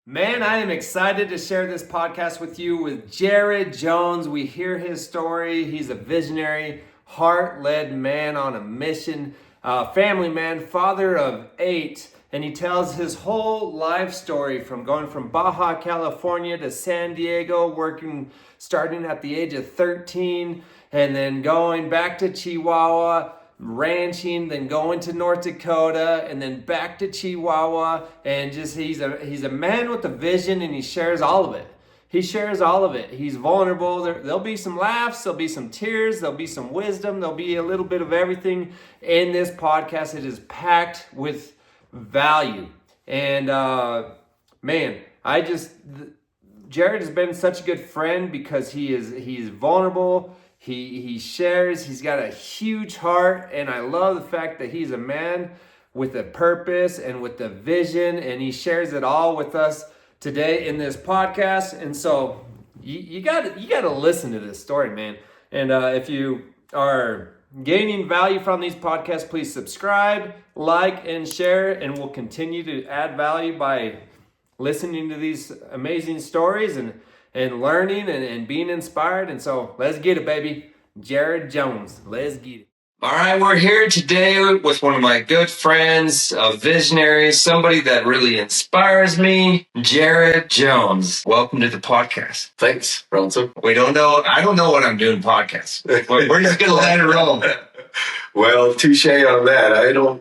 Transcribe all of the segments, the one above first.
Man, I am excited to share this podcast with you with Jared Jones. We hear his story. He's a visionary, heart-led man on a mission, family man, father of 8, and he tells his whole life story from going from Baja California to San Diego, starting at the age of 13, and then going back to Chihuahua, ranching, then going to North Dakota, and then back to Chihuahua, and just he's a man with a vision, and he shares all of it. He's vulnerable. There'll be some laughs, there'll be some tears, there'll be some wisdom, there'll be a little bit of everything in this podcast. It is packed with value. And Jared has been such a good friend because he's vulnerable. He shares, he's got a huge heart, and I love the fact that he's a man with a purpose and with a vision, and he shares it all with us today in this podcast. And so you got to listen to this story, man. And if you are gaining value from these podcasts, please subscribe, like, and share, and we'll continue to add value by listening to these amazing stories and learning and being inspired. And so let's get it, baby. Jared Jones, let's get it. All right, we're here today with one of my good friends, a visionary, somebody that really inspires me, Jared Jones. Welcome to the podcast. Thanks, Bronson. I don't know what I'm doing podcasts. We're just going to let it roll. Well, touche on that.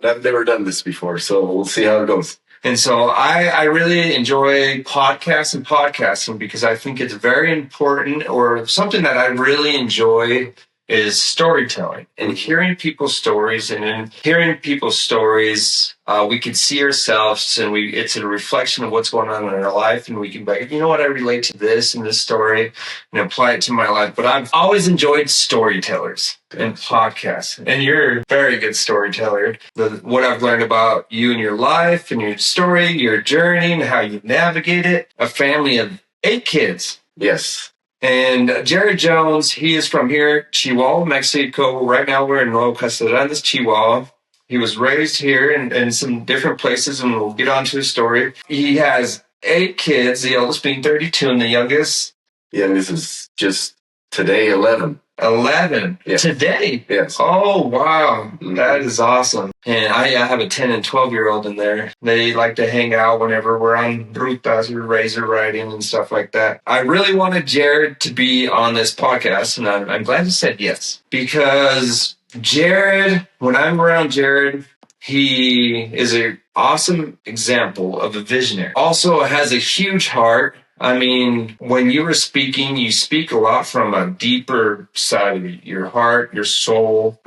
I've never done this before, so we'll see how it goes. And so I really enjoy podcasting because I think it's very important, or something that I really enjoy is storytelling and hearing people's stories. And in hearing people's stories, we can see ourselves, and it's a reflection of what's going on in our life. And we can be like, you know what, I relate to this and this story and apply it to my life. But I've always enjoyed storytellers and podcasts. And you're a very good storyteller. What I've learned about you and your life and your story, your journey, and how you navigate it. A family of 8 kids. Yes. And Jared Jones, he is from here, Chihuahua, Mexico. Right now we're in Nuevo Castellanos, Chihuahua. He was raised here in some different places, and we'll get on to his story. He has 8 kids, the oldest being 32, and the youngest? Youngest is just today 11. 11? Yeah. Today? Yes. Oh, wow. Mm-hmm. That is awesome. And I have a 10 and 12-year-old in there. They like to hang out whenever we're on rutas or razor riding and stuff like that. I really wanted Jared to be on this podcast, and I'm glad he said yes. Because Jared, when I'm around Jared, he is an awesome example of a visionary. Also has a huge heart. I mean, when you were speaking, you speak a lot from a deeper side of your heart, your soul,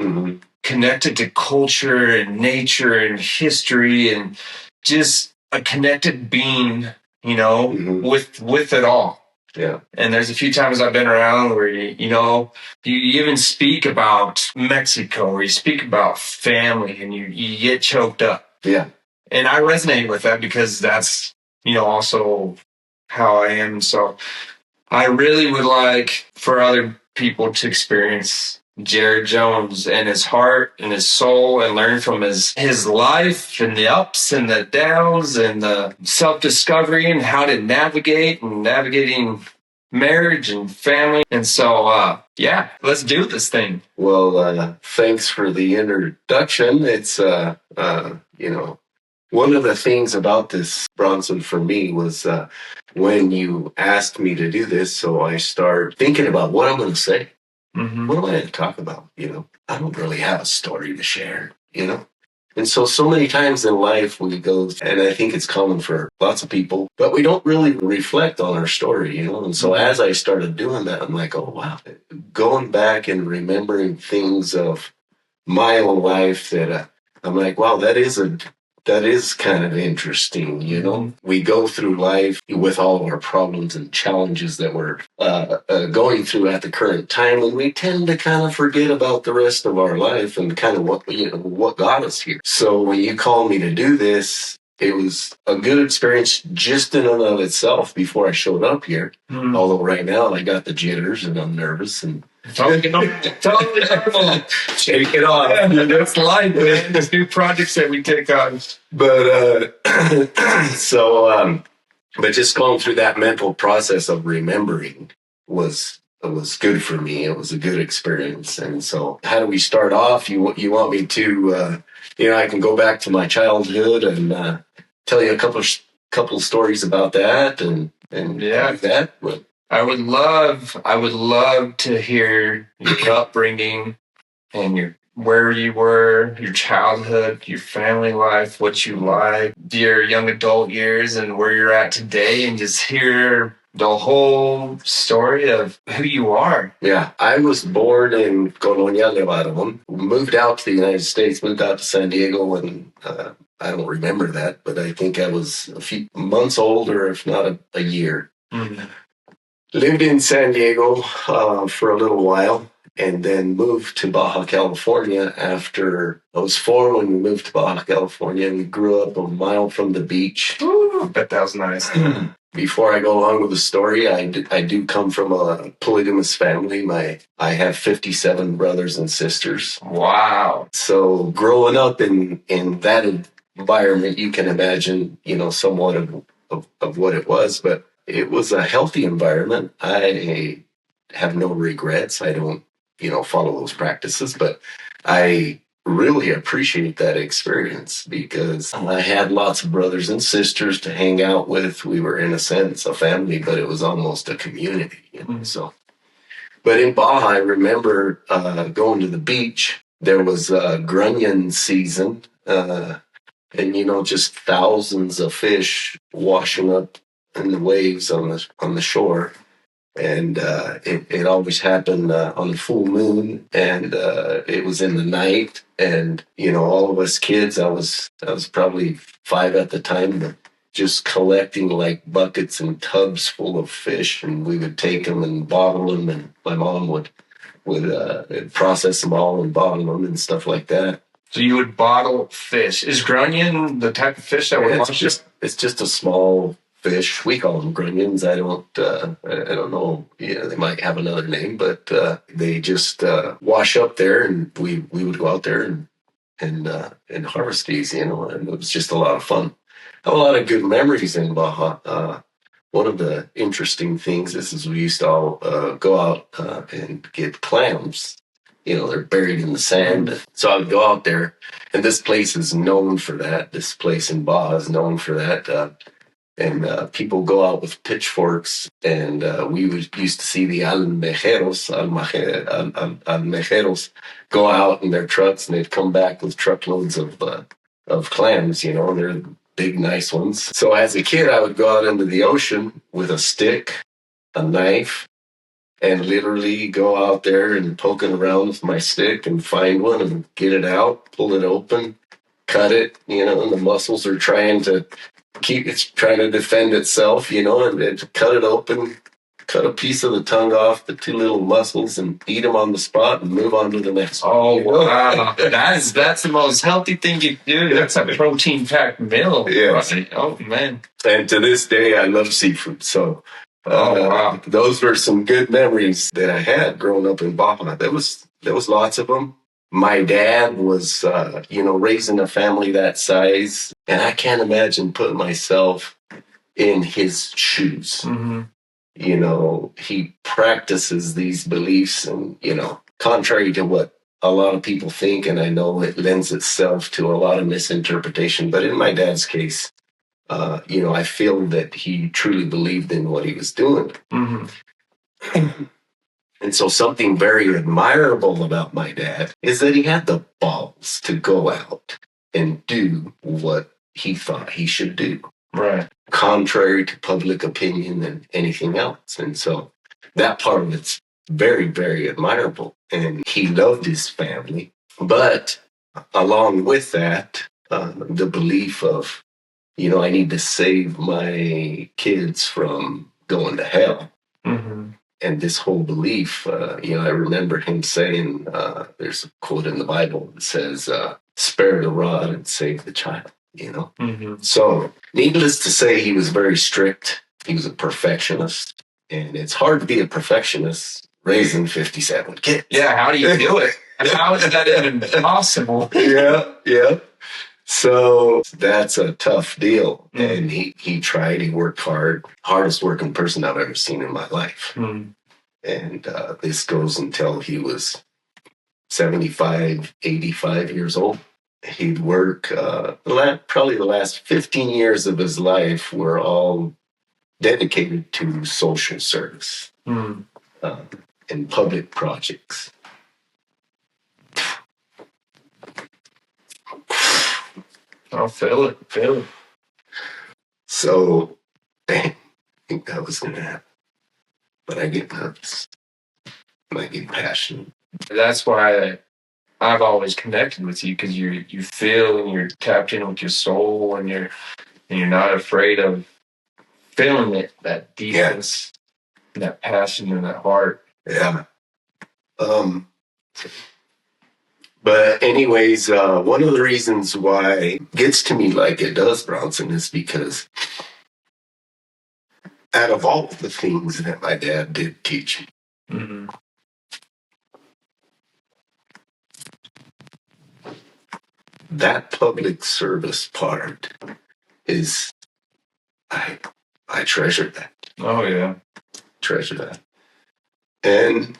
connected to culture and nature and history, and just a connected being, with it all. Yeah. And there's a few times I've been around where, you even speak about Mexico, or you speak about family, and you get choked up. Yeah. And I resonate with that because that's, also how I am. So I really would like for other people to experience Jared Jones and his heart and his soul, and learn from his life and the ups and the downs and the self-discovery and how to navigating marriage and family. And so, let's do this thing. Well, thanks for the introduction. It's, one of the things about this, Bronson, for me was when you asked me to do this, so I start thinking about what I'm going to say. Mm-hmm. What am I going to talk about? I don't really have a story to share, And so many times in life we go, and I think it's common for lots of people, but we don't really reflect on our story, And so as I started doing that, I'm like, oh, wow. Going back and remembering things of my own life that I'm like, wow, that is kind of interesting, We go through life with all of our problems and challenges that we're going through at the current time, and we tend to kind of forget about the rest of our life and kind of what got us here. So when you called me to do this, it was a good experience just in and of itself before I showed up here. Although right now I got the jitters and I'm nervous and totally normal. Shake it off. That's life, man. There's new projects that we take on. But But just going through that mental process of remembering was good for me. It was a good experience. And so, how do we start off? You want me to? I can go back to my childhood and tell you a couple stories about that and Yeah. like that. But I would love to hear your upbringing and where you were, your childhood, your family life, what you like, your young adult years, and where you're at today, and just hear the whole story of who you are. Yeah, I was born in Colonia, Nevada. Moved out to the United States, moved out to San Diego when I don't remember that, but I think I was a few months old, or if not a year. Mm-hmm. Lived in San Diego for a little while, and then moved to Baja California after I was 4 when we moved to Baja California. We grew up a mile from the beach. Ooh, I bet that was nice. Before I go along with the story, I do come from a polygamous family. I have 57 brothers and sisters. Wow. So growing up in that environment, you can imagine, somewhat of what it was, but it was a healthy environment. I have no regrets. I don't, follow those practices, but I really appreciate that experience because I had lots of brothers and sisters to hang out with. We were, in a sense, a family, but it was almost a community. So, but in Baja, I remember going to the beach. There was grunion season, and just thousands of fish washing up in the waves on the shore. And it always happened on the full moon, and it was in the night. And all of us kids, I was probably 5 at the time, but just collecting like buckets and tubs full of fish, and we would take them and bottle them, and my mom would process them all and bottle them and stuff like that. So you would bottle fish. Is grunion the type of fish that would wash up? It's just a small fish. We call them grunions. I don't know. Yeah, they might have another name, but they just wash up there, and we would go out there and harvest these, and it was just a lot of fun. I have a lot of good memories in Baja. One of the interesting things is we used to all go out and get clams. They're buried in the sand. So I would go out there, and this place is known for that. This place in Baja is known for that. And people go out with pitchforks, and we used to see the almejeros go out in their trucks, and they'd come back with truckloads of clams, and they're big, nice ones. So as a kid, I would go out into the ocean with a stick, a knife, and literally go out there and poking around with my stick and find one and get it out, pull it open, cut it, and the muscles are trying to defend itself, and cut it open, cut a piece of the tongue off the 2 little muscles and eat them on the spot and move on to the next one. Oh, wow. That's the most healthy thing you do. That's a protein-packed meal. Yes. Right? Oh, man. And to this day, I love seafood. So wow. Those were some good memories that I had growing up in Baja. There was lots of them. My dad was, raising a family that size, and I can't imagine putting myself in his shoes. Mm-hmm. He practices these beliefs, and, contrary to what a lot of people think, and I know it lends itself to a lot of misinterpretation, but in my dad's case, I feel that he truly believed in what he was doing. Mm-hmm. And so something very admirable about my dad is that he had the balls to go out and do what he thought he should do. Right. Contrary to public opinion and anything else. And so that part of it's very, very admirable. And he loved his family. But along with that, the belief of, I need to save my kids from going to hell. Mm-hmm. And this whole belief, I remember him saying, there's a quote in the Bible that says, spare the rod and save the child, Mm-hmm. So needless to say, he was very strict. He was a perfectionist. And it's hard to be a perfectionist raising 57 kids. Yeah, how do you do it? How is that even possible? Yeah. So that's a tough deal. And he tried, he worked hard, hardest working person I've ever seen in my life. And this goes until he was 75, 85 years old. He'd work, probably the last 15 years of his life were all dedicated to social service and public projects. I'll feel it. So, I think that was going to happen. But I get nervous. And I get passionate. That's why I've always connected with you, because you feel and you're tapped in with your soul, and you're not afraid of feeling it, that deepness, and that passion in that heart. Yeah. But anyways, one of the reasons why it gets to me like it does, Bronson, is because out of all the things that my dad did teach me, that public service part is, I treasure that. Oh, yeah. Treasure that. And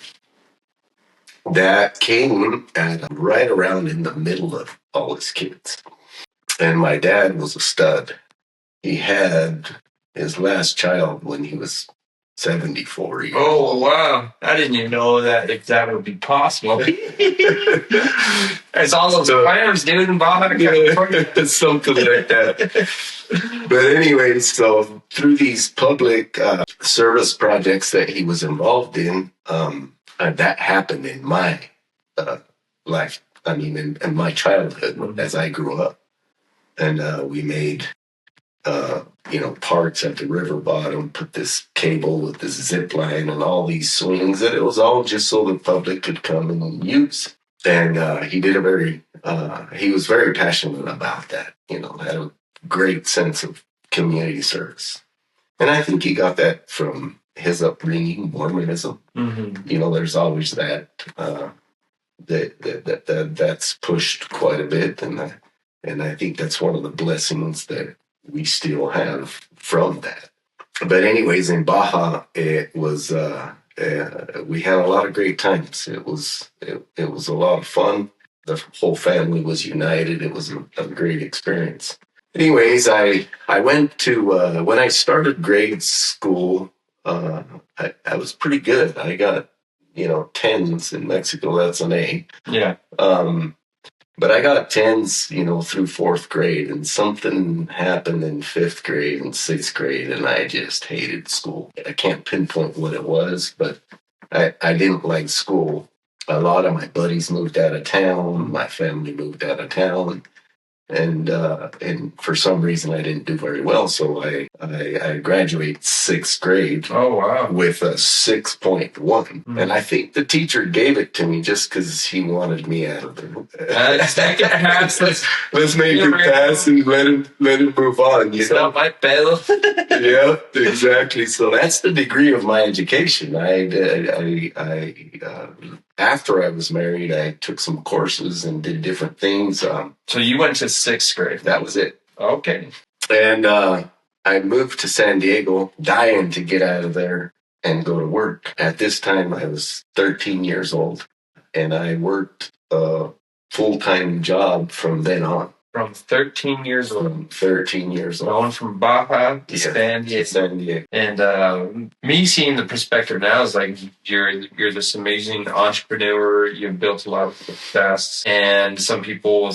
that came at right around in the middle of all his kids. And my dad was a stud. He had his last child when he was 74 years old. Oh, wow. I didn't even know that if that would be possible. It's all those planners, dude, in Baja California. Something like that. But anyway, so through these public service projects that he was involved in, that happened in my life. I mean, in my childhood as I grew up. And we made, parks at the river bottom, put this cable with this zip line and all these swings, and it was all just so the public could come and use. And he was very passionate about that, had a great sense of community service. And I think he got that from his upbringing, Mormonism. There's always that's pushed quite a bit, and I think that's one of the blessings that we still have from that. But anyways, in Baja, it was we had a lot of great times. It was a lot of fun. The whole family was united. It was a great experience. Anyways, I went to when I started grade school. I was pretty good. I got 10s in Mexico. That's an A. Yeah. But I got 10s, through 4th grade, and something happened in 5th grade and 6th grade, and I just hated school. I can't pinpoint what it was, but I didn't like school. A lot of my buddies moved out of town. My family moved out of town. And for some reason I didn't do very well, so I graduated 6th grade. Oh, wow. With a 6.1, and I think the teacher gave it to me just because he wanted me out of there. Let's make him pass and let him move on. It's not my pedo. Yeah, exactly. So that's the degree of my education. After I was married, I took some courses and did different things. So you went to 6th grade? That was it. Okay. And I moved to San Diego, dying to get out of there and go to work. At this time, I was 13 years old, and I worked a full-time job from then on. From 13 years old. From 13 years old. Going from Baja to San Diego. And me seeing the perspective now is like you're this amazing entrepreneur. You've built a lot of success. And some people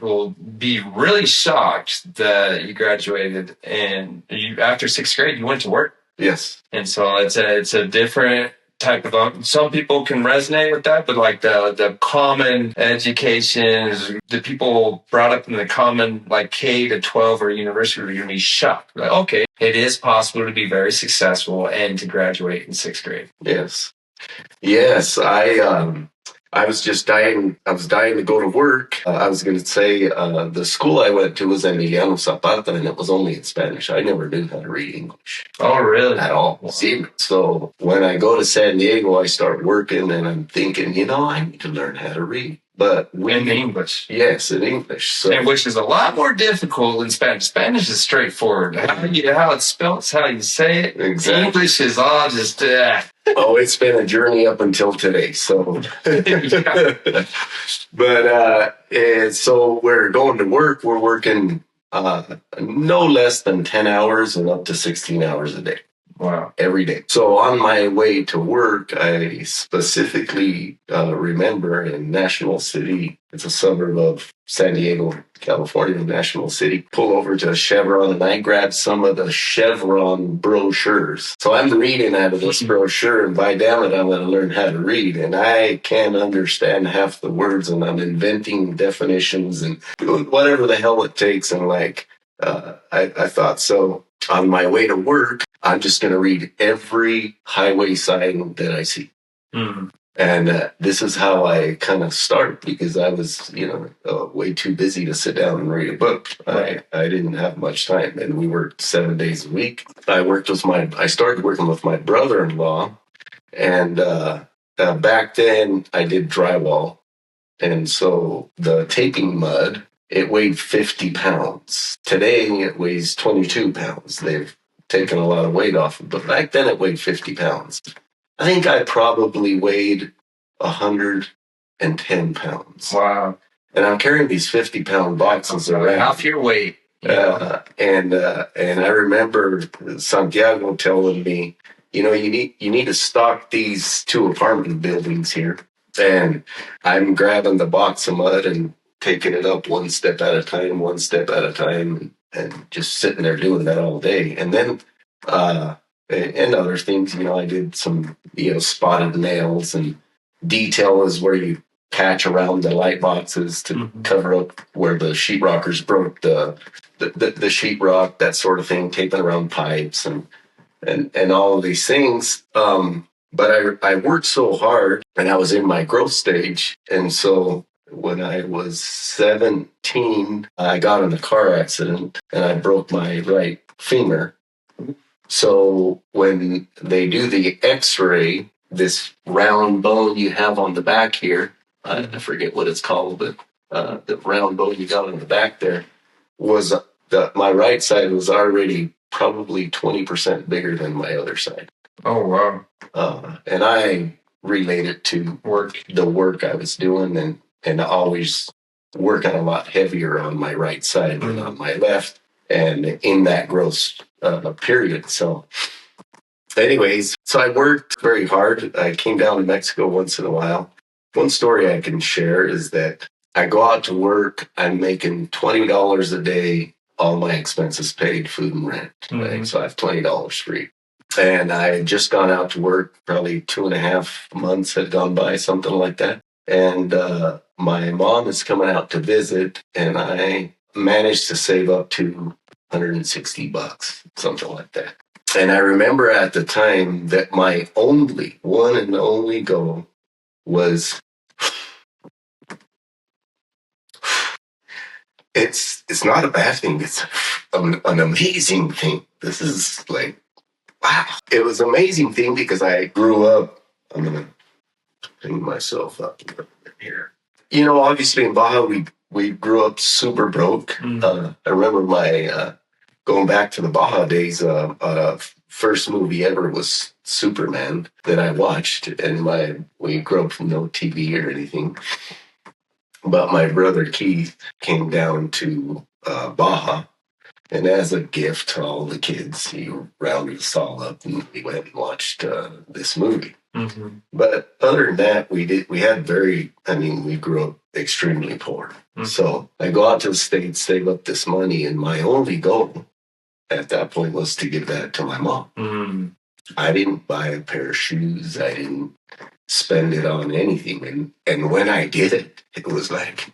will be really shocked that you graduated and after 6th grade, you went to work. Yes. And so it's a different type of, some people can resonate with that, but like the common education, the people brought up in the common like K to 12 or university are going to be shocked. Like, okay, it is possible to be very successful and to graduate in 6th grade. Yes. I was just dying. I was dying to go to work. I was going to say the school I went to was Emiliano Zapata, and it was only in Spanish. I never knew how to read English. Oh, really? At all. Wow. See, so when I go to San Diego, I start working, and I'm thinking, I need to learn how to read. but in English. Yes, in English. So, and which is a lot more difficult than Spanish. Spanish is straightforward. How it's spelled, how you say it. Exactly. English is all just. Oh, it's been a journey up until today. So, but so we're going to work. We're working no less than 10 hours and up to 16 hours a day. Wow. Every day. So on my way to work, I specifically remember in National City, it's a suburb of San Diego, California, National City, pull over to Chevron and I grab some of the Chevron brochures. So I'm reading out of this brochure and by damn it, I'm going to learn how to read. And I can't understand half the words and I'm inventing definitions and doing whatever the hell it takes. And I thought, so on my way to work, I'm just going to read every highway sign that I see. Mm-hmm. And this is how I kind of start because I was, way too busy to sit down and read a book. Right. I didn't have much time and we worked 7 days a week. I started working with my brother-in-law and back then I did drywall. And so the taping mud, it weighed 50 pounds. Today it weighs 22 pounds. They've taken a lot of weight off it, but back then it weighed 50 pounds. I think I probably weighed 110 pounds. Wow. And I'm carrying these 50-pound boxes around. Half your weight. And I remember Santiago telling me, you need to stock these 2 apartment buildings here. And I'm grabbing the box of mud and taking it up one step at a time, and just sitting there doing that all day. And then, and other things, I did some, spotted nails and detail is where you patch around the light boxes to cover up where the sheetrockers broke the sheetrock, that sort of thing, taping around pipes and all of these things. But I worked so hard and I was in my growth stage. And so when I was 17, I got in a car accident and I broke my right femur. So when they do the x-ray, this round bone you have on the back here, I forget what it's called, but the round bone you got on the back there was my right side was already probably 20% bigger than my other side. Oh, wow. And I related to the work I was doing and always working a lot heavier on my right side than on my left and in that growth period. So anyways, so I worked very hard. I came down to Mexico once in a while. One story I can share is that I go out to work, I'm making $20 a day, all my expenses paid, food and rent. Right? So I have $20 free. And I had just gone out to work, probably 2.5 months had gone by, something like that. And my mom is coming out to visit, and I managed to save up to $160, something like that. And I remember at the time that my one and only goal was, it's not a bad thing. It's an amazing thing. This is like, wow. It was an amazing thing because I grew up, I'm going to clean myself up here. Obviously in Baja, we grew up super broke. I remember my, going back to the Baja days, first movie ever was Superman that I watched. And we grew up with no TV or anything. But my brother Keith came down to Baja. And as a gift to all the kids, he rounded us all up and we went and watched this movie. But other than that, we grew up extremely poor. So I go out to the States, save up this money, and my only goal at that point was to give that to my mom. I didn't buy a pair of shoes. I didn't spend it on anything. And when I did it, it was like,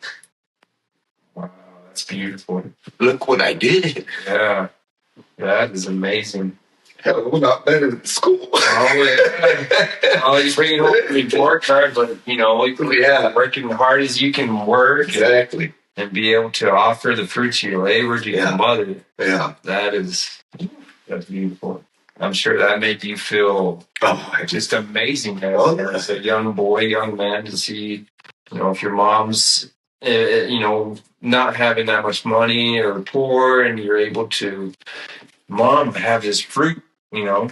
wow, that's beautiful. Look what I did. Yeah, that is amazing. Hell, we're not better than school. Oh, you bring it home, you work hard, but, working hard as you can work. Exactly. And be able to offer the fruits of your labor to your mother. Yeah. That's beautiful. I'm sure that made you feel just amazing as a young man to see if your mom's, not having that much money or poor, and you're able to, mom, have this fruit,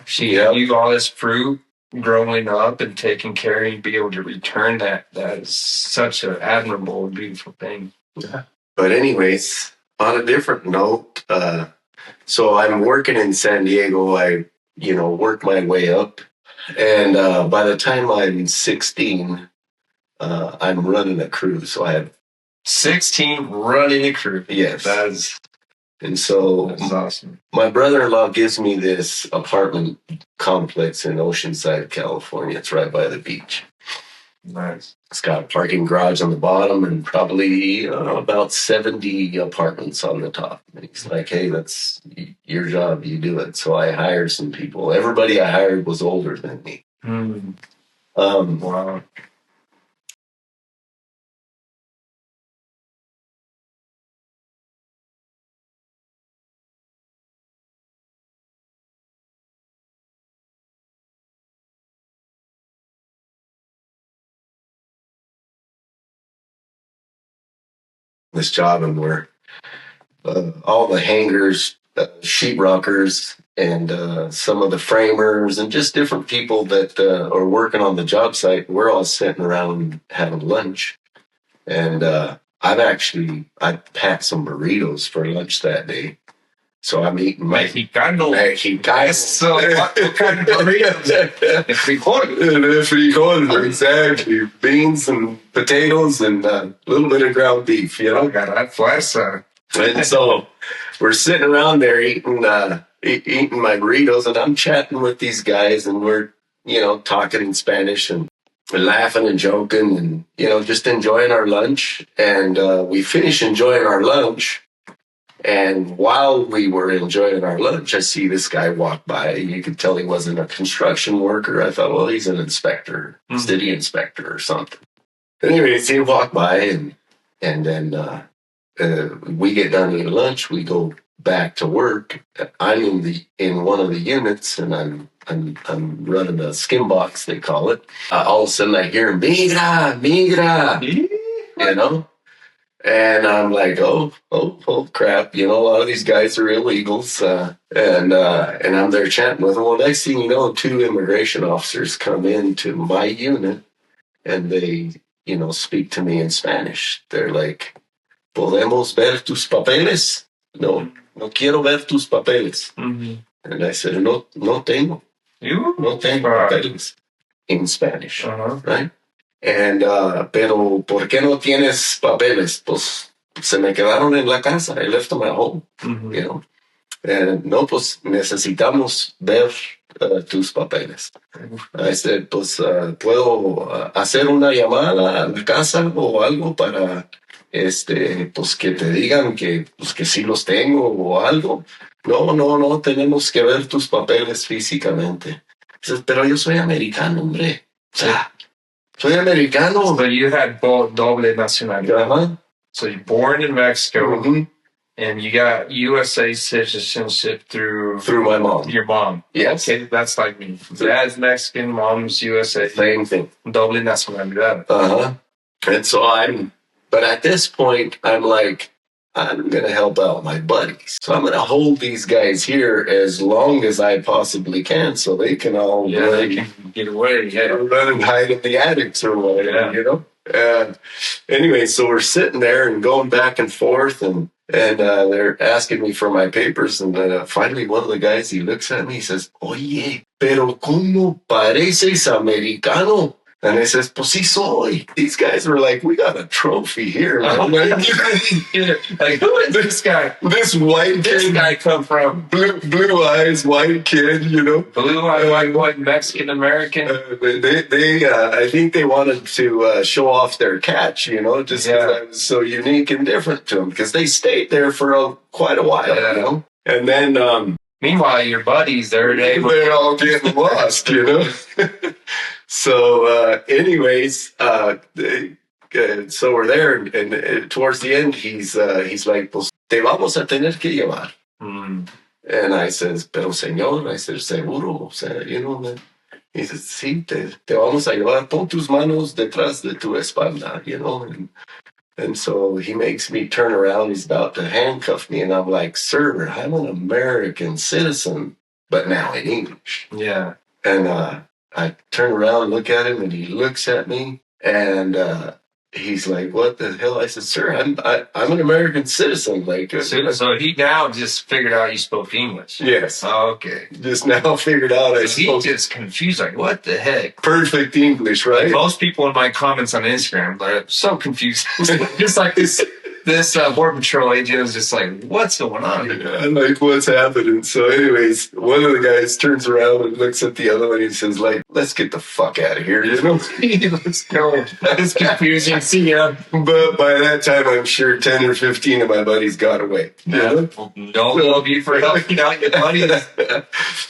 she gave you all this fruit growing up and taking care of you, be able to return that. That is such an admirable and beautiful thing. Yeah. But anyways, on a different note, so I'm working in San Diego. I, work my way up. And by the time I'm 16, I'm running a crew. So I have 16 running a crew. Yes. That's awesome. My brother-in-law gives me this apartment complex in Oceanside, California. It's right by the beach. Nice. It's got a parking garage on the bottom and probably about 70 apartments on the top. And he's like, hey, that's your job. You do it. So I hired some people. Everybody I hired was older than me. Wow. This job, and we're all the hangers, sheetrockers, and some of the framers, and just different people that are working on the job site. We're all sitting around having lunch, and I packed some burritos for lunch that day. So I'm eating my Mexicano. So what kind of burritos? Frijol, exactly. Beans and potatoes and a little bit of ground beef, Got fuerza. And so we're sitting around there eating my burritos, and I'm chatting with these guys, and we're, talking in Spanish and laughing and joking and, just enjoying our lunch. And we finish enjoying our lunch. And while we were enjoying our lunch, I see this guy walk by. You could tell he wasn't a construction worker. I thought, well, he's an inspector, city inspector or something. Anyways, he walked by, and then we get done eating lunch. We go back to work. I'm in one of the units, and I'm running a skim box, they call it. All of a sudden, I hear "migra, migra," And I'm like, oh crap! A lot of these guys are illegals, and I'm there chatting with them. Well, next thing you know, 2 immigration officers come into my unit, and they, speak to me in Spanish. They're like, "Podemos ver tus papeles?" No quiero ver tus papeles. And I said, no tengo papeles in Spanish, right? And, pero, ¿por qué no tienes papeles? Pues, se me quedaron en la casa. I left them at home, And, no, pues, necesitamos ver tus papeles. I said, pues, ¿puedo hacer una llamada a la casa o algo para, pues, que te digan que sí los tengo o algo? No, tenemos que ver tus papeles físicamente. Dices, pero yo soy americano, hombre. O sea, soy americano. So you had both doble nacionalidad. So you're born in Mexico, and you got USA citizenship through my mom. Your mom. Yes. Okay, that's like me. Dad's Mexican, mom's USA. Same thing. Doble nacionalidad. And so but at this point, I'm like, I'm going to help out my buddies. So I'm going to hold these guys here as long as I possibly can so they can all they can get away. Run and hide in the attics or whatever, And anyway, so we're sitting there and going back and forth, and they're asking me for my papers. And finally, one of the guys, he looks at me, he says, "Oye, pero ¿cómo pareces americano?" And I says, "Pues sí soy." These guys were like, "We got a trophy here." Like, who is this guy? This white kid. This guy come from? Blue eyes, white kid, Blue eyes, white Mexican American. They I think they wanted to show off their catch, just because I was so unique and different to them, because they stayed there for quite a while, And then, meanwhile, your buddies, they're all getting lost, So, anyways, so we're there, and towards the end, he's like, "Pues te vamos a tener que llevar." And I says, "Pero señor," I said, "seguro," that He says, sí, te vamos a llevar, pon tus manos detrás de tu espalda, And so he makes me turn around. He's about to handcuff me. And I'm like, sir, I'm an American citizen, but now in English. Yeah. And I turn around and look at him, and he looks at me, and he's like, what the hell? I said, sir, I'm an American citizen. So he now just figured out you spoke English. Yes. Oh, okay. Just now figured out I spoke. He just confused, like, what the heck? Perfect English, right? Most people in my comments on Instagram are so confused. Just like this Border Patrol agent was just like, what's going on here? Yeah, I'm like, what's happening? So anyways, one of the guys turns around and looks at the other one and he says, like, let's get the fuck out of here, Let's go. That's confusing. See ya. But by that time, I'm sure 10 or 15 of my buddies got away. Yeah. No love you for helping out your buddies.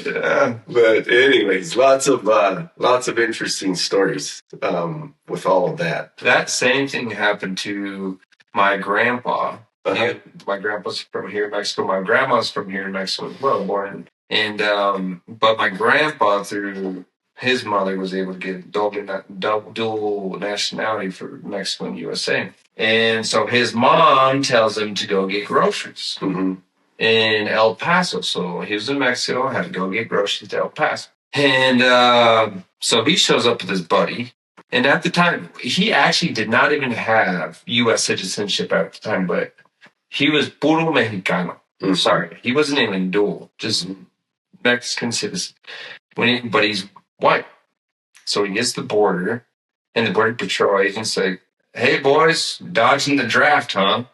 Yeah. But anyways, lots of interesting stories with all of that. That same thing happened to my grandpa. Uh-huh. My grandpa's from here in Mexico. My grandma's from here in Mexico as well, born. And but my grandpa, through his mother, was able to get dual nationality for Mexico and USA. And so his mom tells him to go get groceries Mm-hmm. in El Paso. So he was in Mexico, had to go get groceries to El Paso. And so he shows up with his buddy. And at the time, he actually did not even have U.S. citizenship at the time, but he was puro Mexicano. Mm-hmm. Sorry, he wasn't even dual, just Mexican citizen. But he's white. So he gets to the border, and the Border Patrol agent's like, hey, boys, dodging the draft, huh?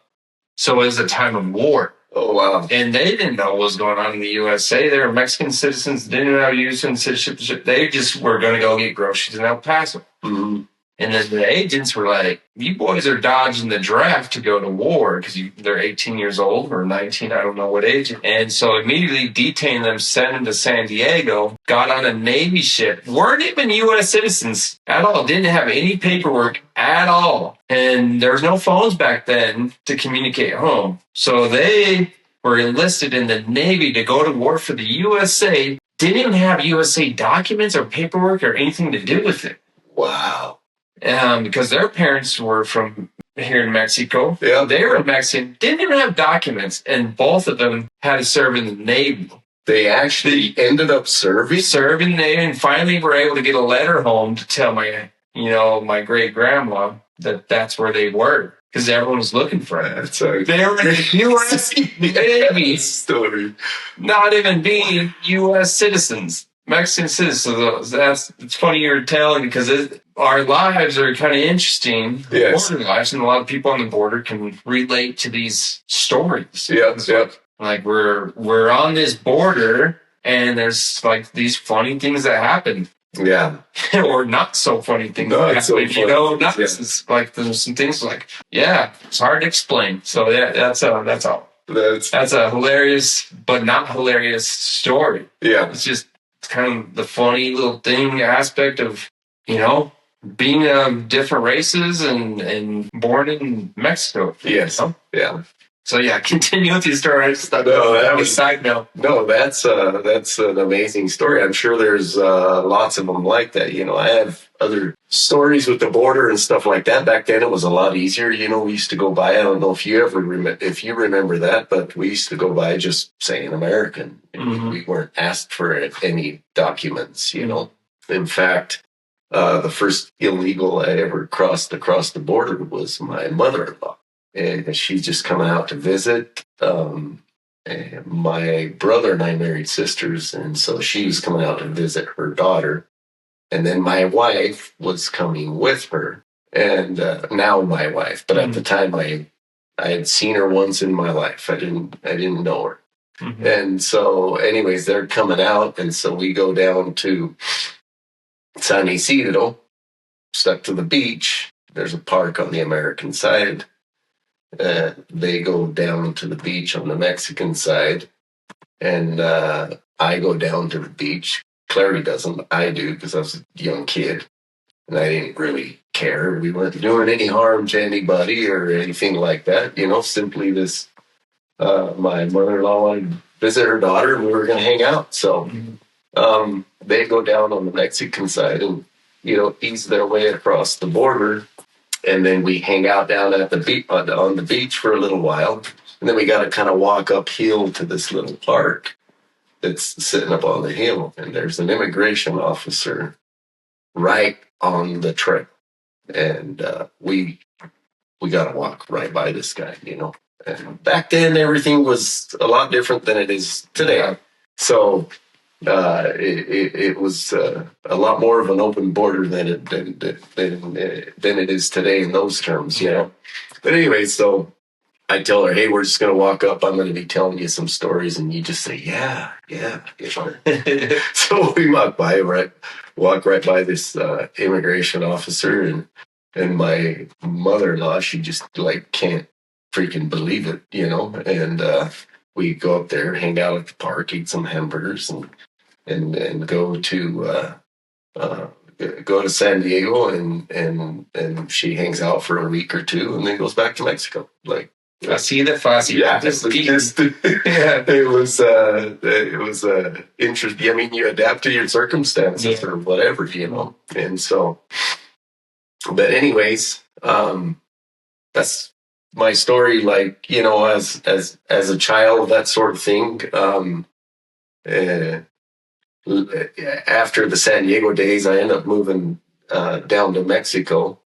So it was a time of war. Oh, wow. And they didn't know what was going on in the USA. They were Mexican citizens, didn't have U.S. citizenship. They just were going to go get groceries in El Paso. Mm-hmm. And then the agents were like, you boys are dodging the draft to go to war because they're 18 years old or 19, I don't know what age. And so immediately detained them, sent them to San Diego, got on a Navy ship, weren't even U.S. citizens at all, didn't have any paperwork at all. And there was no phones back then to communicate home. So they were enlisted in the Navy to go to war for the USA, didn't even have USA documents or paperwork or anything to do with it. Wow. Because their parents were from here in Mexico. Yeah. They were Mexican, didn't even have documents, and both of them had to serve in the Navy. They actually ended up serving? Serve in the Navy, and finally were able to get a letter home to tell my great-grandma that that's where they were, because everyone was looking for them. They were in the U.S. Navy story. Not even being U.S. citizens. Mexican citizens. So it's funny you're telling because our lives are kind of interesting. Yes. Border lives, and a lot of people on the border can relate to these stories. Yep. Like we're on this border, and there's like these funny things that happen. Yeah. Or not so funny things that happen. It's like there's some things like it's hard to explain. So yeah, that's all. That's a hilarious but not hilarious story. Yeah. It's kind of the funny little thing aspect of, being of different races and born in Mexico. Yes. Yeah. So continue with your story. That was a side note. No, that's an amazing story. I'm sure there's lots of them like that. I have other stories with the border and stuff like that. Back then, it was a lot easier. We used to go by. I don't know if you remember that, but we used to go by just saying American. Mm-hmm. We weren't asked for any documents. In fact, the first illegal I ever crossed across the border was my mother-in-law. And she's just coming out to visit. And my brother and I married sisters, and so she was coming out to visit her daughter. And then my wife was coming with her, and now my wife. But at the time, I had seen her once in my life. I didn't know her. Mm-hmm. And so, anyways, they're coming out, and so we go down to San Isidro, stuck to the beach. There's a park on the American side. They go down to the beach on the Mexican side, and I go down to the beach. Clary doesn't. I do because I was a young kid, and I didn't really care. We weren't doing any harm to anybody or anything like that. Simply this. My mother-in-law wanted to visit her daughter, and we were going to hang out. So They go down on the Mexican side and, ease their way across the border. And then we hang out down at the beach on the beach for a little while. And then we got to kind of walk uphill to this little park that's sitting up on the hill. And there's an immigration officer right on the trail. And we got to walk right by this guy, And back then, everything was a lot different than it is today. Yeah. So it was a lot more of an open border than it is today in those terms, But anyway, so I tell her, hey, we're just going to walk up. I'm going to be telling you some stories. And you just say, yeah. So we walk right by this immigration officer. And my mother-in-law, she just can't freaking believe it, And we go up there, hang out at the park, eat some hamburgers, and go to San Diego, and she hangs out for a week or two, and then goes back to Mexico. I see the fussy. Yeah, it was interesting. I mean, you adapt to your circumstances or whatever, And so, but anyways, that's my story. As a child, that sort of thing. After the San Diego days, I ended up moving down to Mexico.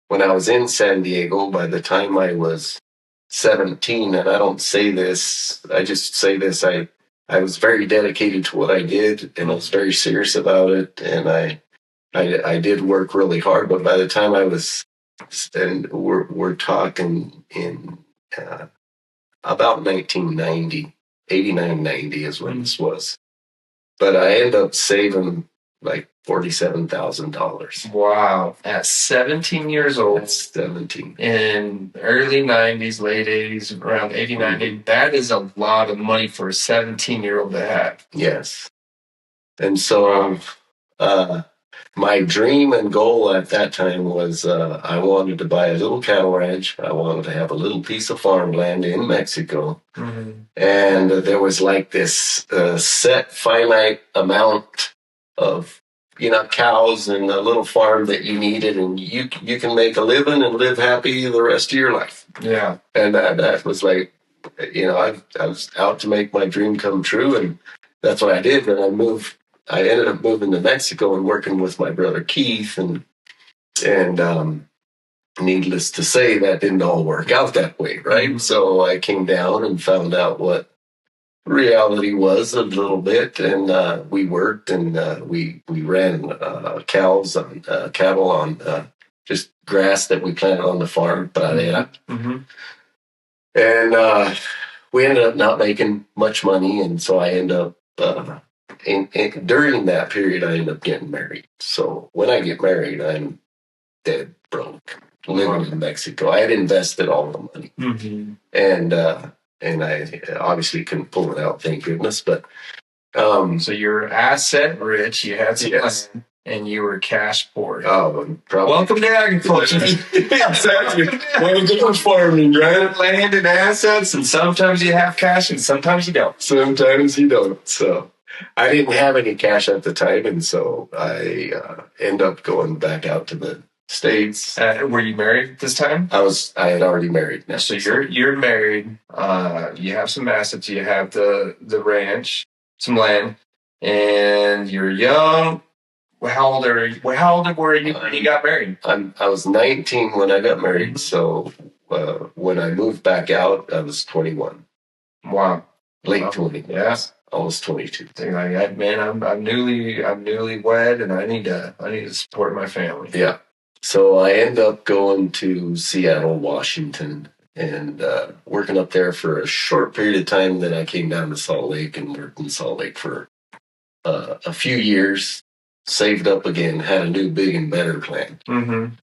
When I was in San Diego, by the time I was 17, and I don't say this, I just say this, I was very dedicated to what I did, and I was very serious about it, and I did work really hard. But by the time I was, and we're talking in about 1990, 89, 90 is when this was. But I ended up saving like $47,000. Wow. At 17 years old. That's 17. In early 90s, late 80s, around 80, 90, that is a lot of money for a 17-year-old to have. Yes. And so my dream and goal at that time was I wanted to buy a little cattle ranch. I wanted to have a little piece of farmland in Mexico. Mm-hmm. And there was this set finite amount of cows and a little farm that you needed, and you can make a living and live happy the rest of your life. Yeah. And that was I was out to make my dream come true, and that's what I did. And I ended up moving to Mexico and working with my brother Keith, and needless to say, that didn't all work out that way, right? Mm-hmm. So I came down and found out what reality was a little bit, and we worked, and we ran cattle on just grass that we planted on the farm, pradera. Mm-hmm. And we ended up not making much money, and so I ended up during that period I ended up getting married. So when I get married, I'm dead broke, living in Mexico. I had invested all the money, mm-hmm. And I obviously couldn't pull it out, thank goodness. But so you're asset rich, you had some yes. land, and you were cash poor. Oh, probably. Welcome to agriculture. Exactly. Welcome to farming, right? Land and assets, and sometimes you have cash, and sometimes you don't. Sometimes you don't. So I didn't have any cash at the time, and so I end up going back out to the States. Were you married this time? I had already married now. So you're married. You have some assets. You have the ranch, some land, and you're young. How old were you when you got married? I was 19 when I got married. So when I moved back out, I was 21. Wow. Late 20. Yeah. Almost 22. So you're like, man, I'm newlywed, and I need to support my family. Yeah. So I end up going to Seattle, Washington, and working up there for a short period of time. Then I came down to Salt Lake and worked in Salt Lake for a few years, saved up again, had a new, big, and better plan. Mm-hmm.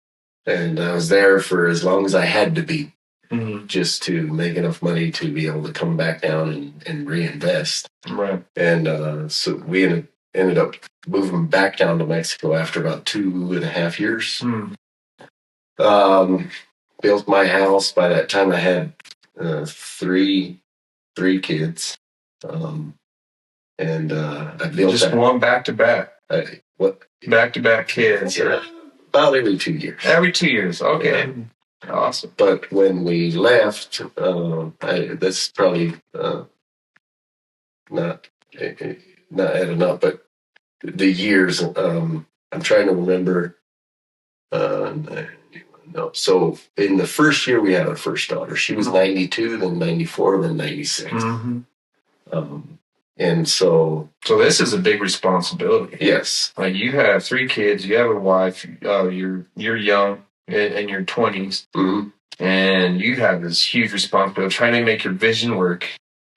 And I was there for as long as I had to be, mm-hmm. just to make enough money to be able to come back down and reinvest. Right. And so we ended up moving back down to Mexico after about 2.5 years. Built my house. By that time I had three kids. And I built just that. one back to back. What? Back to back kids. Yeah, about every 2 years. Every 2 years. Okay. Yeah. Awesome. But when we left, that's probably not adding up, but the years, I'm trying to remember. No. So in the first year, we had our first daughter. She was 92, then 94, then 96. Mm-hmm. And so this is a big responsibility. Yes. Like, you have 3 kids, you have a wife, you're young in your 20s, mm-hmm. and you have this huge responsibility trying to make your vision work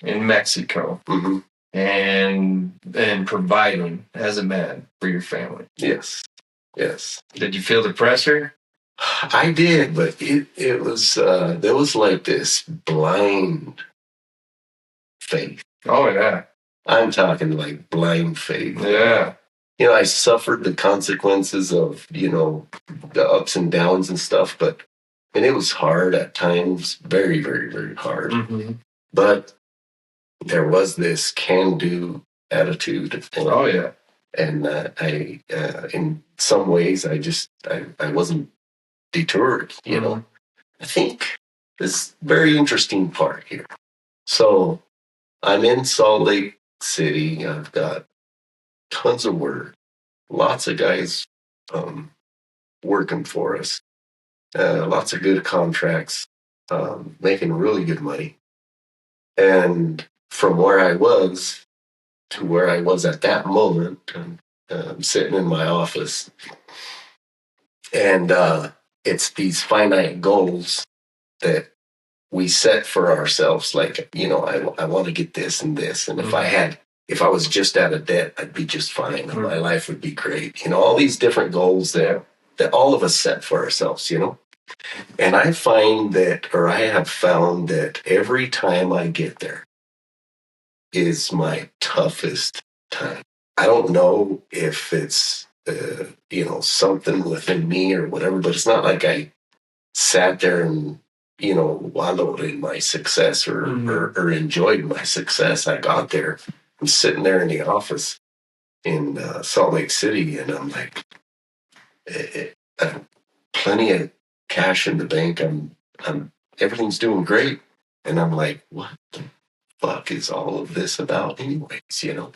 in Mexico, mm-hmm. and providing as a man for your family. Yes. Did you feel the pressure? I did, but it was there was like this blind faith. Oh yeah. I'm talking like blind faith. Yeah. I suffered the consequences of, the ups and downs and stuff, and it was hard at times, very, very, very hard. Mm-hmm. But there was this can-do attitude. Oh yeah. And I, in some ways, I wasn't deterred, Mm-hmm. I think this very interesting part here. So I'm in Salt Lake City. I've got tons of work, lots of guys working for us, lots of good contracts, making really good money. And from where I was to where I was at that moment, I'm sitting in my office, and it's these finite goals that we set for ourselves. Like, I want to get this and this. And mm-hmm. if I was just out of debt, I'd be just fine. Mm-hmm. My life would be great. All these different goals that all of us set for ourselves, And I have found that every time I get there is my toughest time. I don't know if it's, something within me or whatever, but it's not like I sat there and, wallowed in my success or, mm-hmm. or enjoyed my success. I got there. I'm sitting there in the office in Salt Lake City, and I'm like, I have plenty of cash in the bank. I'm everything's doing great, and I'm like, what the fuck is all of this about, anyways? Yeah.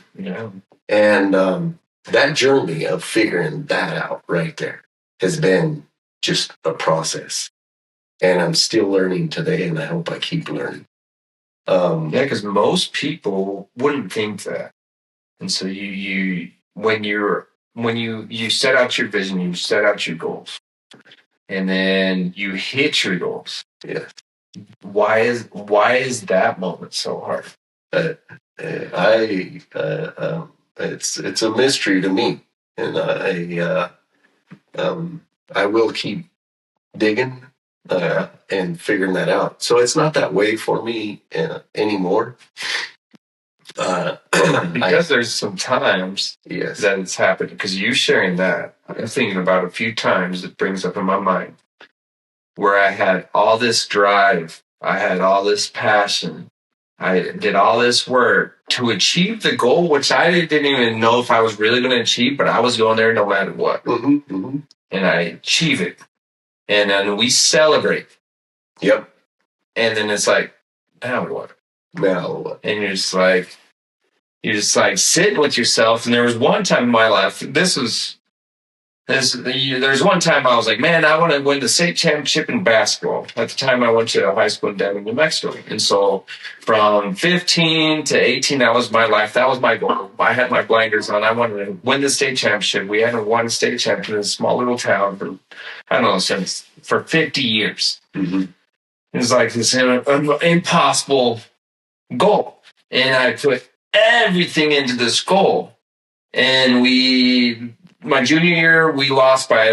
And that journey of figuring that out right there has been just a process, and I'm still learning today, and I hope I keep learning. Because most people wouldn't think that, and so when you set out your vision, you set out your goals, and then you hit your goals. Yeah. Why is that moment so hard? It's a mystery to me, and I will keep digging and figuring that out. So it's not that way for me anymore. Because there's some times that it's happened, because you sharing that, I'm thinking about a few times it brings up in my mind where I had all this drive, I had all this passion, I did all this work to achieve the goal, which I didn't even know if I was really going to achieve, but I was going there no matter what. Mm-hmm, mm-hmm. And I achieve it. And then we celebrate. Yep. And then it's like, now what? And you're just like sitting with yourself. And there was one time in my life, there's one time I was like, man, I want to win the state championship in basketball. At the time, I went to high school in Denver, New Mexico. And so from 15 to 18, that was my life. That was my goal. I had my blinders on. I wanted to win the state championship. We hadn't won a state championship in a small little town for 50 years. Mm-hmm. It's like this impossible goal. And I put everything into this goal. And my junior year, we lost by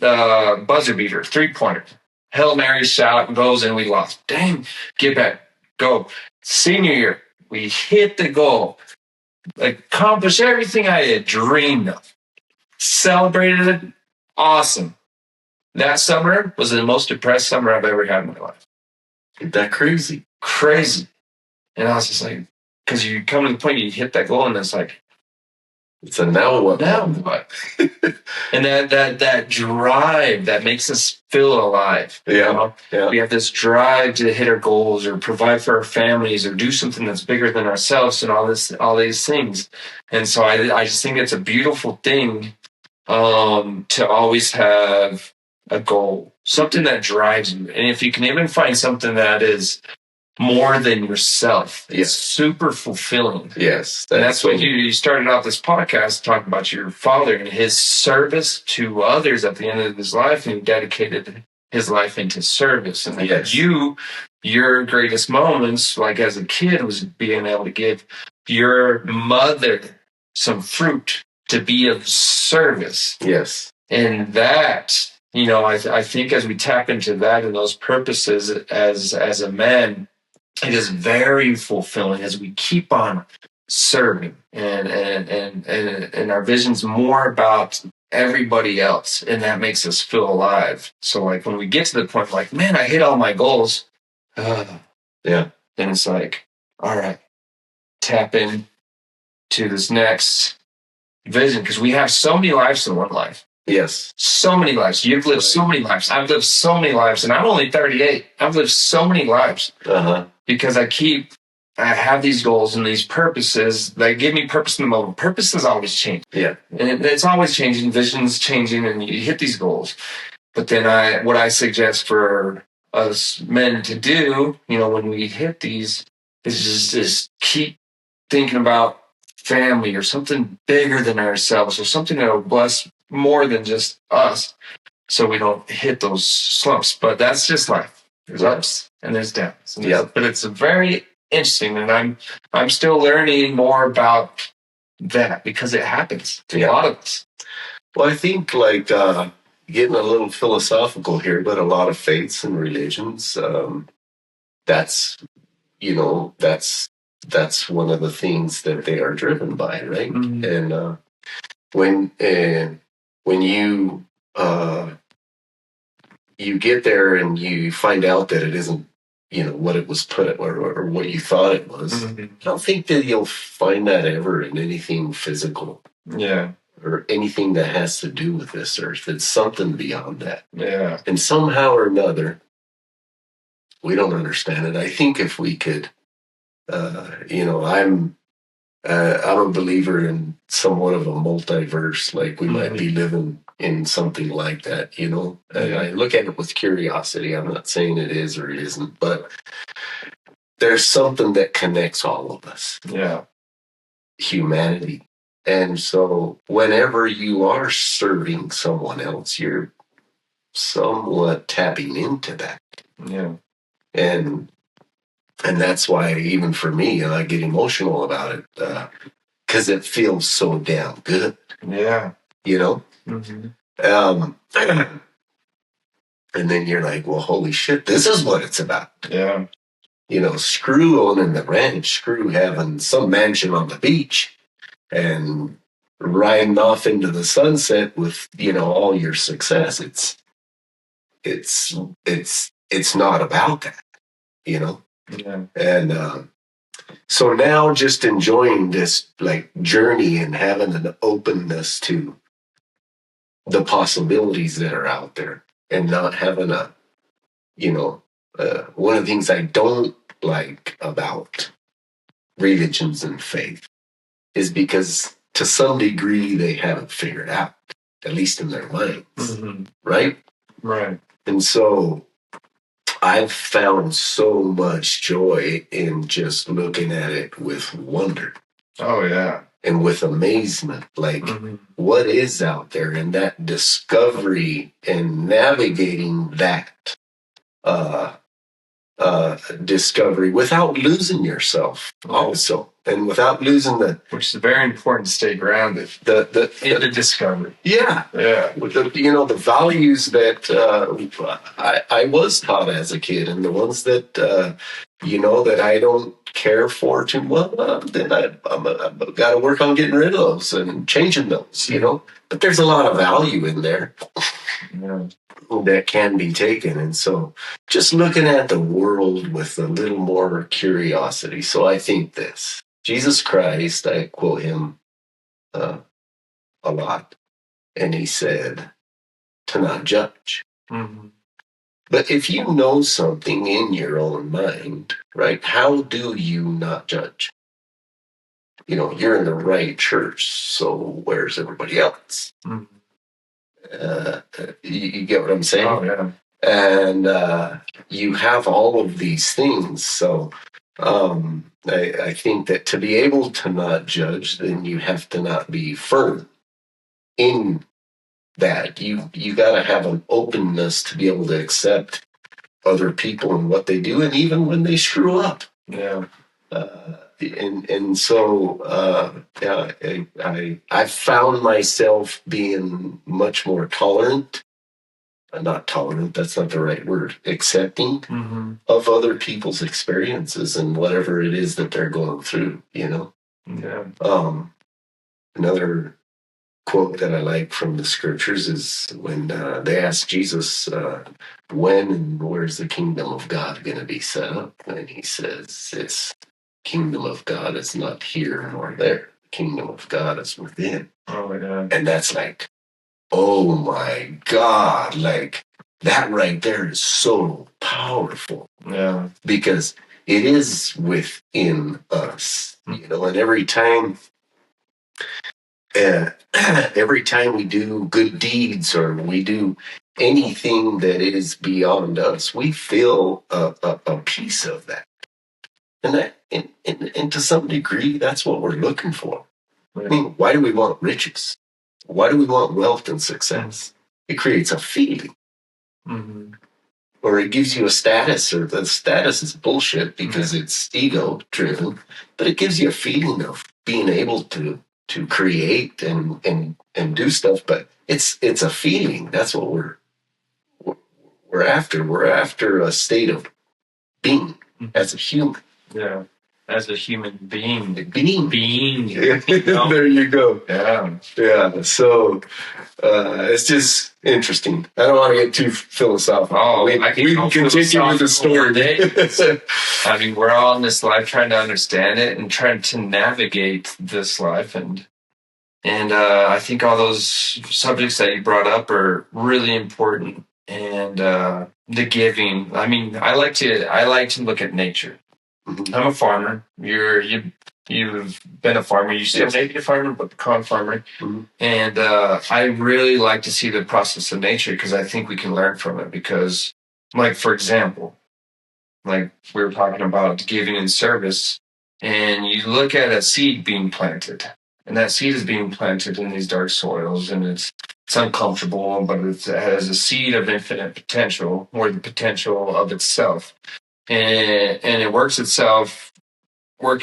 a buzzer beater, 3-pointer. Hail Mary shot goes and we lost. Dang, get back, go. Senior year, we hit the goal, accomplished everything I had dreamed of, celebrated it, awesome. That summer was the most depressed summer I've ever had in my life. Isn't that crazy? Crazy. And I was just like, because you come to the point you hit that goal and it's like, it's a now what? Now what? And that drive that makes us feel alive. You know? Yeah. We have this drive to hit our goals or provide for our families or do something that's bigger than ourselves and all these things. And so I just think it's a beautiful thing to always have a goal, something that drives you. And if you can even find something that is more than yourself, it's super fulfilling. Yes. And that's what you started off this podcast talking about your father and his service to others at the end of his life, and he dedicated his life into service. And your greatest moments, like as a kid, was being able to give your mother some fruit to be of service. Yes. And that, I think as we tap into that and those purposes as a man, it is very fulfilling as we keep on serving and our vision's more about everybody else, and that makes us feel alive. So like when we get to the point like, man, I hit all my goals, then it's like, all right, tap in to this next vision, because we have so many lives in one life. Yes. So many lives. You've lived so many lives. I've lived so many lives, and I'm only 38. I've lived so many lives. Because I have these goals and these purposes that give me purpose in the moment. Purposes always change. Yeah. And it's always changing, vision's changing, and you hit these goals. But then what I suggest for us men to do, when we hit these, is just keep thinking about family or something bigger than ourselves or something that will bless more than just us, so we don't hit those slumps. But that's just life. There's ups and there's downs. But it's very interesting, and I'm still learning more about that because it happens to a lot of us. Well, I think like getting a little philosophical here, but a lot of faiths and religions, that's one of the things that they are driven by, right? Mm-hmm. And when you get there and you find out that it isn't, what it was put or what you thought it was. Mm-hmm. I don't think that you'll find that ever in anything physical. Yeah. Or anything that has to do with this earth. It's something beyond that. Yeah. And somehow or another, we don't understand it. I think if we could, I'm a believer in somewhat of a multiverse. Like we might be living in something like that, And I look at it with curiosity. I'm not saying it is or it isn't, but there's something that connects all of us. Yeah. Humanity. And so whenever you are serving someone else, you're somewhat tapping into that. Yeah. And that's why even for me, I get emotional about it because it feels so damn good. Yeah. Mm-hmm. And then you're like, well, holy shit, this is what it's about. Yeah. Screw owning the ranch, screw having some mansion on the beach and riding off into the sunset with, all your success. It's not about that, Yeah. And so now just enjoying this like journey and having an openness to the possibilities that are out there and not having one of the things I don't like about religions and faith is because to some degree they haven't figured out, at least in their minds, right? Right. And so I've found so much joy in just looking at it with wonder. Oh, yeah. And with amazement, like what is out there, and that discovery and navigating that discovery without losing yourself also, and without losing which is very important to stay grounded in the discovery. Yeah. The values that I was taught as a kid, and the ones that that I don't care for too well, then I've got to work on getting rid of those and changing those. But there's a lot of value in there. Yeah. That can be taken. And so just looking at the world with a little more curiosity. So I think this, Jesus Christ, I quote him a lot, and he said to not judge. Mm-hmm. But if you know something in your own mind, right, how do you not judge? You're in the right church, so where's everybody else? Mm-hmm. You get what I'm saying? Oh, yeah. And you have all of these things. So I think that to be able to not judge, then you have to not be firm in that. You got to have an openness to be able to accept other people and what they do, and even when they screw up. Yeah. And so I found myself being much more tolerant. Not tolerant, that's not the right word. Accepting Mm-hmm. of other people's experiences and whatever it is that they're going through. Yeah. Another quote that I like from the scriptures is when they asked Jesus, when and where's the kingdom of God going to be set up? And he says, this kingdom of God is not here nor there. The kingdom of God is within. Oh, yeah. And that's like, oh my God, like that right there is so powerful. Yeah. Because it is within us, and every time we do good deeds or we do anything that is beyond us, we feel a piece of that. And to some degree, that's what we're looking for. Right. I mean, why do we want riches? Why do we want wealth and success? It creates a feeling. Mm-hmm. Or it gives you a status, or the status is bullshit because it's ego driven, but it gives you a feeling of being able to create and do stuff. But it's a feeling. That's what we're after. We're after a state of being as a human. Yeah. As a human being. Being. There you go. Yeah. So it's just interesting. I don't want to get too philosophical. Oh, we can continue with the story. I mean, we're all in this life trying to understand it and trying to navigate this life, and I think all those subjects that you brought up are really important. And the giving. I mean, I like to look at nature. Mm-hmm. I'm a farmer. You've been a farmer. You still may be a farmer, but pecan farmer. Mm-hmm. And I really like to see the process of nature because I think we can learn from it. Because, like, for example, like we were talking about giving and service, and you look at a seed being planted, and that seed is being planted in these dark soils, and it's uncomfortable, but it has a seed of infinite potential, or the potential of itself. And it working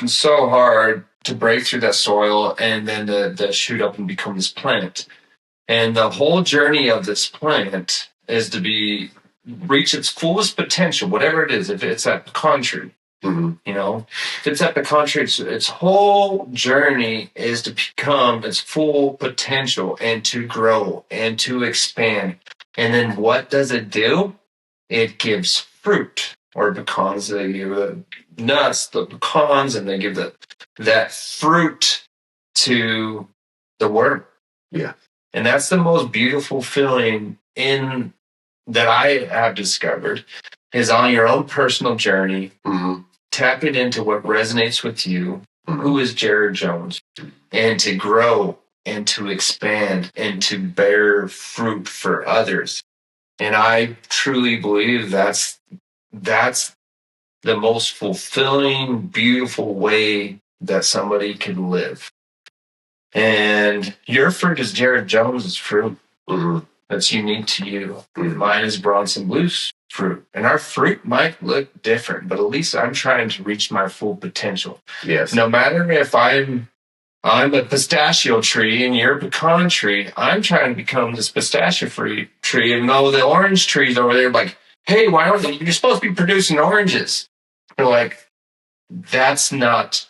so hard to break through that soil and then to shoot up and become this plant. And the whole journey of this plant is to reach its fullest potential, whatever it is. If it's at pecan tree, if it's at pecan tree, its whole journey is to become its full potential and to grow and to expand. And then what does it do? It gives fruit. Or pecans, they give the nuts, the pecans, and they give that fruit to the worm. Yeah. And that's the most beautiful feeling that I have discovered is on your own personal journey, tapping into what resonates with you, who is Jared Jones, and to grow and to expand and to bear fruit for others. And I truly believe that's the most fulfilling, beautiful way that somebody can live. And your fruit is Jared Jones's fruit. That's unique to you. Mine is Bronson Bluth's fruit. And our fruit might look different, but at least I'm trying to reach my full potential. Yes. No matter if I'm a pistachio tree and you're a pecan tree, I'm trying to become this pistachio tree. And though the orange trees over there, like, hey, why don't you're supposed to be producing oranges? They're like, that's not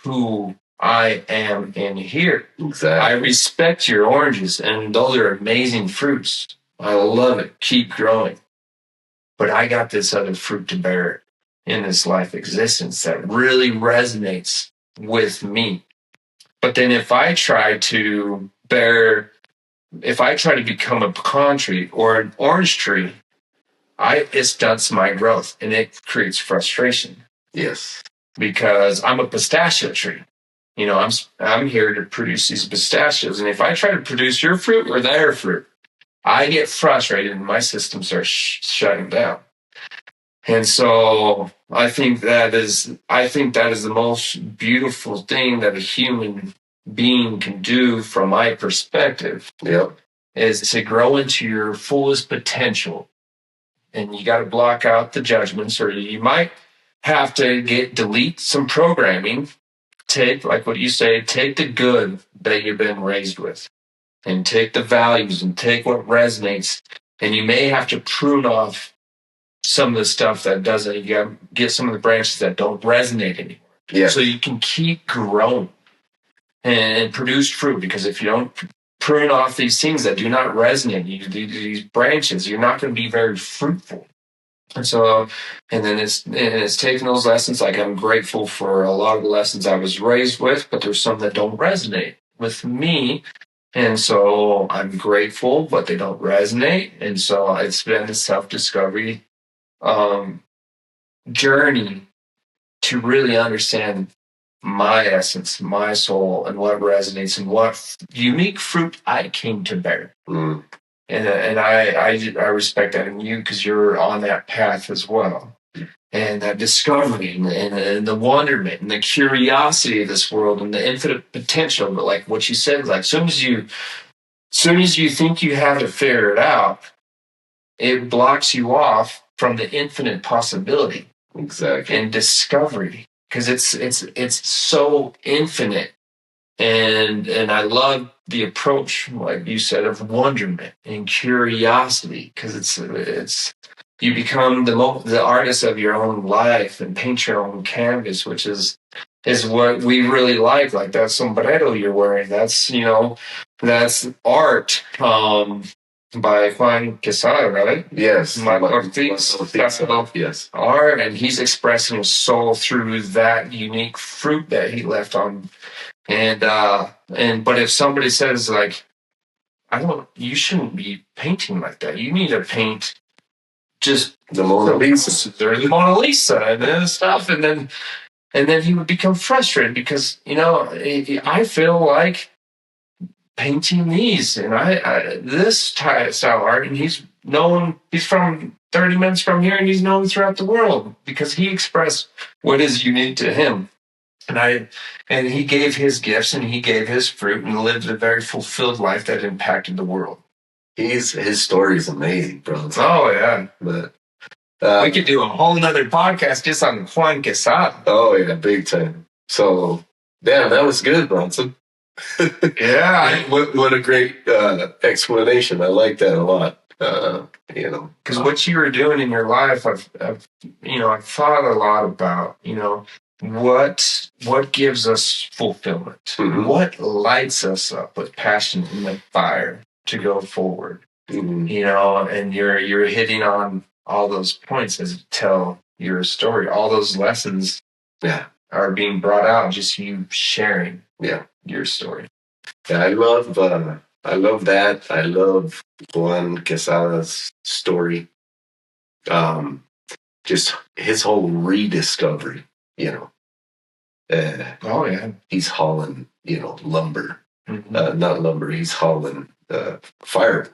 who I am in here. Exactly. I respect your oranges, and those are amazing fruits. I love it. Keep growing. But I got this other fruit to bear in this life existence that really resonates with me. But then if I try to become a pecan tree or an orange tree, it stunts my growth and it creates frustration. Yes. Because I'm a pistachio tree. I'm here to produce these pistachios. And if I try to produce your fruit or their fruit, I get frustrated and my system starts shutting down. And so I think that is the most beautiful thing that a human being can do from my perspective. Yep. Is to grow into your fullest potential. And you got to block out the judgments, or you might have to delete some programming. Take, like what you say, take the good that you've been raised with and take the values and take what resonates. And you may have to prune off some of the stuff that doesn't. You got to get some of the branches that don't resonate anymore. Yeah. So you can keep growing and produce fruit, because if you don't prune off these things that do not resonate, these branches, you're not going to be very fruitful. And so, and then it's taking those lessons. Like, I'm grateful for a lot of the lessons I was raised with, but there's some that don't resonate with me. And so I'm grateful, but they don't resonate. And so it's been a self-discovery journey to really understand my essence, my soul, and what resonates and what unique fruit I came to bear. Mm. And I respect that in you, because you're on that path as well. And that discovery and the wonderment and the curiosity of this world and the infinite potential. But like what you said, like soon as you think you have it figured out, it blocks you off from the infinite possibility. Exactly. And discovery, because it's so infinite. And I love the approach, like you said, of wonderment and curiosity, because it's you become the artist of your own life and paint your own canvas, which is what we really like. Like that sombrero you're wearing, that's art by Juan Quesada, right? Yes. Yes. Art, and he's expressing his soul through that unique fruit that he left on. But if somebody says like, you shouldn't be painting like that. You need to paint just the Mona Lisa or the Mona Lisa and then stuff. And then he would become frustrated because, I feel like painting these and this style art, and he's from 30 minutes from here and he's known throughout the world because he expressed what is unique to him. And he gave his gifts and he gave his fruit and lived a very fulfilled life that impacted the world. His story is amazing, bro. Oh yeah. But we could do a whole nother podcast just on Juan Quesada. Oh yeah, big time. So damn, that was good, Bronson. Yeah. What a great explanation. I like that a lot. Because what you were doing in your life, I've thought a lot about, what gives us fulfillment, mm-hmm. what lights us up with passion and with fire to go forward, mm-hmm. And you're hitting on all those points as you tell your story. All those lessons, are being brought out. Just you sharing, your story. Yeah, I love that. I love Juan Quesada's story. Just his whole rediscovery. He's hauling, lumber. Mm-hmm. Not lumber. He's hauling fire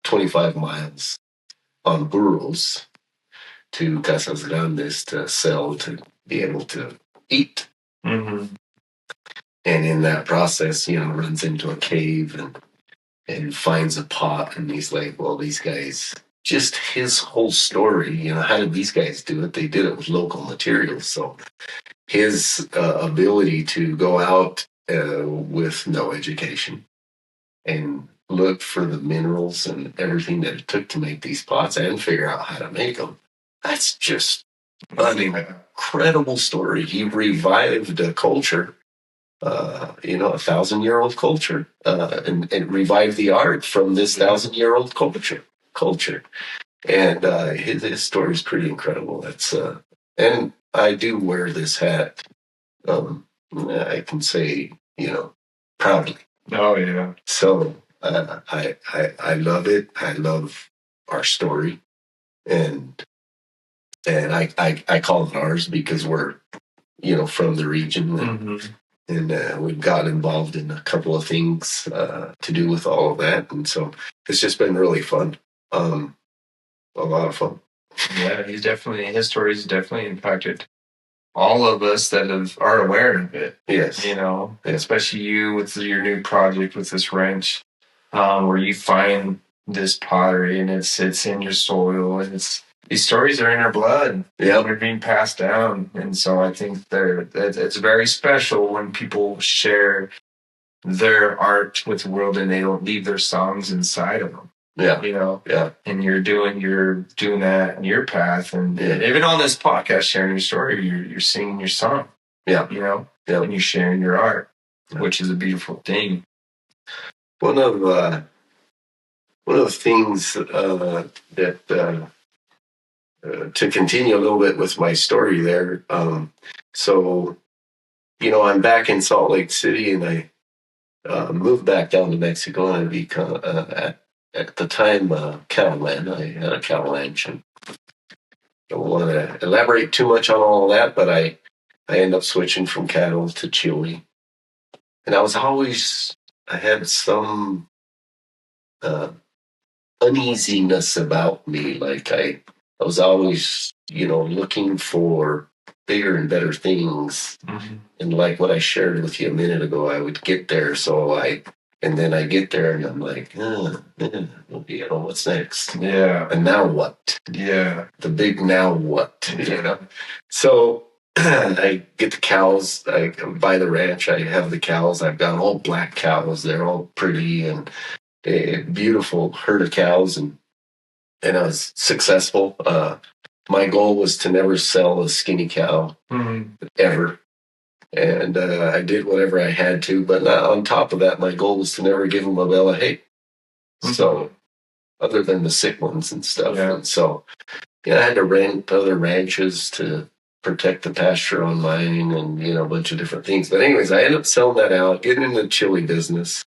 25 miles on burros to Casas Grandes to sell, to be able to eat. Mm-hmm. And in that process, runs into a cave and finds a pot, and he's like, well, these guys, just his whole story, how did these guys do it? They did it with local materials. So his ability to go out with no education and look for the minerals and everything that it took to make these pots and figure out how to make them, that's just an incredible story. He revived a culture, 1,000-year-old culture, and revived the art from this 1,000-year-old culture. And his story is pretty incredible. That's and I do wear this hat I can say, proudly. Oh yeah. So I love it. I love our story, and I call it ours because we're from the region, and we've got involved in a couple of things to do with all of that, and so it's just been really fun. A lot of fun. Yeah, his story's definitely impacted all of us that are aware of it. Yes. Especially you with your new project with this ranch, where you find this pottery and it's in your soil, and these stories are in our blood. Yeah, they're being passed down, and so I think it's very special when people share their art with the world and they don't leave their songs inside of them. Yeah. Yeah. And you're doing that in your path, and even on this podcast, sharing your story, you're singing your song. Yeah. And you're sharing your art, which is a beautiful thing. One of the things that to continue a little bit with my story there. So, I'm back in Salt Lake City, and I moved back down to Mexico, and I become at the time cattleman. I had a cattle ranch, and I don't want to elaborate too much on all of that, but I ended up switching from cattle to chili, and I had some uneasiness about me. Like I was always, looking for bigger and better things. And like what I shared with you a minute ago, I would get there. And then I get there and I'm like, what's next? Yeah. And now what? Yeah. The big now what, So I get the cows. I buy the ranch. I have the cows. I've got all black cows. They're all pretty and a beautiful herd of cows, and I was successful. My goal was to never sell a skinny cow ever, and I did whatever I had to. But on top of that, my goal was to never give them a bale of hay. So, other than the sick ones and stuff, and so I had to rent other ranches to protect the pasture on mine, and a bunch of different things. But anyways, I ended up selling that out, getting into the chili business.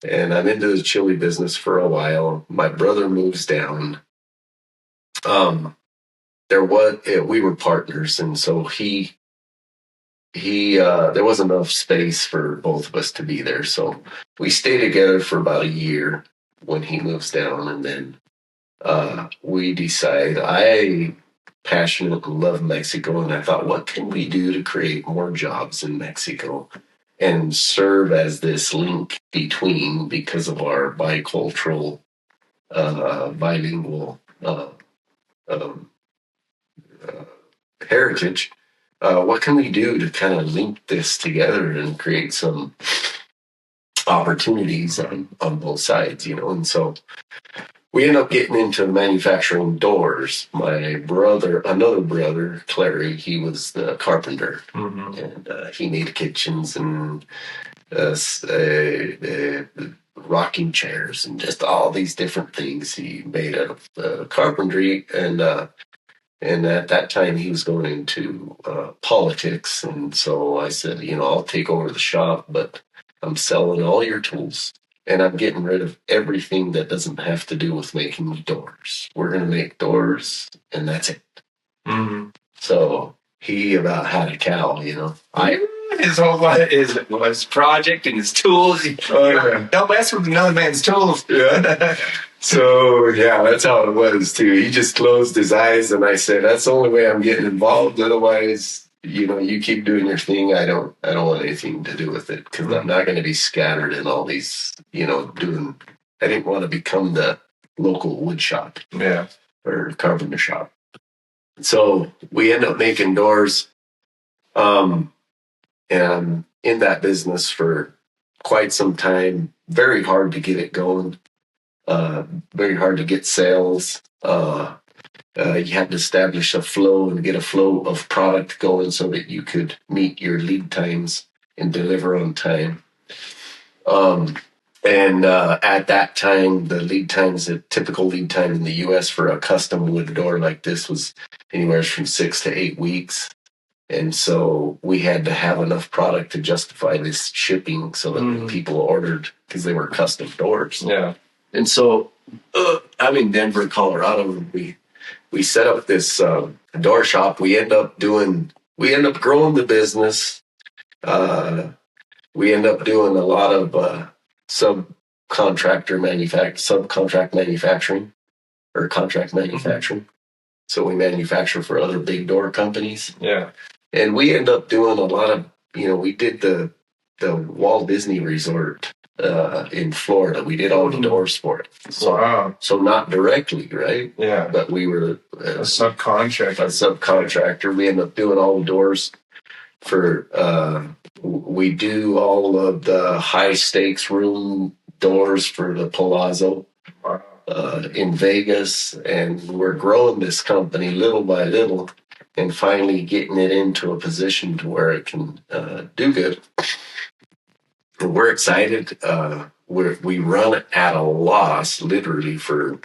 And I'm into the chili business for a while. My brother moves down. We were partners, and so he there wasn't enough space for both of us to be there. So we stayed together for about a year when he moves down, and then we decide I passionately love Mexico, and I thought, what can we do to create more jobs in Mexico and serve as this link between, because of our bicultural, bilingual heritage. What can we do to kind of link this together and create some opportunities on both sides, And so we end up getting into manufacturing doors. My brother, another brother, Clary, he was the carpenter, and he made kitchens and rocking chairs and just all these different things he made out of carpentry. And at that time he was going into politics, and so I said, I'll take over the shop, but I'm selling all your tools. And I'm getting rid of everything that doesn't have to do with making doors. We're going to make doors, and that's it. So he about had a cow, His whole life, his project and his tools. Don't mess with another man's tools. Yeah. So, that's how it was, too. He just closed his eyes, and I said, that's the only way I'm getting involved. Otherwise, you keep doing your thing. I don't want anything to do with it, because I'm not going to be scattered in all these, I didn't want to become the local wood shop or carpenter shop. So we end up making doors, and I'm in that business for quite some time. Very hard to get it going. Very hard to get sales. You had to establish a flow and get a flow of product going so that you could meet your lead times and deliver on time. And at that time, the typical lead time in the U.S. for a custom wood door like this was anywhere from 6 to 8 weeks. And so we had to have enough product to justify this shipping so that when people ordered, because they were custom doors. Yeah. And so I'm in Denver, Colorado, and we set up this door shop. We end up growing the business. We end up doing a lot of subcontract manufacturing or contract manufacturing. So we manufacture for other big door companies. Yeah. And we end up doing a lot of, we did the Walt Disney Resort in Florida. We did all the doors for it. So, wow. So not directly, right? Yeah. But we were a subcontractor. A subcontractor. We end up doing all the doors for, we do all of the high stakes room doors for the Palazzo. Wow. In Vegas, and we're growing this company little by little and finally getting it into a position to where it can do good. And we're excited. We run at a loss literally for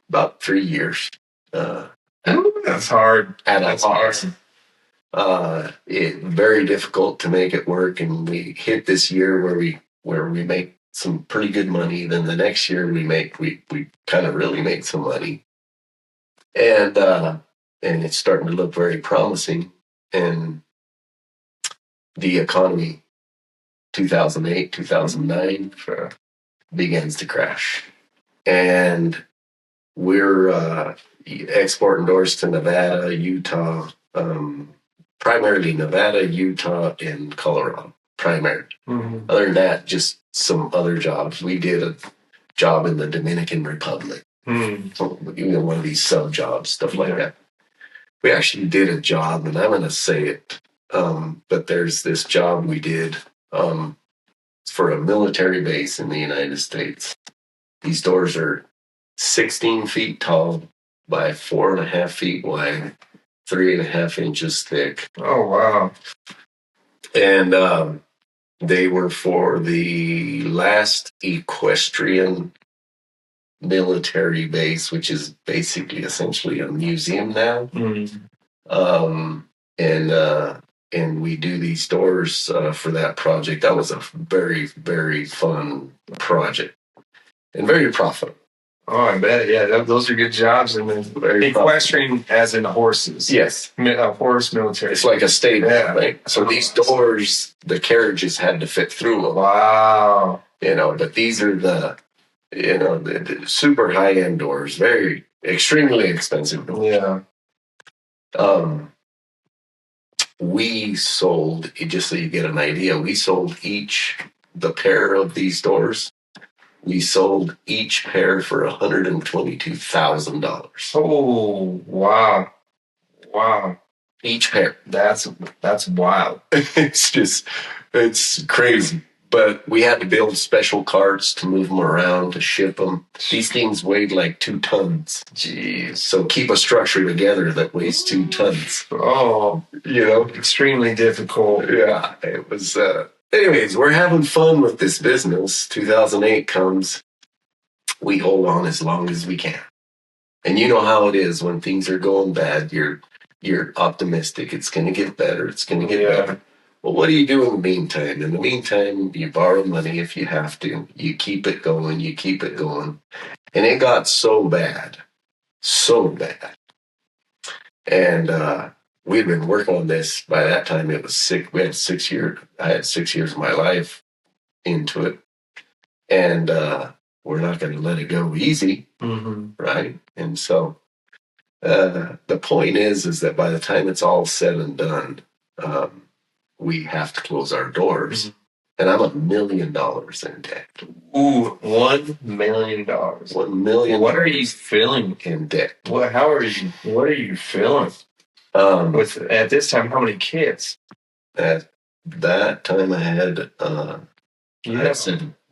about 3 years. That's hard. That's loss. It's very difficult to make it work, and we hit this year where we make some pretty good money. Then the next year we kind of really make some money, and it's starting to look very promising. And the economy, 2008, 2009, begins to crash, and we're exporting doors to Nevada, Utah, primarily Nevada, Utah, and Colorado. Primarily. Mm-hmm. Other than that, just some other jobs. We did a job in the Dominican Republic. So, one of these sub jobs, stuff like that. We actually did a job, and I'm going to say it, but there's this job we did for a military base in the United States. These doors are 16 feet tall by 4.5 feet wide, 3.5 inches thick. Oh, wow. And they were for the last equestrian military base, which is basically essentially a museum now. And we do these doors for that project. That was a very, very fun project and very profitable. Oh, I bet. Yeah, those are good jobs. And then equestrian, as in horses. Yes. A horse military. It's like a stable, right? So these doors, the carriages had to fit through them. Wow. But these are the super high-end doors, very, extremely expensive doors. Yeah. We sold, just so you get an idea, the pair of these doors. We sold each pair for $122,000. Oh, wow. Wow. Each pair. That's wild. It's crazy. But we had to build special carts to move them around, to ship them. These things weighed like 2 tons. Jeez. So keep a structure together that weighs 2 tons. Oh, extremely difficult. Yeah, it was. Anyways, we're having fun with this business. 2008 comes. We hold on as long as we can. And you know how it is when things are going bad. You're optimistic. It's going to get better. It's going to get better. Well, what do you do in the meantime? In the meantime, you borrow money if you have to. You keep it going. You keep it going. And it got so bad. And we'd been working on this. By that time, it was 6. We had 6 years. I had 6 years of my life into it. And we're not going to let it go easy. Mm-hmm. Right? And so the point is that by the time it's all said and done, we have to close our doors. Mm-hmm. And I'm $1 million in debt. Ooh, $1 million. $1 million. What are you feeling in debt? What are you feeling? At this time, how many kids? At that time, I had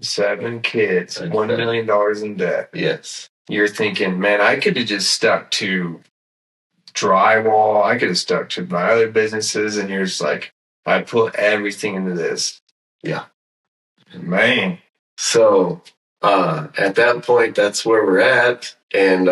7 kids, $1 million in debt. Yes. You're thinking, man, I could have just stuck to drywall. I could have stuck to my other businesses, and you're just like, I put everything into this. Yeah. Man. So at that point, that's where we're at. And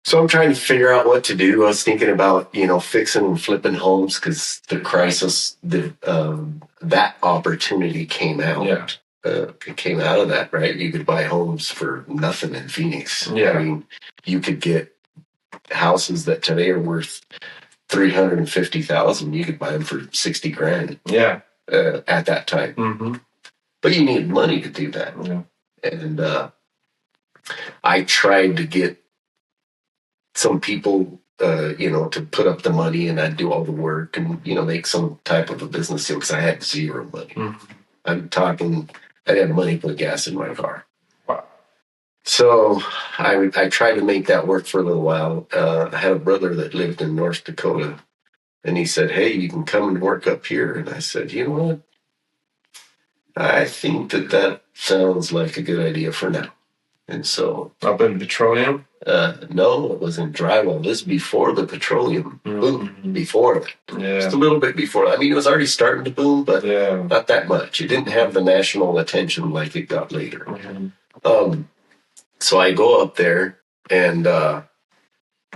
So I'm trying to figure out what to do. I was thinking about, fixing and flipping homes because the crisis, that opportunity came out. Yeah. It came out of that, right? You could buy homes for nothing in Phoenix. Yeah. I mean, you could get houses that today are worth $350,000. You could buy them for $60,000. Yeah. At that time. Mm-hmm. But you need money to do that. Yeah. And I tried to get some people, to put up the money, and I'd do all the work and, make some type of a business deal because I had zero money. Mm-hmm. I'm talking, I didn't have money to put gas in my car. Wow. So I tried to make that work for a little while. I had a brother that lived in North Dakota, and he said, "Hey, you can come and work up here." And I said, "You know what? I think that sounds like a good idea for now." And so, Up in petroleum? no, it was in drywall. This is before the petroleum boom. Before that, just a little bit before. I mean, it was already starting to boom, but not that much. It didn't have the national attention like it got later. Mm-hmm. So I go up there, and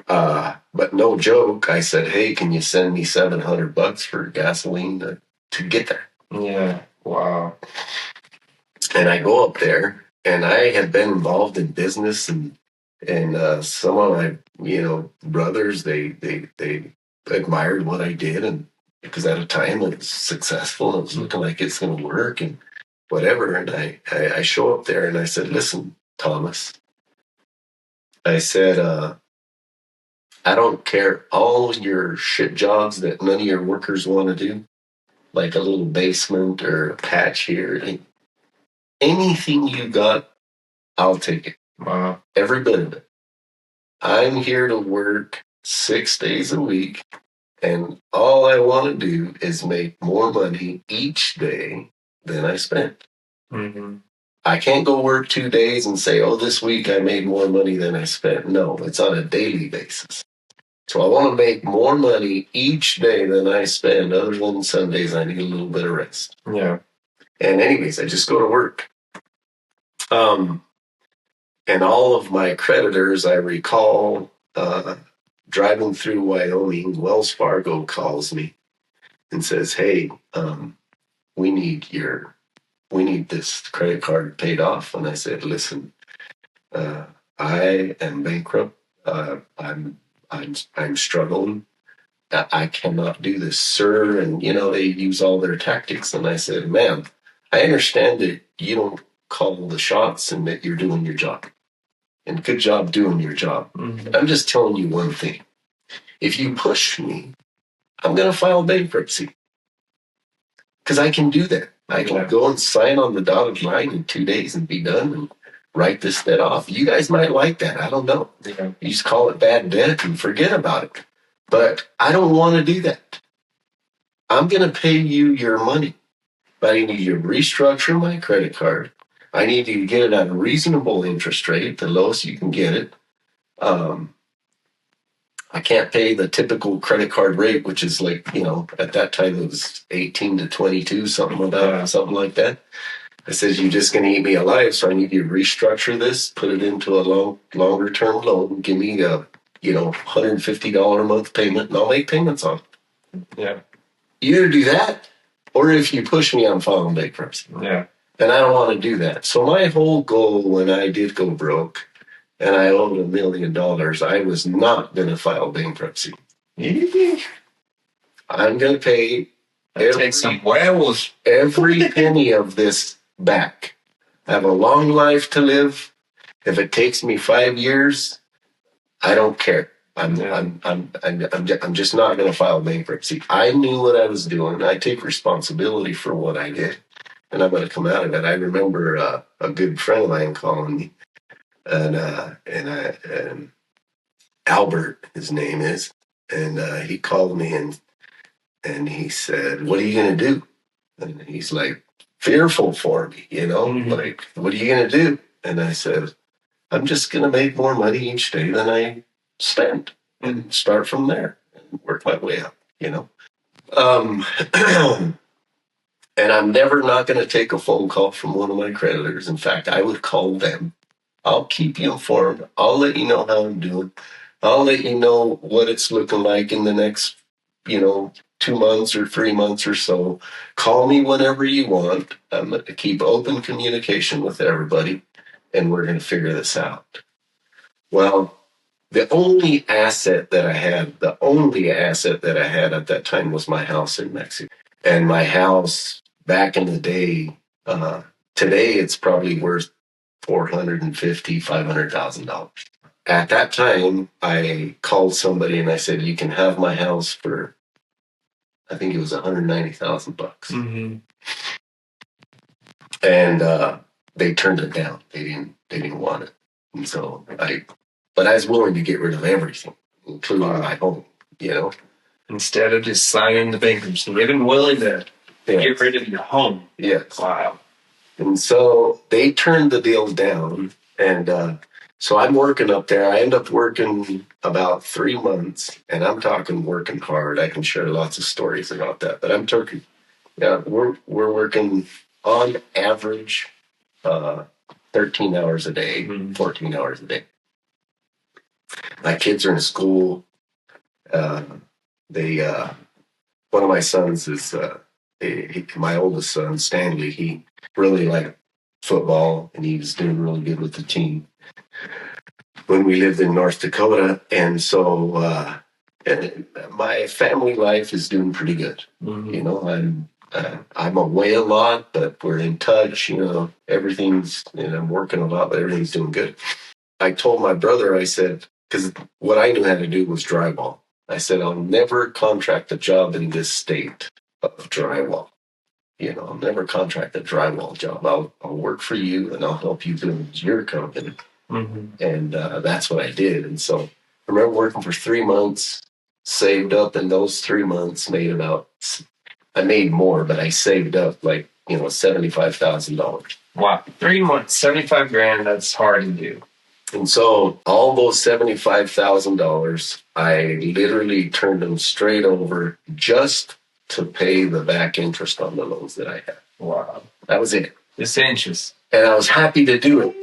but no joke, I said, "Hey, can you send me $700 for gasoline to get there?" Yeah. Wow. And I go up there. And I had been involved in business, and some of my brothers they admired what I did, and because at a time it was successful, it was looking like it's going to work and whatever. And I show up there and I said, "Listen, Thomas," I said, "I don't care all your shit jobs that none of your workers want to do, like a little basement or a patch here. Anything you got, I'll take it. Wow. Every bit of it. I'm here to work 6 days a week, and all I want to do is make more money each day than I spent." Mm-hmm. I can't go work 2 days and say, "Oh, this week I made more money than I spent." No, it's on a daily basis. So I want to make more money each day than I spend. Other than Sundays, I need a little bit of rest. Yeah. And anyways, I just go to work. And all of my creditors, I recall, driving through Wyoming, Wells Fargo calls me and says, "Hey, we need this credit card paid off." And I said, "Listen, I am bankrupt. I'm struggling. I cannot do this, sir." And they use all their tactics. And I said, "Ma'am, I understand that you don't call the shots and that you're doing your job. And good job doing your job. Mm-hmm. I'm just telling you one thing. If you push me, I'm going to file bankruptcy. Because I can do that. I can go and sign on the dotted line in 2 days and be done and write this debt off. You guys might like that. I don't know. Yeah. You just call it bad debt and forget about it. But I don't want to do that. I'm going to pay you your money. But I need you to restructure my credit card. I need you to get it at a reasonable interest rate, the lowest you can get it. I can't pay the typical credit card rate, which is like, at that time it was 18 to 22, something like that. I said, "You're just going to eat me alive, so I need you to restructure this, put it into a longer term loan, give me a, $150 a month payment, and I'll make payments on it." Yeah. Either do that, or if you push me, I'm filing bankruptcy. Yeah. And I don't want to do that. So my whole goal when I did go broke and I owed $1 million, I was not going to file bankruptcy. I'm going to pay every penny of this back. I have a long life to live. If it takes me 5 years, I don't care. I'm just not going to file bankruptcy. I knew what I was doing. I take responsibility for what I did, and I'm going to come out of it. I remember a good friend of mine calling me, and Albert, his name is, and he called me and he said, "What are you going to do?" And he's like fearful for me, like, "What are you going to do?" And I said, "I'm just going to make more money each day than I spend and start from there and work my way up, And I'm never not going to take a phone call from one of my creditors. In fact, I would call them. I'll keep you informed. I'll let you know how I'm doing. I'll let you know what it's looking like in the next, 2 months or 3 months or so. Call me whenever you want. I'm going to keep open communication with everybody, and we're going to figure this out. Well, the only asset that I had at that time was my house in Mexico. And my house back in the day, today it's probably worth $450,000-$500,000. At that time, I called somebody and I said, "You can have my house for," I think it was $190,000. Mm-hmm. And they turned it down. They didn't want it. And so but I was willing to get rid of everything, including my home, Instead of just signing the bankruptcy, you've been willing to get rid of your home. Yes. Wow. And so they turned the deal down. And so I'm working up there. I end up working about 3 months, and I'm talking working hard. I can share lots of stories about that, but I'm talking, we're working on average 13 hours a day, 14 hours a day. My kids are in school. One of my sons is, my oldest son, Stanley, he really liked football, and he was doing really good with the team when we lived in North Dakota. And so my family life is doing pretty good. Mm-hmm. I'm away a lot, but we're in touch. Everything's, I'm working a lot, but everything's doing good. I told my brother, I said, because what I knew how to do was drywall. I said, I'll never contract a job in this state of drywall. I'll never contract a drywall job. I'll work for you, and I'll help you build your company. Mm-hmm. And that's what I did. And so I remember working for 3 months, saved up in those 3 months, I made more, but I saved up like, $75,000. Wow. 3 months, 75 grand, that's hard to do. And so all those $75,000, I literally turned them straight over just to pay the back interest on the loans that I had. Wow. That was it. Just interest. And I was happy to do it.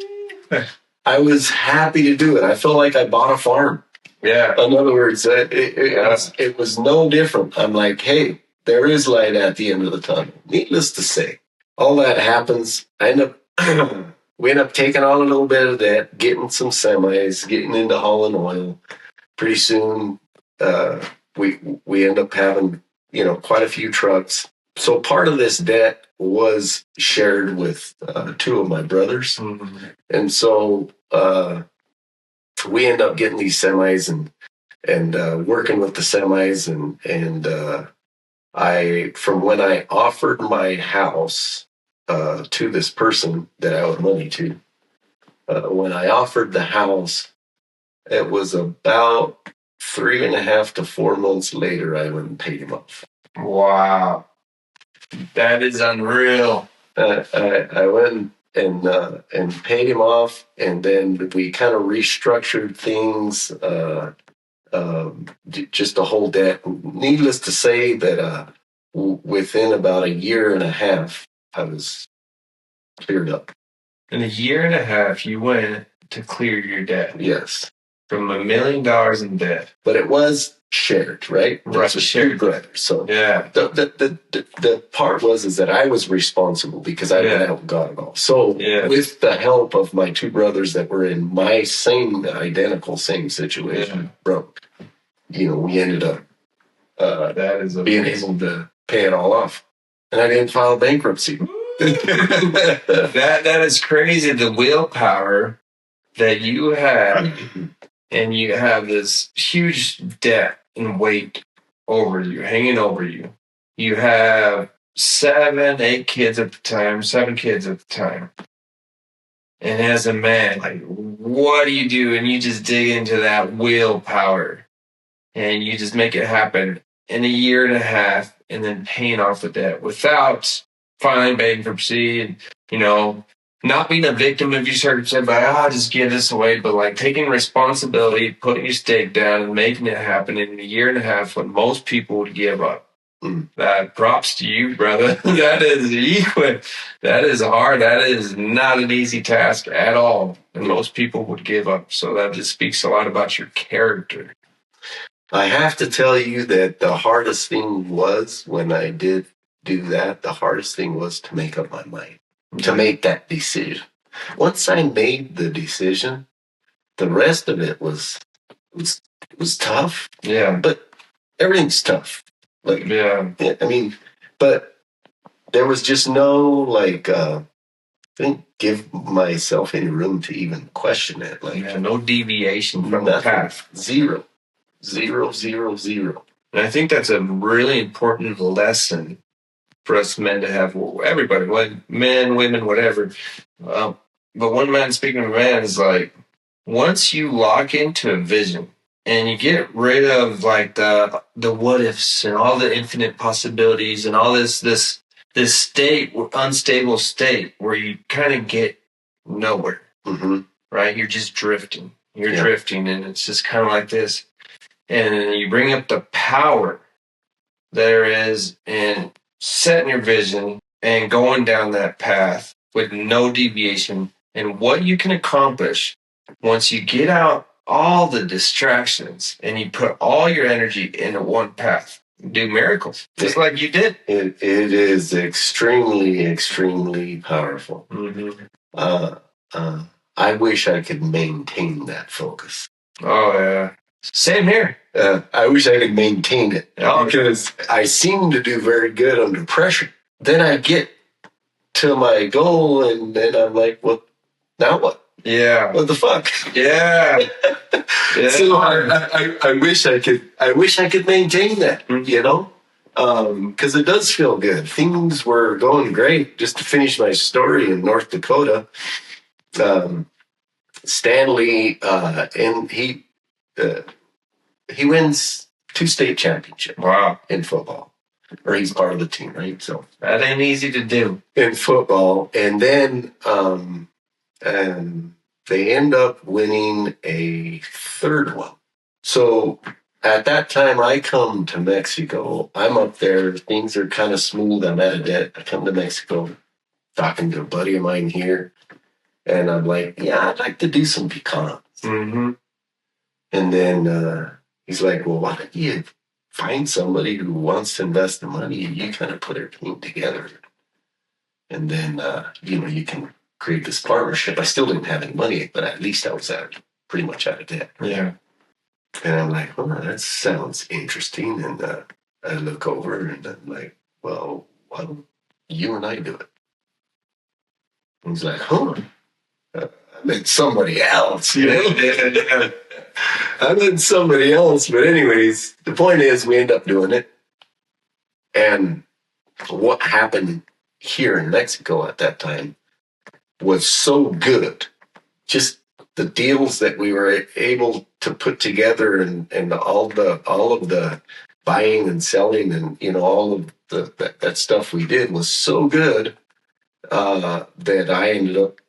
I felt like I bought a farm. Yeah. In other words, it was no different. I'm like, hey, there is light at the end of the tunnel. Needless to say, all that happens. We end up taking on a little bit of that, getting some semis, getting into hauling oil. Pretty soon, we end up having, quite a few trucks. So part of this debt was shared with 2 of my brothers. Mm-hmm. And so we end up getting these semis and working with the semis. And from when I offered my house to this person that I owed money to, when I offered the house, it was about 3.5 to 4 months later, I went and paid him off. Wow. That is unreal. I went and paid him off, and then we kind of restructured things, just a whole debt. Needless to say that within about 1.5 years, I was cleared up. In 1.5 years, you went to clear your debt. Yes. From $1 million in debt. But it was shared, right? Right, shared. 2 brothers. So yeah. The part is that I was responsible because I went out and got it all. So with the help of my 2 brothers that were in my identical situation, broke, we ended up being able to pay it all off. And I didn't file bankruptcy. That is crazy. The willpower that you had, and you have this huge debt and weight over you, hanging over you. You have 7 kids at the time. And as a man, like, what do you do? And you just dig into that willpower and you just make it happen in 1.5 years, and then paying off the debt without filing bankruptcy and, not being a victim of your circumstance, but just give this away, but like taking responsibility, putting your stake down and making it happen in 1.5 years when most people would give up. That props to you, brother. That is hard. That is not an easy task at all. and most people would give up. So that just speaks a lot about your character. I have to tell you that the hardest thing was when I did do that, the hardest thing was to make up my mind, to make that decision. Once I made the decision, the rest of it was tough. Yeah. But everything's tough. Like, yeah. I mean, but there was just no, like, I didn't give myself any room to even question it. Like, no deviation from the path. Zero. And I think that's a really important lesson for us men to have. Everybody, men, women, whatever. But one man, speaking of man, is like, once you lock into a vision and you get rid of like the what ifs and all the infinite possibilities and all this state, unstable state where you kind of get nowhere, right? You're just drifting. You're drifting, and it's just kind of like this. And you bring up the power there is in setting your vision and going down that path with no deviation, and what you can accomplish once you get out all the distractions and you put all your energy into one path. Do miracles, just like you did. It is extremely, extremely powerful. I wish I could maintain that focus. Oh, yeah. Same here. I wish I could maintain it because I seem to do very good under pressure. Then I get to my goal and then I'm like, well, now what? Yeah. What the fuck? Yeah. So I wish I could maintain that, you know? Because it does feel good. Things were going great. Just to finish my story in North Dakota, Stanley, and he wins 2 state championships. Wow. In football. Or he's part of the team, right? So that ain't easy to do. In football. And then they end up winning a 3rd one. So at that time, I come to Mexico. I'm up there. Things are kind of smooth. I'm out of debt. I come to Mexico, talking to a buddy of mine here. And I'm like, yeah, I'd like to do some pecans. And then he's like, well, why don't you find somebody who wants to invest the money and you kind of put everything together. And then, you can create this partnership. I still didn't have any money, but at least I was pretty much out of debt. Yeah. And I'm like, well, that sounds interesting. And I look over and I'm like, well, why don't you and I do it? And he's like, huh? I meant somebody else, you know? Yeah. I meant somebody else. But anyways, the point is we end up doing it. And what happened here in Mexico at that time was so good. Just the deals that we were able to put together and all of the buying and selling and all of that stuff we did was so good that I ended up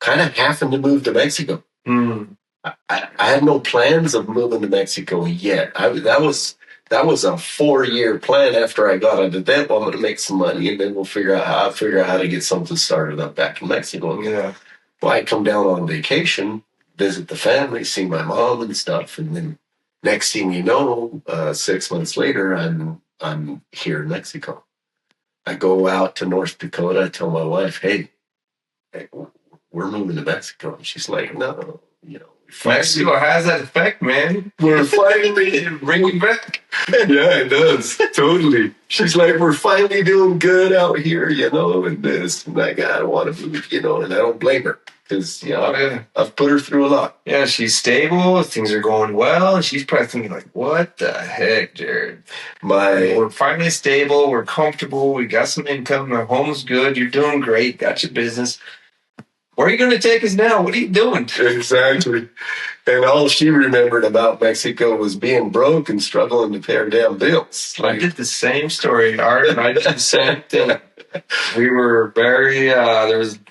kind of having to move to Mexico. I had no plans of moving to Mexico yet. That was a 4-year plan after I got out of debt. Well, I'm going to make some money and then we'll figure out how to get something started up back in Mexico. Yeah. Well, I come down on vacation, visit the family, see my mom and stuff, and then next thing you know, 6 months later, I'm here in Mexico. I go out to North Dakota. I tell my wife, "Hey, we're moving to Mexico." And she's like, "No, Mexico has that effect, man. We're finally bring you back." Yeah, it does. Totally. She's like, "We're finally doing good out here, and this." And I don't want to move, and I don't blame her because, I've put her through a lot. Yeah, she's stable. Things are going well. And she's probably thinking like, what the heck, Jared? We're finally stable. We're comfortable. We got some income. Our home's good. You're doing great. Got your business. Where are you going to take us now? What are you doing? Exactly. And all she remembered about Mexico was being broke and struggling to pay her damn bills. I did the same story, Art, and I did the same thing. We were we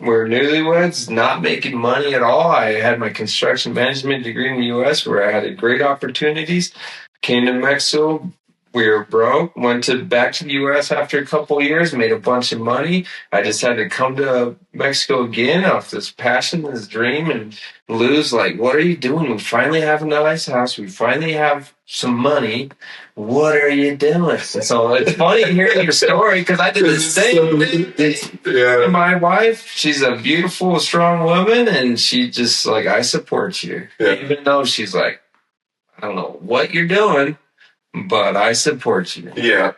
were newlyweds, not making money at all. I had my construction management degree in the U.S. where I had great opportunities. Came to Mexico, We were broke. Went back to the U.S. after a couple of years. Made a bunch of money. I just had to come to Mexico again off this passion, this dream, and Lou's like, "What are you doing? We finally have a nice house. We finally have some money. What are you doing?" So it's funny hearing your story because I did the same thing. Yeah. And my wife, she's a beautiful, strong woman, and she just like, I support you, even though she's like, I don't know what you're doing, but I support you. Yeah.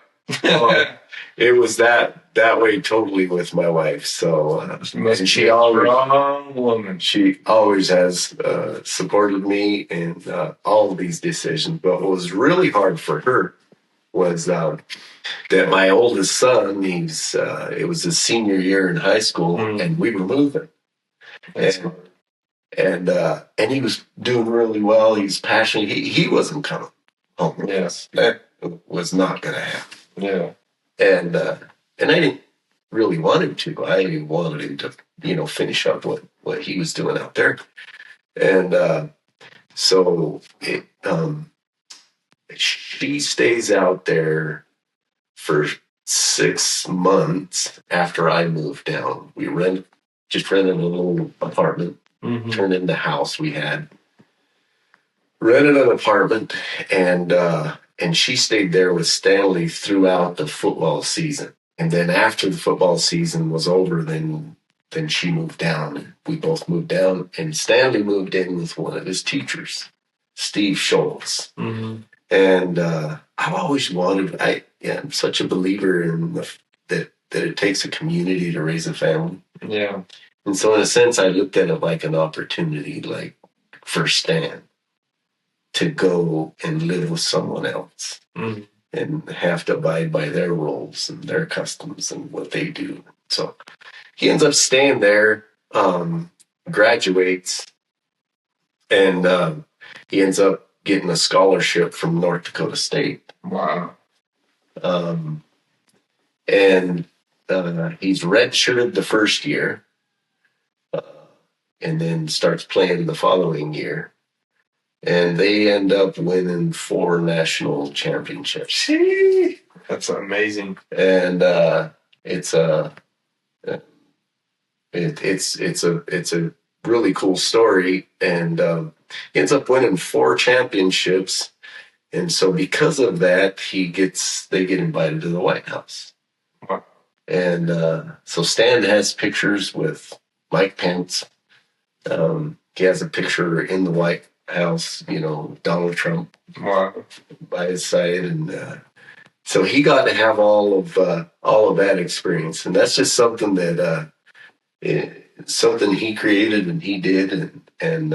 It was that way totally with my wife. So and she always strong woman. She always has supported me in all of these decisions. But what was really hard for her was that my oldest son, it was his senior year in high school, and we were moving. And he was doing really well. He was passionate. He wasn't coming home. Yes. That was not going to happen. Yeah. And I didn't really want him to. I wanted him to, finish up what he was doing out there. And so she stays out there for 6 months after I moved down. We just rented a little apartment, turned into the house we had. Rented an apartment, and she stayed there with Stanley throughout the football season. And then after the football season was over, then she moved down. We both moved down, and Stanley moved in with one of his teachers, Steve Schultz. And I've always wanted. I'm such a believer in that it takes a community to raise a family. Yeah. And so in a sense, I looked at it like an opportunity, like for Stan to go and live with someone else and have to abide by their rules and their customs and what they do. So he ends up staying there, graduates, and he ends up getting a scholarship from North Dakota State. Wow. And he's redshirted the first year, and then starts playing the following year. And they end up winning 4 national championships. That's amazing. And it's a really cool story. And he ends up winning 4 championships. And so because of that, they get invited to the White House. Wow. And so Stan has pictures with Mike Pence. He has a picture in the White House, Donald Trump by his side, and so he got to have all of that experience, and that's just something that something he created and he did, and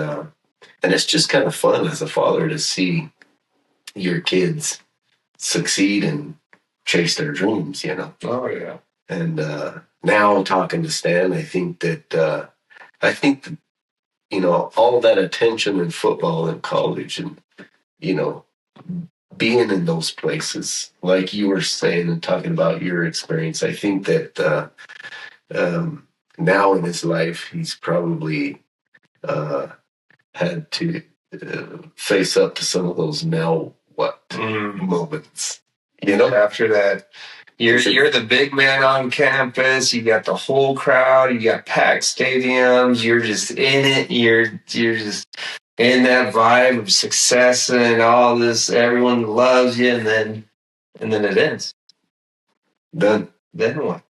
it's just kind of fun as a father to see your kids succeed and chase their dreams, Oh yeah. And now talking to Stan, I think that all that attention in football and college and, being in those places, like you were saying and talking about your experience, I think that now in his life, he's probably had to face up to some of those now what moments, After that. You're the big man on campus. You got the whole crowd. You got packed stadiums. You're just in it. You're just in that vibe of success and all this. Everyone loves you, and then it ends. Then what?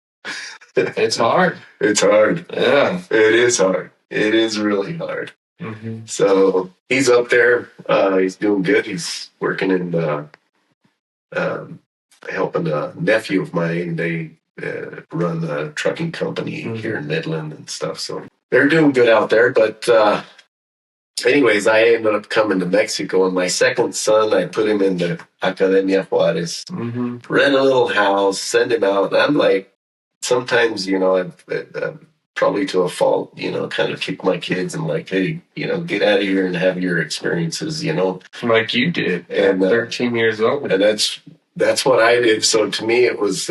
It's hard. It's hard. Yeah, it is hard. It is really hard. So he's up there. He's doing good. He's working in the. Helping a nephew of mine. They run a trucking company here in Midland and stuff. So they're doing good out there. But anyways, I ended up coming to Mexico. And my second son, I put him in the Academia Juarez. Rent a little house, send him out. And I'm like, sometimes, probably to a fault, kind of kick my kids and like, hey, get out of here and have your experiences, Like you did at 13 years old. And that's what I did. So to me, it was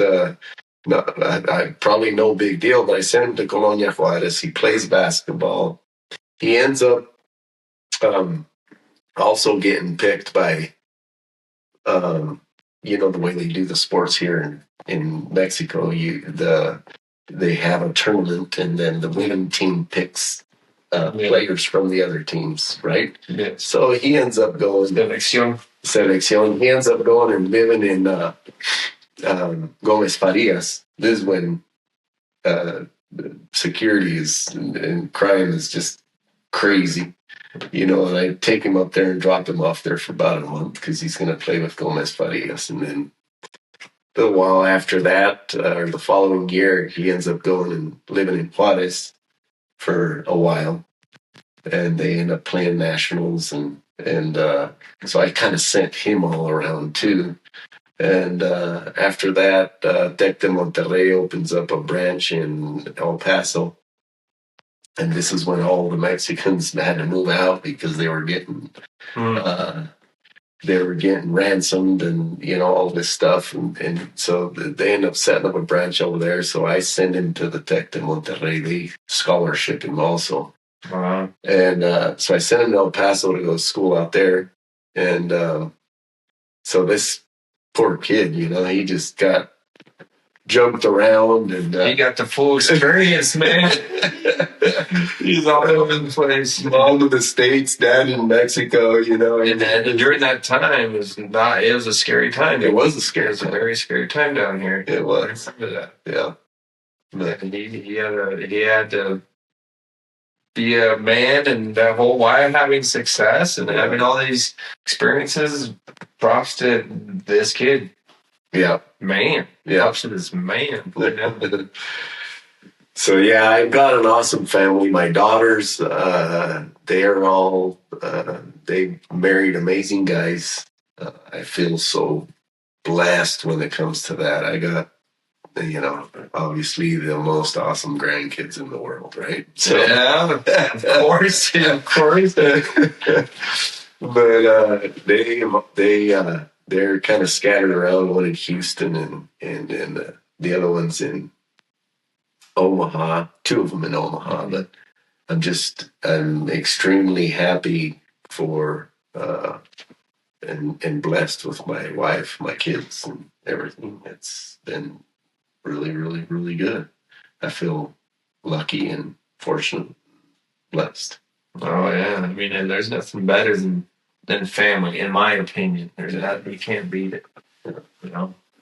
probably no big deal, but I sent him to Colonia Juarez. He plays basketball. He ends up also getting picked by the way they do the sports here in Mexico, they have a tournament, and then the winning team picks players from the other teams, right? Yeah. So he ends up going selección. He ends up going and living in Gomez Farias. This is when security and crime is just crazy. And I take him up there and drop him off there for about a month because he's going to play with Gomez Farias. And then a little while after that, or the following year, he ends up going and living in Juarez for a while. And they end up playing nationals. And so I kind of sent him all around too. And after that, Tec de Monterrey opens up a branch in El Paso. And this is when all the Mexicans had to move out because they were getting ransomed and all this stuff, and so they end up setting up a branch over there. So I send him to the Tec de Monterrey. They scholarship him also, and so I sent him to El Paso to go to school out there. And so this poor kid, he just got jumped around, and he got the full experience, man. He's all over the place. Mom in the States, dad in Mexico, And during that time, it was a scary time. It was a scary It was a very scary time down here. It was. I remember that. Yeah. And he had to be a man, and that whole while having success and having all these experiences. Props to this kid. Yeah. Man. Yeah. Props to this man. So yeah, I've got an awesome family. My daughters, they are all they married amazing guys. I feel so blessed when it comes to that. I got obviously the most awesome grandkids in the world, right? So, yeah, of course, of course. But they're kind of scattered around. One in Houston and the other one's in Omaha. Two of them in Omaha. But I'm extremely happy for and blessed with my wife, my kids, and everything. It's been really, really, really good. I feel lucky and fortunate, blessed. Oh yeah, I mean, and there's nothing better than family, in my opinion. You can't beat it.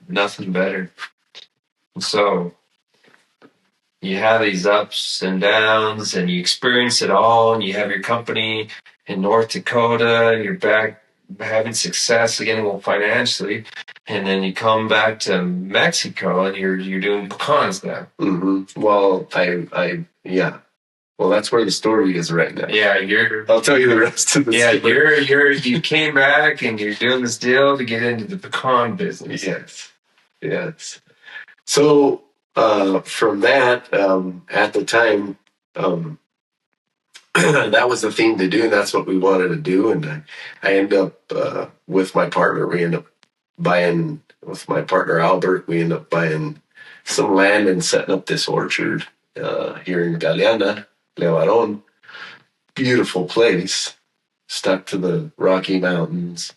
Nothing better. So you have these ups and downs, and you experience it all, and you have your company in North Dakota, and you're back having success again, well, financially, and then you come back to Mexico, and you're doing pecans now. Mm-hmm. Well, yeah. Well, that's where the story is right now. Yeah, I'll tell you the rest of the story. You came back and you're doing this deal to get into the pecan business. Yes. So from that, at the time, that was the thing to do, and that's what we wanted to do. And I end up with my partner. We end up buying with my partner Albert. We end up buying some land and setting up this orchard here in Galeana. Levarón, beautiful place, stuck to the Rocky Mountains.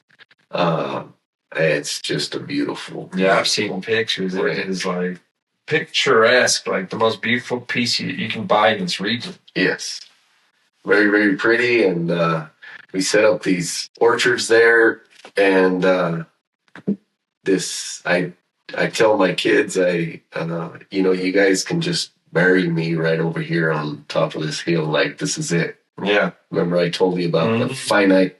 It's just a beautiful. Yeah, I've seen pictures. It is like picturesque, like the most beautiful piece you can buy in this region. Yes, very, very pretty, and we set up these orchards there, and I tell my kids, you guys can just bury me right over here on top of this hill. Like, this is it. Yeah. Remember I told you about the finite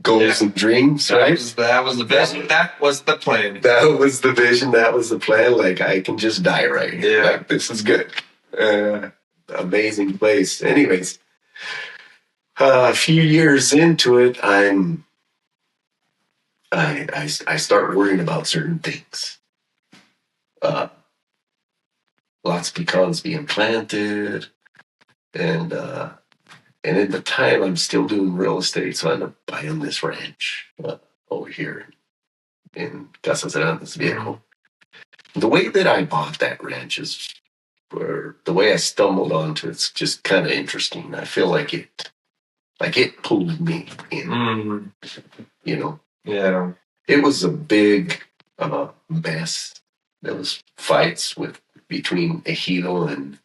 goals and dreams, right? That was the vision. That was the plan. That was the vision. That was the plan. Like, I can just die right here. Yeah. Like, this is good. Amazing place. Anyways, a few years into it, I start worrying about certain things. Lots of pecans being planted, and at the time I'm still doing real estate, so I end up buying this ranch over here in Casas Grandes Viejo. The way that I bought that ranch or the way I stumbled onto it's just kind of interesting. I feel like it pulled me in, Yeah. it was a big mess. There was fights between Ejido and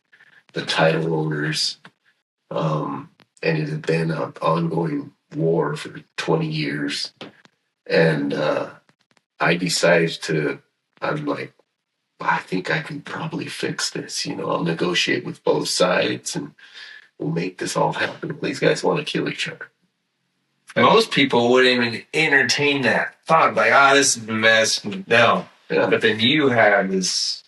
the title owners, and it had been an ongoing war for 20 years. And I decided I'm like, I think I can probably fix this. I'll negotiate with both sides and we'll make this all happen. These guys want to kill each other. Most people wouldn't even entertain that thought, like, this is a mess. No. Yeah. But then you have this,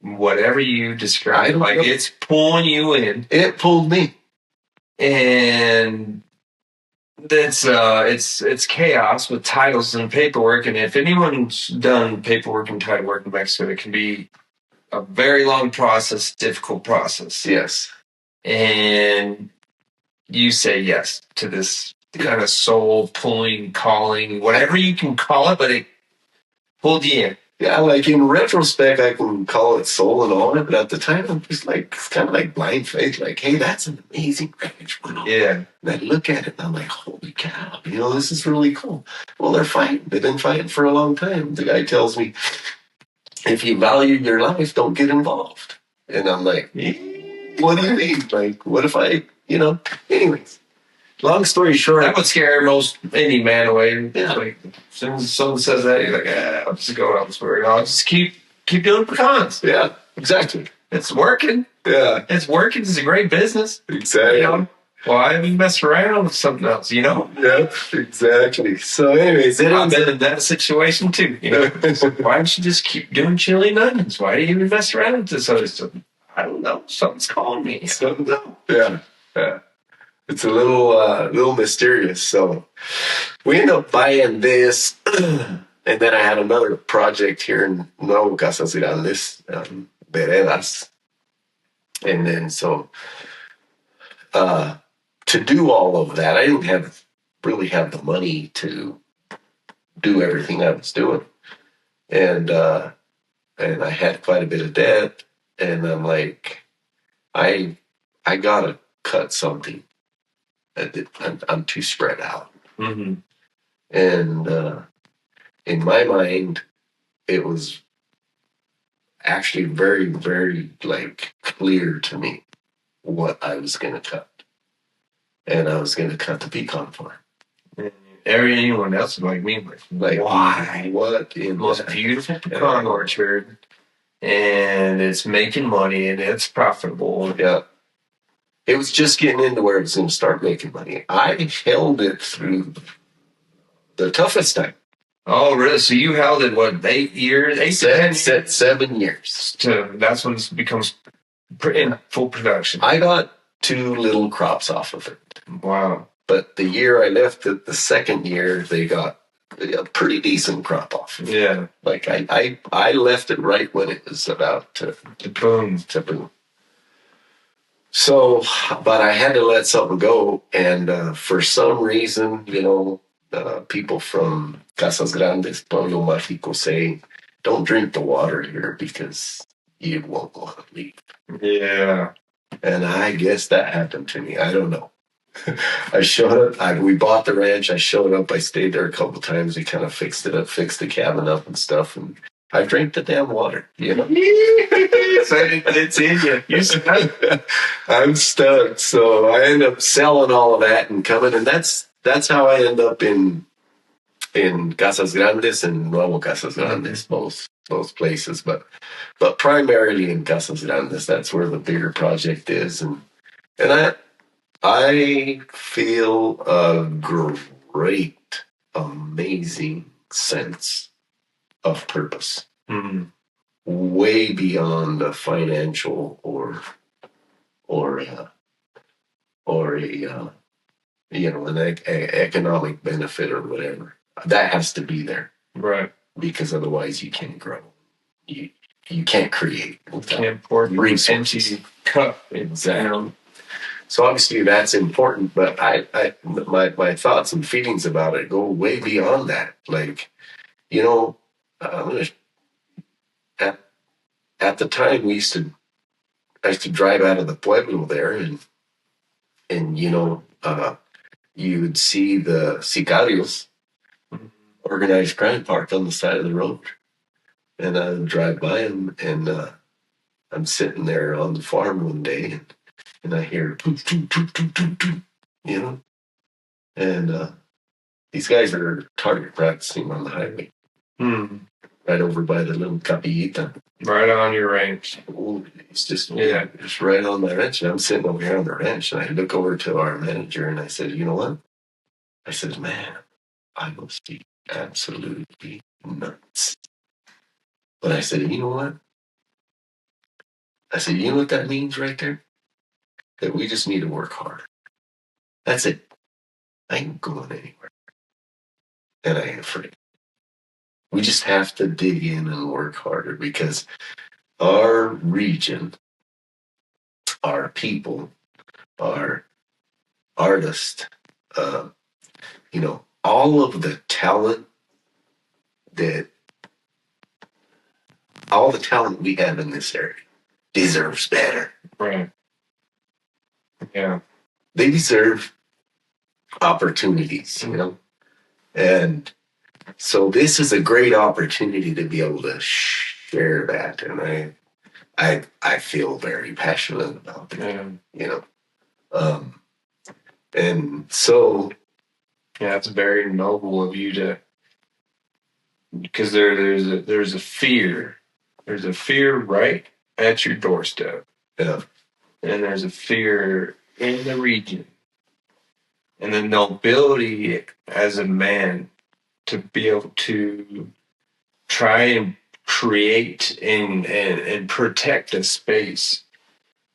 whatever you describe, like it's pulling you in. It pulled me. And it's chaos with titles and paperwork. And if anyone's done paperwork and title work in Mexico, it can be a very long process, difficult process. Yes. And you say yes to this kind of soul pulling, calling, whatever you can call it, but it pulled you in. Yeah, like in retrospect, I can call it soul and all that, but at the time, I'm just like, it's kind of like blind faith, like, hey, that's an amazing ranch. Yeah. And I look at it and I'm like, holy cow, this is really cool. Well, they're fighting. They've been fighting for a long time. The guy tells me, if you value your life, don't get involved. And I'm like, what do you mean? Like, what if anyways. Long story short, that would scare most any man away. Yeah. Like, as soon as someone says that, you're like, I'll just go elsewhere. I'll just keep doing pecans. Yeah, exactly. It's working. Yeah. It's working. It's a great business. Exactly. Why even mess around with something else, Yeah, exactly. So anyways, I've been in that situation too. Why don't you just keep doing chili and onions? Why do you even mess around with this other stuff? I don't know. Something's calling me. Yeah. It's a little mysterious. So we end up buying this, and then I had another project here in Nuevo Casas Grandes, Veredas, and then so to do all of that, I didn't really have the money to do everything I was doing, and I had quite a bit of debt, and I'm like, I gotta cut something. I'm too spread out. Mm-hmm. And in my mind, it was actually very, very clear to me what I was going to cut. And I was going to cut the pecan farm. And anyone else like me, like why? What in most beautiful pecan orchard, and it's making money and it's profitable. Yeah. It was just getting into where it was going to start making money. I held it through the toughest time. Oh, really? So you held it, 8 years? 8 to 10 years? 7 years. That's when it becomes in full production. I got 2 little crops off of it. Wow. But the year I left it, the second year, they got a pretty decent crop off. Yeah. Like I left it right when it was about to boom. So, but I had to let something go, and for some reason, people from Casas Grandes, Pueblo Mágico say, don't drink the water here because you won't want to leave. Yeah. And I guess that happened to me. I don't know. I showed up. We bought the ranch. I showed up. I stayed there a couple times. We kind of fixed it up, fixed the cabin up and stuff, and I drank the damn water, So it's in you. You're stuck. I'm stuck. So I end up selling all of that and coming, and that's how I end up in Casas Grandes and Nuevo Casas Grandes, both places, but primarily in Casas Grandes. That's where the bigger project is, and I feel a great, amazing sense of purpose, way beyond a financial or an economic benefit or whatever. That has to be there, right? Because otherwise you can't grow. You can't create. You can't pour from an empty cup. Exactly. So obviously that's important, but my thoughts and feelings about it go way beyond that. Like, at the time I used to drive out of the pueblo there, and you would see the sicarios organized crime parked on the side of the road. And I drive by him, and I'm sitting there on the farm one day, and I hear, toot, toot, toot, toot, toot, toot, you know? And these guys are target practicing on the highway. Right over by the little Capillita. Right on your ranch. It's just right on my ranch. And I'm sitting over here on the ranch, and I look over to our manager, and I said, you know what? I said, man, I must be absolutely nuts. But I said, you know what? I said, you know what that means right there? That we just need to work hard. That's it. I ain't going anywhere. And I ain't afraid. We just have to dig in and work harder, because our region, our people, our artists, all of the talent we have in this area deserves better. Right. Yeah. They deserve opportunities, And so this is a great opportunity to be able to share that. And I feel very passionate about that, and so. Yeah, it's very noble of you to, because there's a fear. There's a fear right at your doorstep. Yeah. And there's a fear in the region. And the nobility as a man to be able to try and create and protect a space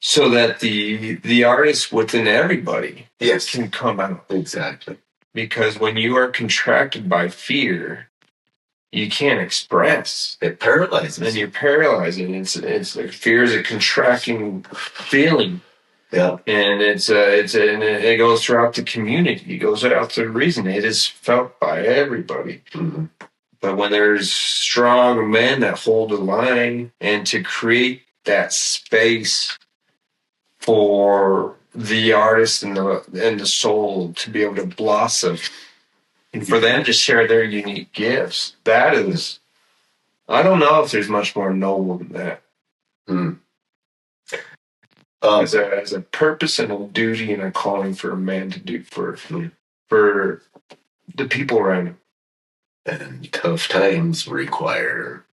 so that the artist within everybody can come out. Exactly. Because when you are contracted by fear, you can't express. It paralyzes. And you're paralyzing. It's like fear is a contracting feeling. Yeah. And it goes throughout the community. It goes out to the reason. It is felt by everybody. Mm-hmm. But when there's strong men that hold the line, and to create that space for the artist and the soul to be able to blossom, and for them to share their unique gifts, that is, I don't know if there's much more noble than that. As a purpose and a duty and a calling for a man to do for the people around him. And tough times require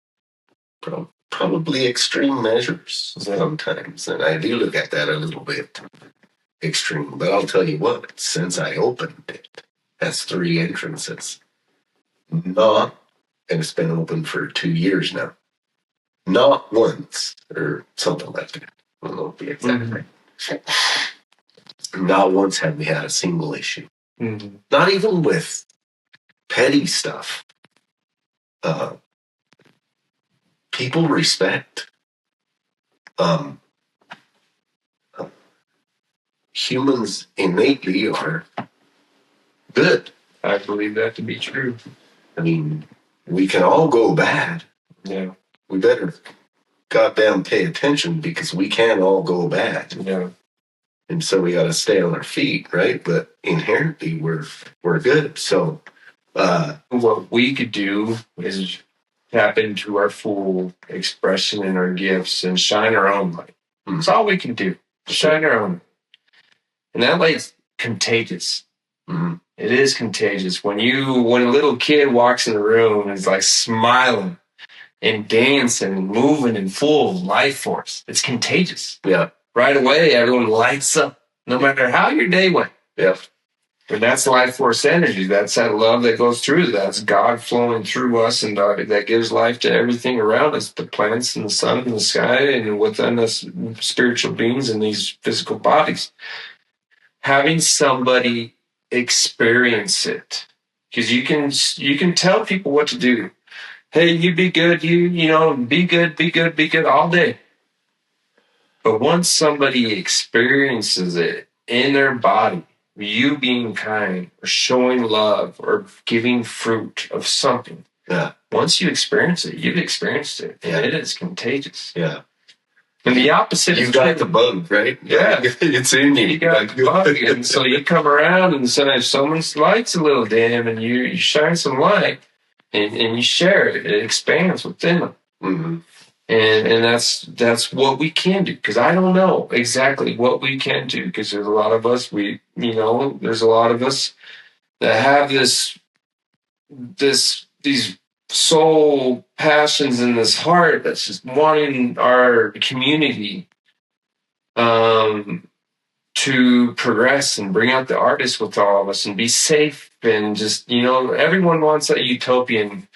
probably extreme measures sometimes. And I do look at that a little bit extreme. But I'll tell you what, since I opened it, has 3 entrances. And it's been open for 2 years now. Not once, or something like that. I don't know the exact thing. Not once have we had a single issue. Mm-hmm. Not even with petty stuff. People respect. Humans innately are good. I believe that to be true. I mean, we can all go bad. Yeah. We better goddamn pay attention, because we can all go bad. Yeah. And so we got to stay on our feet, right? But inherently, we're good. So what we could do is tap into our full expression and our gifts and shine our own light. Mm-hmm. That's all we can do. Shine our own. And that light's contagious. Mm-hmm. It is contagious. When a little kid walks in the room and is like smiling and dancing and moving and full of life force, it's contagious. Yeah. Right away, everyone lights up, no matter how your day went. Yeah. And that's life force energy. That's that love that goes through. That's God flowing through us, and that gives life to everything around us, the plants and the sun and the sky, and within us spiritual beings in these physical bodies. Having somebody experience it, because you can tell people what to do. Hey, you be good, be good all day. But once somebody experiences it in their body, you being kind or showing love or giving fruit of something, once you experience it, you've experienced it. And it is contagious. Yeah. And the opposite is got the bug, right? Yeah. It's in you. You got the bug. And so you come around, and so if someone's light's a little dim and you shine some light, and you share it. It expands within them. Mm-hmm. And that's what we can do, because I don't know exactly what we can do, because there's a lot of us, there's a lot of us that have these soul passions in this heart that's just wanting our community to progress and bring out the artists with all of us and be safe, and just, everyone wants a utopian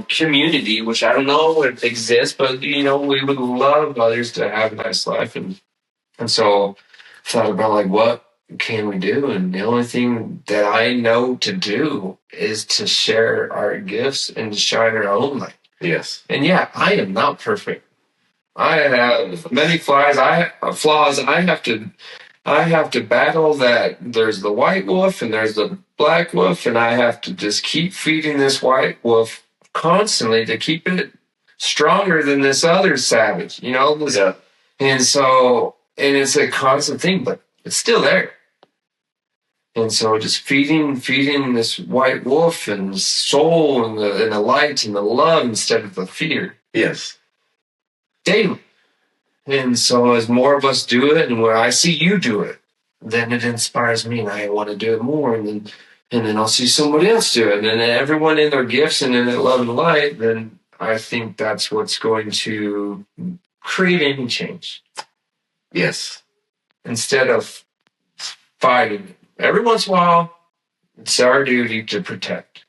community, which I don't know if it exists, but we would love others to have a nice life, and so I thought about, like, what can we do? And the only thing that I know to do is to share our gifts and to shine our own light. Yes. And yeah, I am not perfect. I have many flaws. I have to battle that. There's the white wolf and there's the black wolf, and I have to just keep feeding this white wolf constantly to keep it stronger than this other savage, Yeah. And so, and it's a constant thing, but it's still there. And so just feeding this white wolf and the soul and the light and the love instead of the fear. Yes. Daily. And so as more of us do it, and when I see you do it, then it inspires me, and I want to do it more. And then I'll see somebody else do it. And then everyone in their gifts and in their love and light, then I think that's what's going to create any change. Yes. Instead of fighting. Every once in a while, it's our duty to protect.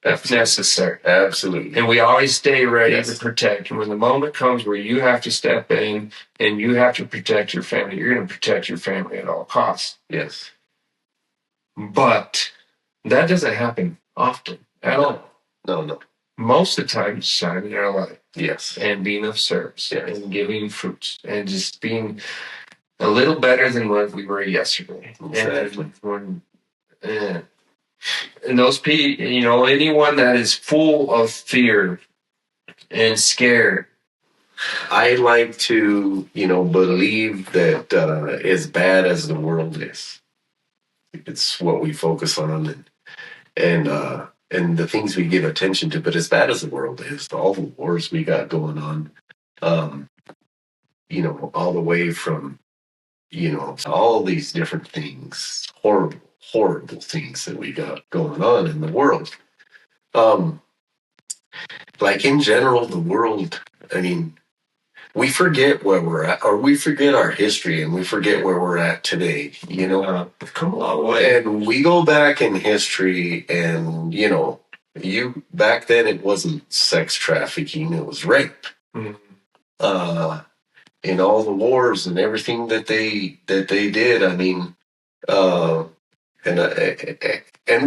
If necessary. Absolutely. And we always stay ready to protect. And when the moment comes where you have to step in and you have to protect your family, you're going to protect your family at all costs. Yes. But that doesn't happen often at all. No. Most of the time, it's shining our light. Yes. And being of service. Yes. And giving fruits. And just being a little better than what we were yesterday. Exactly. And those people, anyone that is full of fear and scared. I like to, believe that as bad as the world is, it's what we focus on, and the things we give attention to. But as bad as the world is, all the wars we got going on, all the way from, all these different things, horrible things that we got going on in the world. Like in general, the world, I mean, we forget where we're at, or we forget our history, and we forget where we're at today, We've come a long way. And we go back in history, and, back then it wasn't sex trafficking, it was rape. Mm-hmm. In all the wars and everything that they did, I mean, and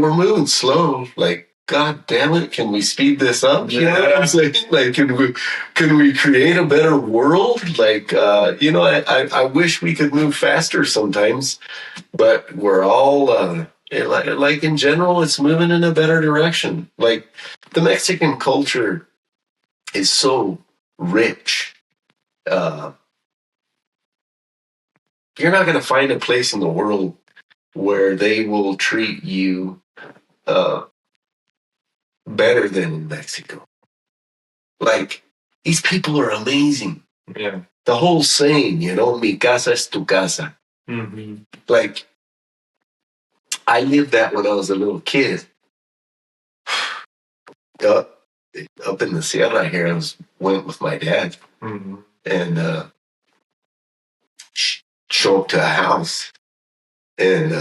we're moving slow. Like, God damn it, can we speed this up? You know what I'm saying? Like, can we create a better world? Like, I wish we could move faster sometimes, but we're all like in general, it's moving in a better direction. Like, the Mexican culture is so rich. You're not going to find a place in the world where they will treat you better than in Mexico. Like, these people are amazing. Yeah. The whole saying, mi casa es tu casa. Mm-hmm. Like, I lived that when I was a little kid. Up in the Sierra here, went with my dad. Mm-hmm. And show up to a house. And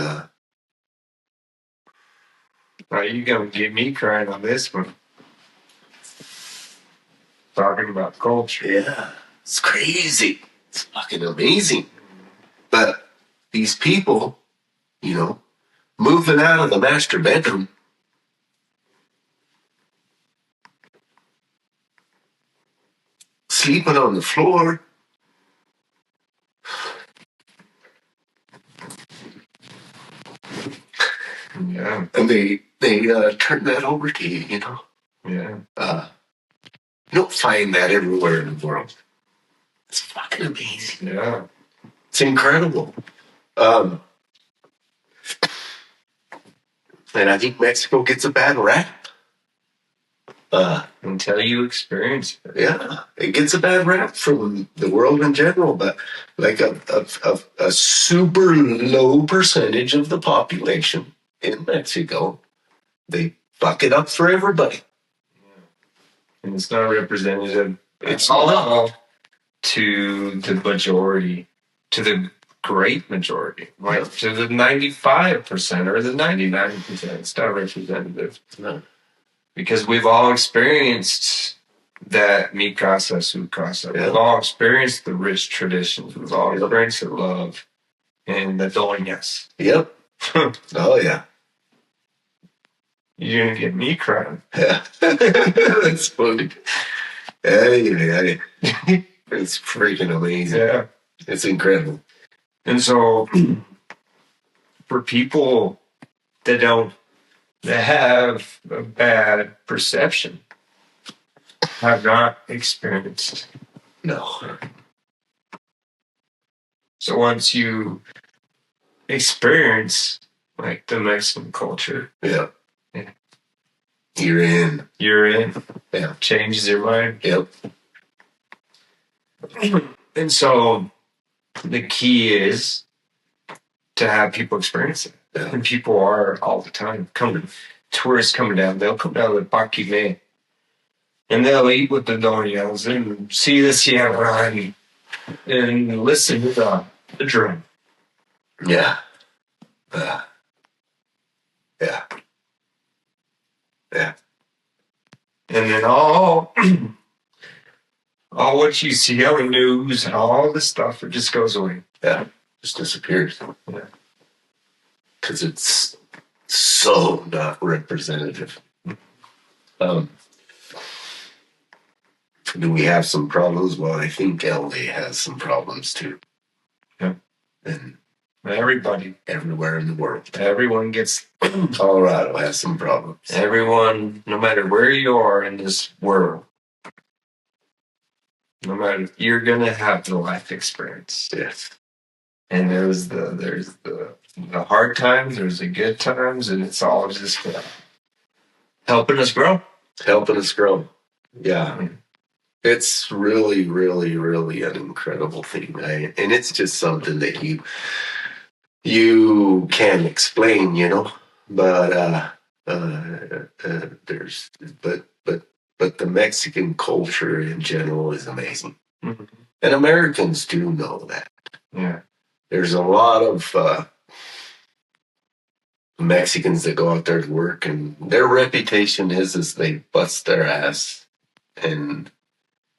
are you going to get me crying on this one? Talking about culture. Yeah, it's crazy. It's fucking amazing. But these people, moving out of the master bedroom, sleeping on the floor. Yeah. And they turn that over to you, Yeah. You don't find that everywhere in the world. It's fucking amazing. Yeah. It's incredible. And I think Mexico gets a bad rap. until you experience it. Yeah, it gets a bad rap from the world in general, but like a super low percentage of the population in Mexico, they fuck it up for everybody. And it's not representative. It's all to the majority, to the great majority, like to the 95% or the 99%. It's not representative. No. Because we've all experienced that mi casa, su casa. We've all experienced the rich traditions. We've all experienced the love and the doñas. Yep. Oh, yeah. You're going to get me crying. Yeah. That's funny. Hey. It's freaking amazing. Yeah. It's incredible. And so for people that have a bad perception, have not experienced. No. So once you experience like the Mexican culture, Yeah. You're in. Yeah. Changes your mind. Yep. And so the key is to have people experience it. Yeah. And people are all the time tourists coming down. They'll come down to Paquime and they'll eat with the doñas and see the sierra and listen to the drum. Yeah. Yeah. Yeah. And then all what you see on the news and all this stuff, it just goes away. Yeah. Just disappears. Yeah. Because it's so not representative. Do we have some problems? Well, I think LA has some problems too. Yeah. And everybody. Everywhere in the world. Everyone gets... Colorado has some problems. Everyone, no matter where you are in this world, no matter, you're going to have the life experience. Yes. And there's the hard times, there's the good times, and it's all just helping us grow. Helping us grow. Yeah. Mm-hmm. It's really, really, really an incredible thing. And it's just something that you can't explain, you know. But but the Mexican culture in general is amazing. Mm-hmm. And Americans do know that. Yeah. There's a lot of Mexicans that go out there to work, and their reputation is they bust their ass and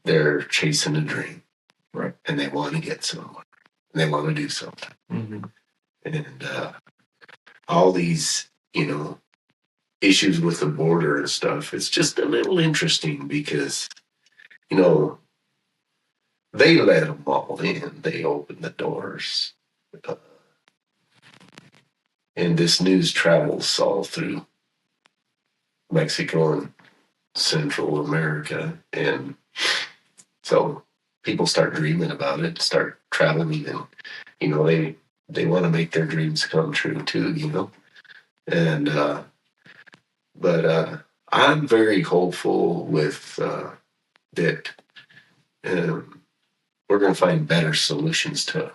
they're chasing a dream. Right. And they want to get somewhere. And they want to do something. Mm-hmm. And all these, issues with the border and stuff, it's just a little interesting because, they let them all in. They open the doors. And this news travels all through Mexico and Central America. And so people start dreaming about it, start traveling, and, they want to make their dreams come true too, And, but I'm very hopeful with that we're going to find better solutions to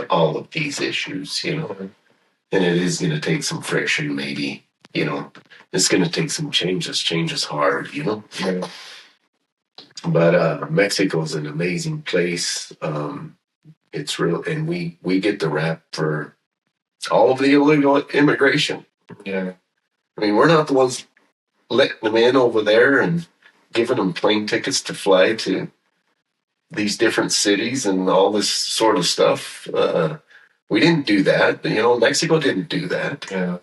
all of these issues, And it is going to take some friction, maybe, It's going to take some changes. Change is hard, Yeah. But Mexico is an amazing place. It's real, and we get the rap for all of the illegal immigration. Yeah. I mean, we're not the ones letting them in over there and giving them plane tickets to fly to these different cities and all this sort of stuff. We didn't do that. Mexico didn't do that. Yeah.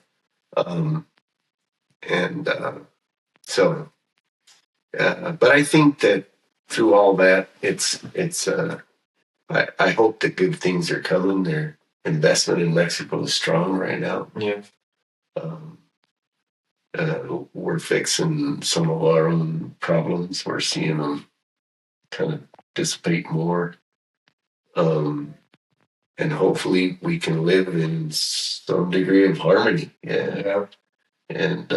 But I think that through all that, I hope that good things are coming. Their investment in Mexico is strong right now. Yeah. We're fixing some of our own problems. We're seeing them kind of dissipate more. And hopefully we can live in some degree of harmony. Yeah. And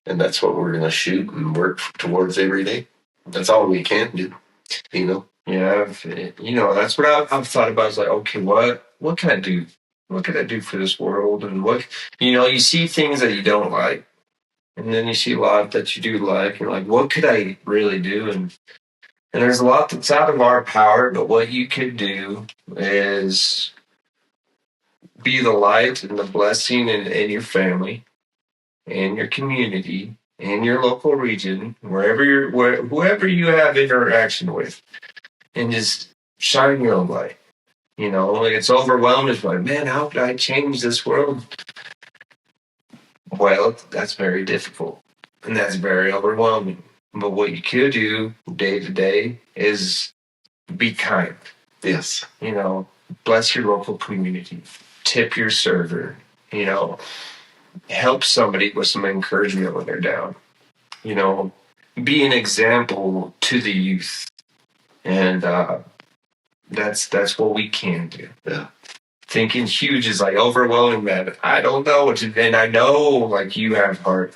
And that's what we're going to shoot and work towards every day. That's all we can do, you know? Yeah, that's what I've thought about. Is like, okay, what can I do? What can I do for this world? And what, you see things that you don't like, and then you see a lot that you do like. You're like, what could I really do? And there's a lot that's out of our power, but what you could do is be the light and the blessing in your family and your community and your local region, whoever you have interaction with, and just shine your own light. Like it's overwhelming. It's like, man, how could I change this world? Well, that's very difficult and that's very overwhelming. But what you could do day to day is be kind. Yes. Bless your local community, tip your server, help somebody with some encouragement when they're down, be an example to the youth. And that's what we can do. Yeah. Thinking huge is like overwhelming, man. I don't know what to do. And I know like you have heart.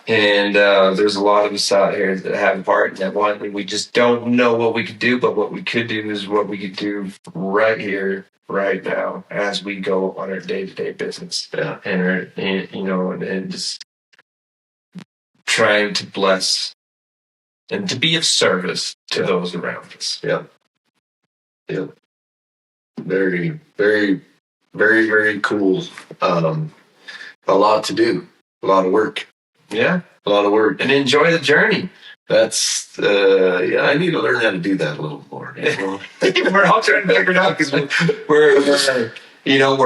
And there's a lot of us out here that have heart and that want, and we just don't know what we could do. But what we could do is what we could do right here, right now, as we go on our day-to-day business. Yeah. And just trying to bless and to be of service to those around us. Yeah. Yeah. Very, very, very, very cool. A lot to do. A lot of work. Yeah. A lot of work. And enjoy the journey. That's, I need to learn how to do that a little more. We're all trying to figure it out because we're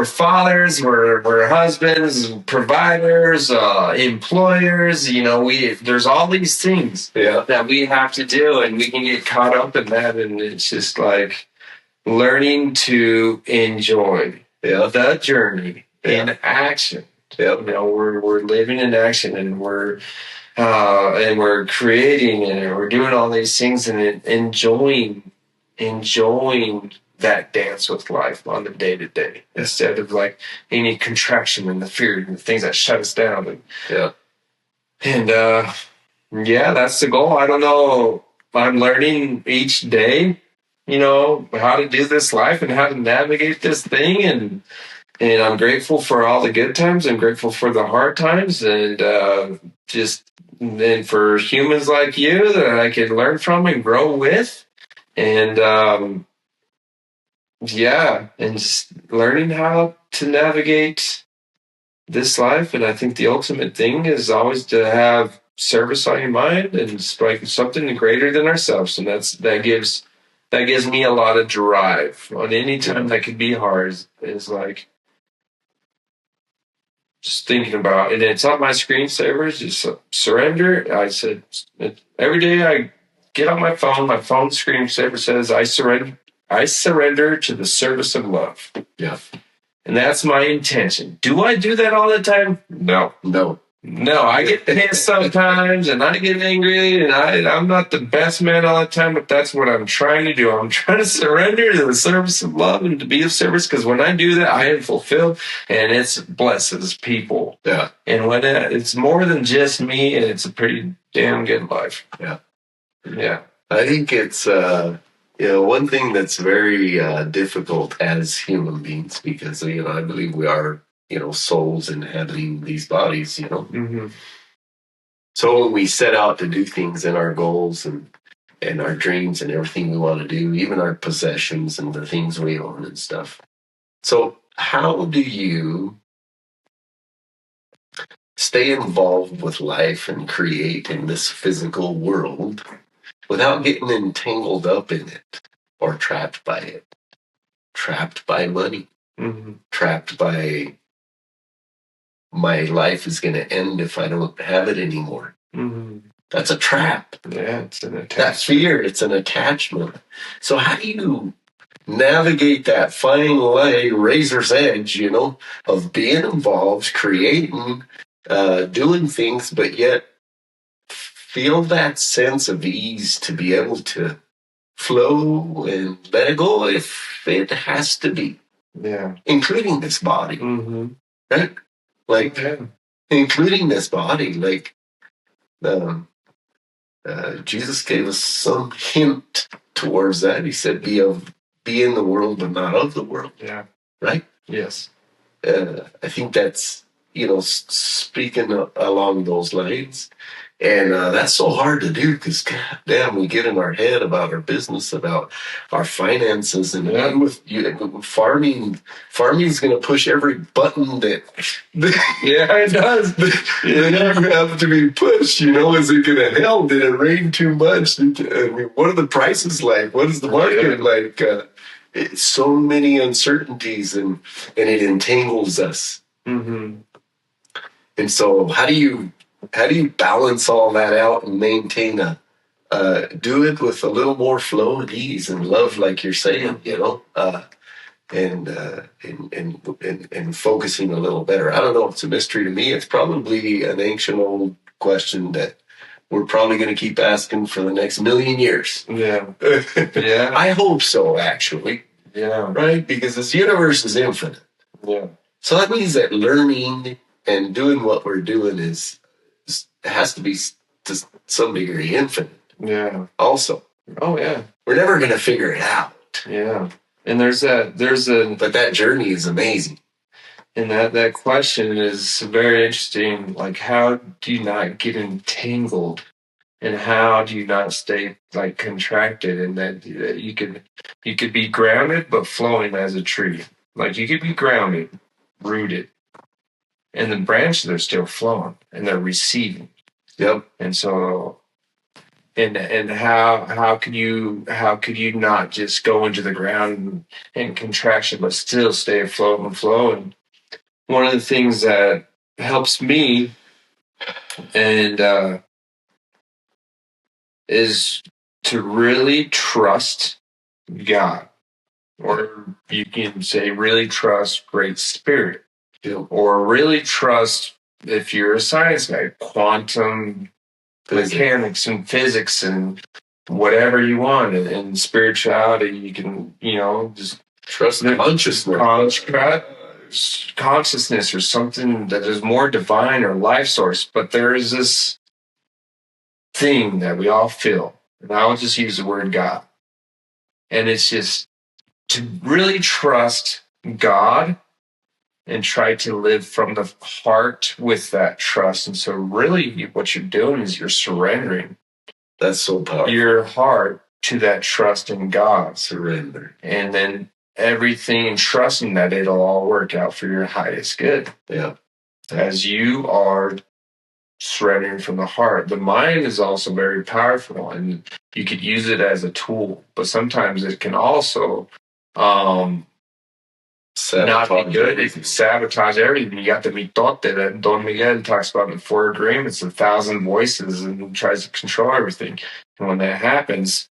fathers, we're husbands, providers, employers. There's all these things that we have to do, and we can get caught up in that. And it's just like learning to enjoy the journey in action. Yep. We're living in action, and we're creating, and we're doing all these things, and enjoying that dance with life on the day to day, instead of like any contraction and the fear and the things that shut us down. And that's the goal. I don't know. I'm learning each day, how to do this life and how to navigate this thing, and I'm grateful for all the good times. I'm grateful for the hard times, and for humans like you that I can learn from and grow with. And and just learning how to navigate this life. And I think the ultimate thing is always to have service on your mind and like something greater than ourselves. And that gives me a lot of drive on any time that could be hard. Is like just thinking about, and it's on my screensavers, just surrender. I said, every day I get on my phone screensaver says, I surrender to the service of love. Yeah. And that's my intention. Do I do that all the time? No. I get pissed sometimes, and I get angry, and I'm not the best man all the time, but that's what I'm trying to do. I'm trying to surrender to the service of love and to be of service, because when I do that, I am fulfilled, and it blesses people. Yeah. And when it's more than just me, and it's a pretty damn good life. Yeah. Yeah. I think it's, one thing that's very difficult as human beings, because, I believe we are, souls inhabiting these bodies, Mm-hmm. So when we set out to do things in our goals and our dreams and everything we want to do, even our possessions and the things we own and stuff. So how do you stay involved with life and create in this physical world without getting entangled up in it or trapped by it? Trapped by money. Mm-hmm. Trapped by my life is going to end if I don't have it anymore. Mm-hmm. That's a trap. Yeah, it's an attachment. That fear, it's an attachment. So how do you navigate that fine line, razor's edge, of being involved, creating, doing things, but yet feel that sense of ease to be able to flow and let it go if it has to be. Yeah. Including this body. Mm-hmm. Right? Like, including this body. Like, Jesus gave us some hint towards that. He said, be in the world, but not of the world. Yeah. Right? Yes. I think that's, speaking along those lines. And that's so hard to do because, God damn, we get in our head about our business, about our finances, and farming is going to push every button that Yeah, it does. that you have to be pushed. Is it going to help? Did it rain too much? What are the prices like? What is the market like? It's so many uncertainties, and it entangles us. Mm-hmm. And so, how do you balance all that out and maintain do it with a little more flow and ease and love, like you're saying, and focusing a little better. I don't know. It's a mystery to me. It's probably an ancient old question that we're probably going to keep asking for the next million years. Yeah. Yeah. I hope so, actually. Yeah. Right? Because this universe is infinite. Yeah. So that means that learning and doing what we're doing has to be to some degree infinite. Yeah. Also. Oh yeah. We're never going to figure it out. Yeah. And but that journey is amazing. And that question is very interesting. Like, how do you not get entangled? And how do you not stay like contracted? And that you could be grounded but flowing as a tree. Like you could be grounded, rooted, and the branches are still flowing and they're receiving. Yep. And so, and how could you not just go into the ground and contraction but still stay afloat and flow? And one of the things that helps me and is to really trust God, or you can say really trust Great Spirit, or really trust, if you're a science guy, quantum mechanics and physics and whatever you want, and spirituality. You can, just trust the consciousness or something that is more divine or life source. But there is this thing that we all feel, and I'll just use the word God. And it's just to really trust God and try to live from the heart with that trust. And so really what you're doing is you're surrendering. That's so powerful. Your heart to that trust in God. Surrender. And then everything, and trusting that it'll all work out for your highest good. Yeah. As you are surrendering from the heart. The mind is also very powerful, and you could use it as a tool, but sometimes it can also not be good. It can sabotage everything. You got the mitote that Don Miguel talks about in the 4 agreements, 1,000 voices, and tries to control everything. And when that happens,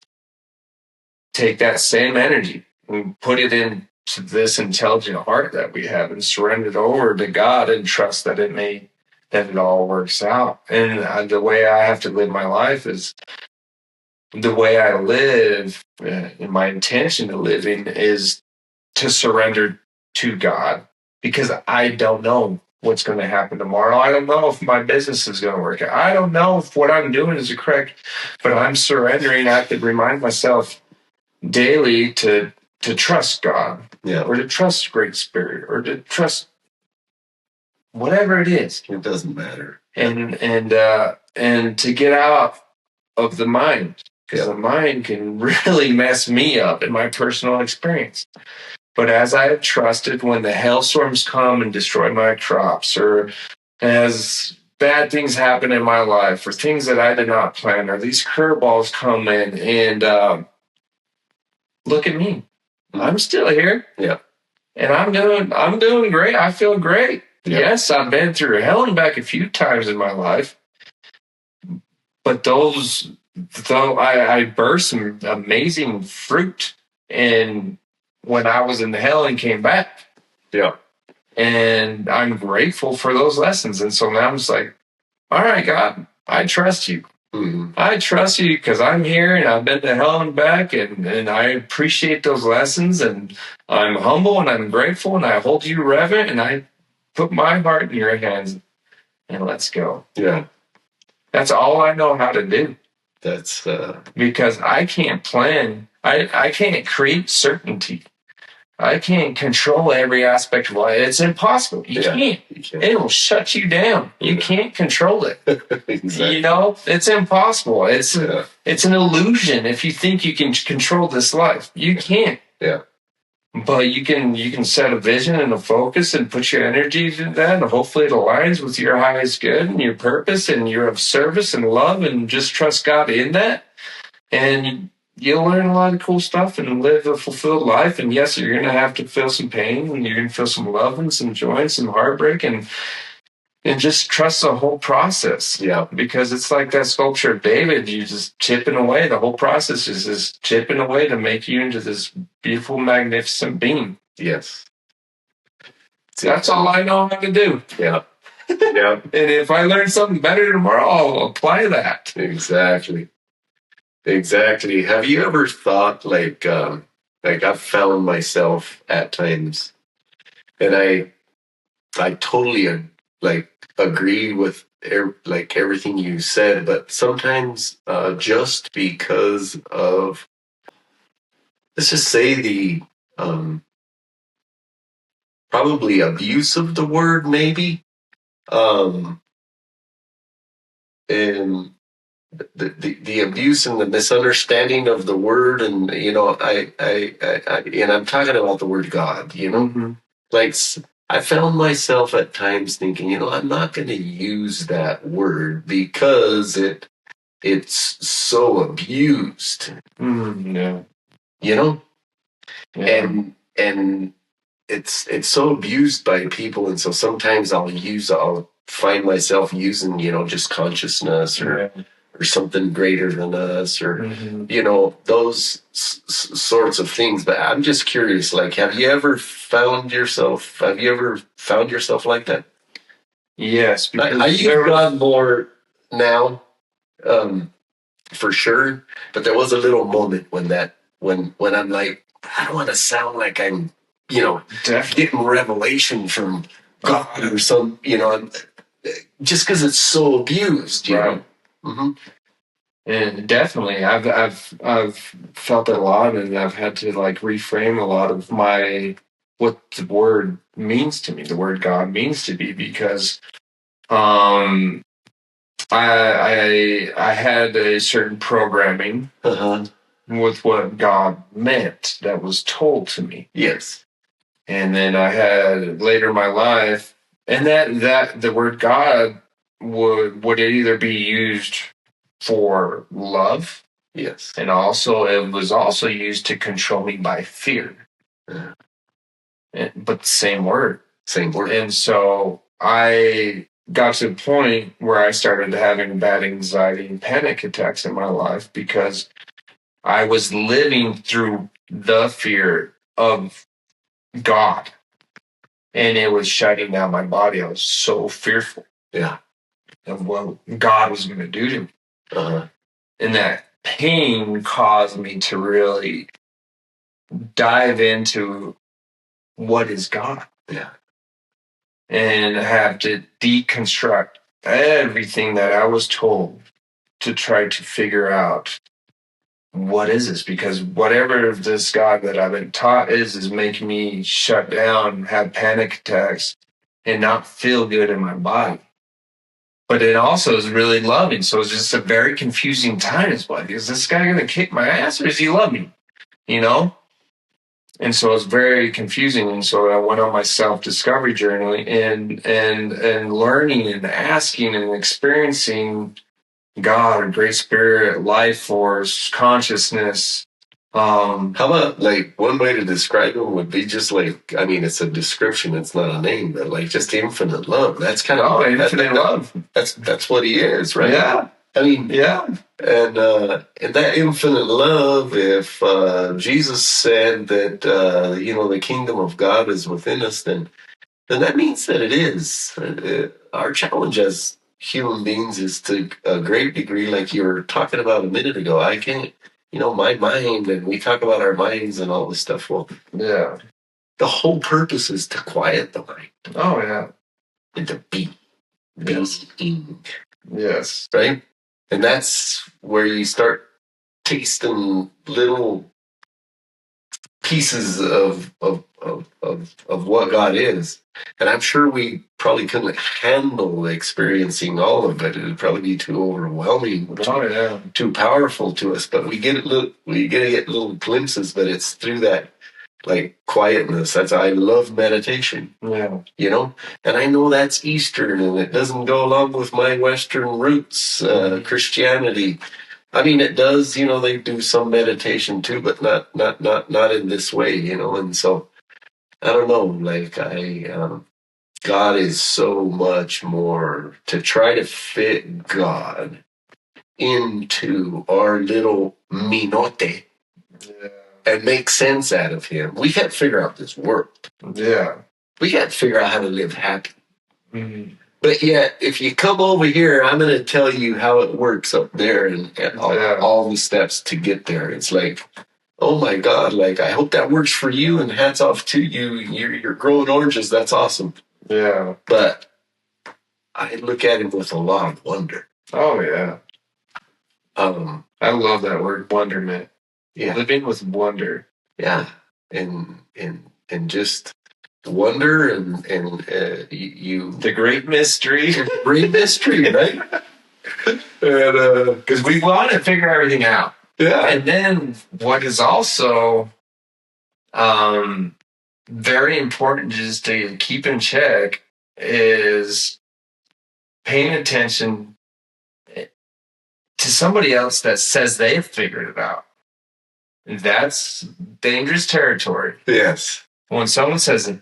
take that same energy and put it into this intelligent heart that we have and surrender it over to God and trust that it all works out. And the way I have to live my life is the way I live, and my intention of living is to surrender to God, because I don't know what's going to happen tomorrow. I don't know if my business is going to work out. I don't know if what I'm doing is correct, but I'm surrendering. I have to remind myself daily to trust God, or to trust Great Spirit, or to trust whatever it is. It doesn't matter. And to get out of the mind, because the mind can really mess me up in my personal experience. But as I have trusted, when the hailstorms come and destroy my crops, or as bad things happen in my life, or things that I did not plan, or these curveballs come in, and look at me, I'm still here. Yeah. And I'm doing great. I feel great. Yeah. Yes, I've been through hell and back a few times in my life, but I burst some amazing fruit, and when I was in hell and came back. Yeah. And I'm grateful for those lessons. And so now I'm just like, all right, God, I trust you. Mm-hmm. I trust you because I'm here and I've been to hell and back, and I appreciate those lessons, and I'm humble and I'm grateful, and I hold you reverent, and I put my heart in your hands, and let's go. Yeah. That's all I know how to do. That's because I can't plan. I can't create certainty. I can't control every aspect of life. It's impossible. You can't. It'll shut you down. You can't control it. exactly. You know, it's impossible. It's an illusion if you think you can control this life. You can't. Yeah. But you can set a vision and a focus and put your energy to that, and hopefully it aligns with your highest good and your purpose, and you're of service and love, and just trust God in that. And you'll learn a lot of cool stuff and live a fulfilled life. And yes, you're going to have to feel some pain, and you're going to feel some love and some joy and some heartbreak, and just trust the whole process. Yeah. Because it's like that sculpture of David. You're just chipping away. The whole process is just chipping away to make you into this beautiful, magnificent being. Yes. That's all I know how to do. Yeah. Yeah. And if I learn something better tomorrow, I'll apply that. Exactly. Exactly. Have you ever thought like I've found myself at times, and I totally agree with everything you said, but sometimes just because of, let's just say, the probably abuse of the word, maybe, and the abuse and the misunderstanding of the word, and I and I'm talking about the word God, like I found myself at times thinking, I'm not going to use that word because it's so abused. Yeah. Yeah. Yeah. And it's so abused by people, and so sometimes I'll find myself using just consciousness or something greater than us, or those sorts of things. But I'm just curious, like, have you ever found yourself like that? Yes, because I use God more now, for sure. But there was a little moment when I'm like, I don't want to sound like I'm getting revelation from God or some, just because it's so abused, you know. Mm-hmm. And definitely, I've felt it a lot, and I've had to reframe a lot of what the word means to me, the word God means to me, because I had a certain programming with what God meant that was told to me. Yes. And then I had later in my life, and that the word God would either be used for love. Yes. And also it was also used to control me by fear. Yeah. But the same word. Same word. And so I got to a point where I started having bad anxiety and panic attacks in my life because I was living through the fear of God. And it was shutting down my body. I was so fearful. Yeah. Of what God was going to do to me. Uh-huh. And that pain caused me to really dive into what is God. Yeah. And have to deconstruct everything that I was told to try to figure out what is this? Because whatever this God that I've been taught is making me shut down, have panic attacks, and not feel good in my body. But it also is really loving. So it's just a very confusing time. It's like, is this guy going to kick my ass or does he love me? And so it's very confusing. And so I went on my self-discovery journey and learning and asking and experiencing God, Great Spirit, life force, consciousness. How about one way to describe him would be just it's a description, it's not a name, but just infinite love. That's kind of infinite love. That's what he is, right? Yeah. Yeah. And that infinite love, if Jesus said that the kingdom of God is within us, then that means that it is. Our challenge as human beings is to a great degree, like you were talking about a minute ago. I can't, my mind, and we talk about our minds and all this stuff. Well, yeah, the whole purpose is to quiet the mind. Oh, yeah. And to be. Yes. Yes. Right? And that's where you start tasting little pieces of what God is. And I'm sure we probably couldn't handle experiencing all of it. It would probably be too overwhelming, too powerful to us. But we get we get to get little glimpses. But it's through that like quietness. I love meditation. Yeah. You know, and I know that's Eastern, and it doesn't go along with my Western roots, Christianity. I mean, it does. You know, they do some meditation too, but not in this way. You know, and so I don't know. Like God is so much more. To try to fit God into our little minote and make sense out of Him, we can't figure out this world. Yeah. We got to figure out how to live happy. Mm-hmm. But yet, if you come over here, I'm going to tell you how it works up there and all the steps to get there. It's like, oh my God, like, I hope that works for you, and hats off to you. You're growing oranges. That's awesome. Yeah. But I look at it with a lot of wonder. Oh, yeah. I love that word, wonderment. Yeah. Living with wonder. Yeah. And just wonder and you the great mystery. Great mystery, right? Because we want to figure everything out. Yeah. And then what is also very important just to keep in check is paying attention to somebody else that says they've figured it out. That's dangerous territory. Yes. When someone says,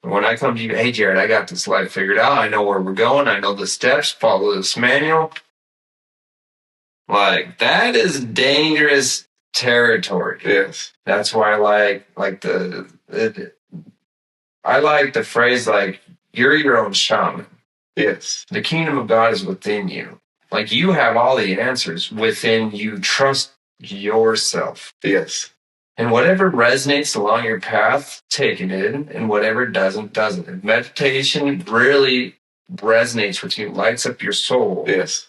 when I come to you, hey, Jared, I got this life figured out. I know where we're going. I know the steps. Follow this manual. Like, that is dangerous territory. Yes. That's why I like the phrase, like, you're your own shaman. Yes. The kingdom of God is within you. Like, you have all the answers within you. Trust yourself. Yes. And whatever resonates along your path, take it in, and whatever doesn't. If meditation really resonates with you, lights up your soul. Yes.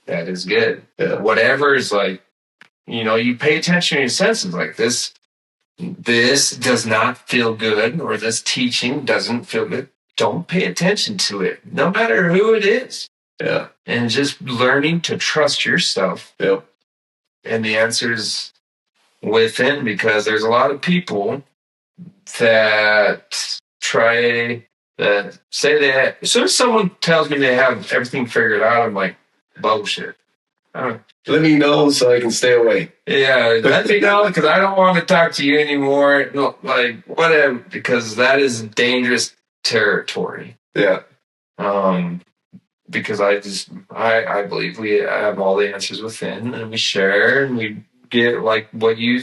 That is good. Yeah. Whatever is like, you pay attention to your senses. Like, this does not feel good, or this teaching doesn't feel good. Don't pay attention to it, no matter who it is. Yeah. And just learning to trust yourself. Yep. And the answer is within, because there's a lot of people that say that as soon as someone tells me they have everything figured out, I'm like, bullshit. Let me know so I can stay away. Yeah, let me know, because I don't want to talk to you anymore. No, like, whatever, because that is dangerous territory. Yeah. Because I believe we have all the answers within, and we share, and we get like what you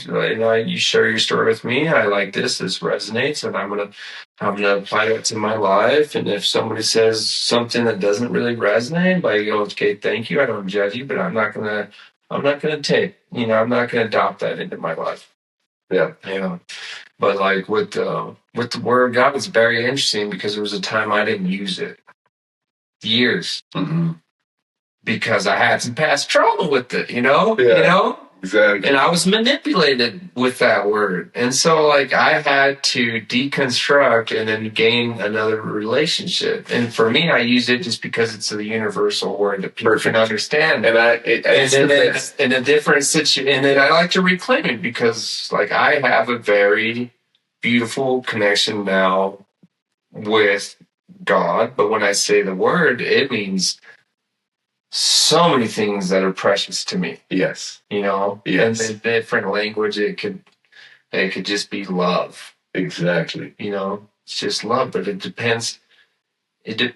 share your story with me. I like this resonates, and I'm gonna apply it to my life. And if somebody says something that doesn't really resonate, I go, okay, thank you. I don't judge you, but I'm not gonna take, I'm not gonna adopt that into my life. Yeah. Yeah. But like with the word of God, it's very interesting, because there was a time I didn't use it. Years. Mm-hmm. Because I had some past trauma with it, Yeah. Exactly. And I was manipulated with that word. And so, like, I had to deconstruct and then gain another relationship. And for me, I use it just because it's a universal word that people can understand. And in a different situation, and then I like to reclaim it, because, like, I have a very beautiful connection now with God. But when I say the word, it means so many things that are precious to me. Yes. Yes. And in different language, it could just be love. Exactly. It's just love, but it depends. The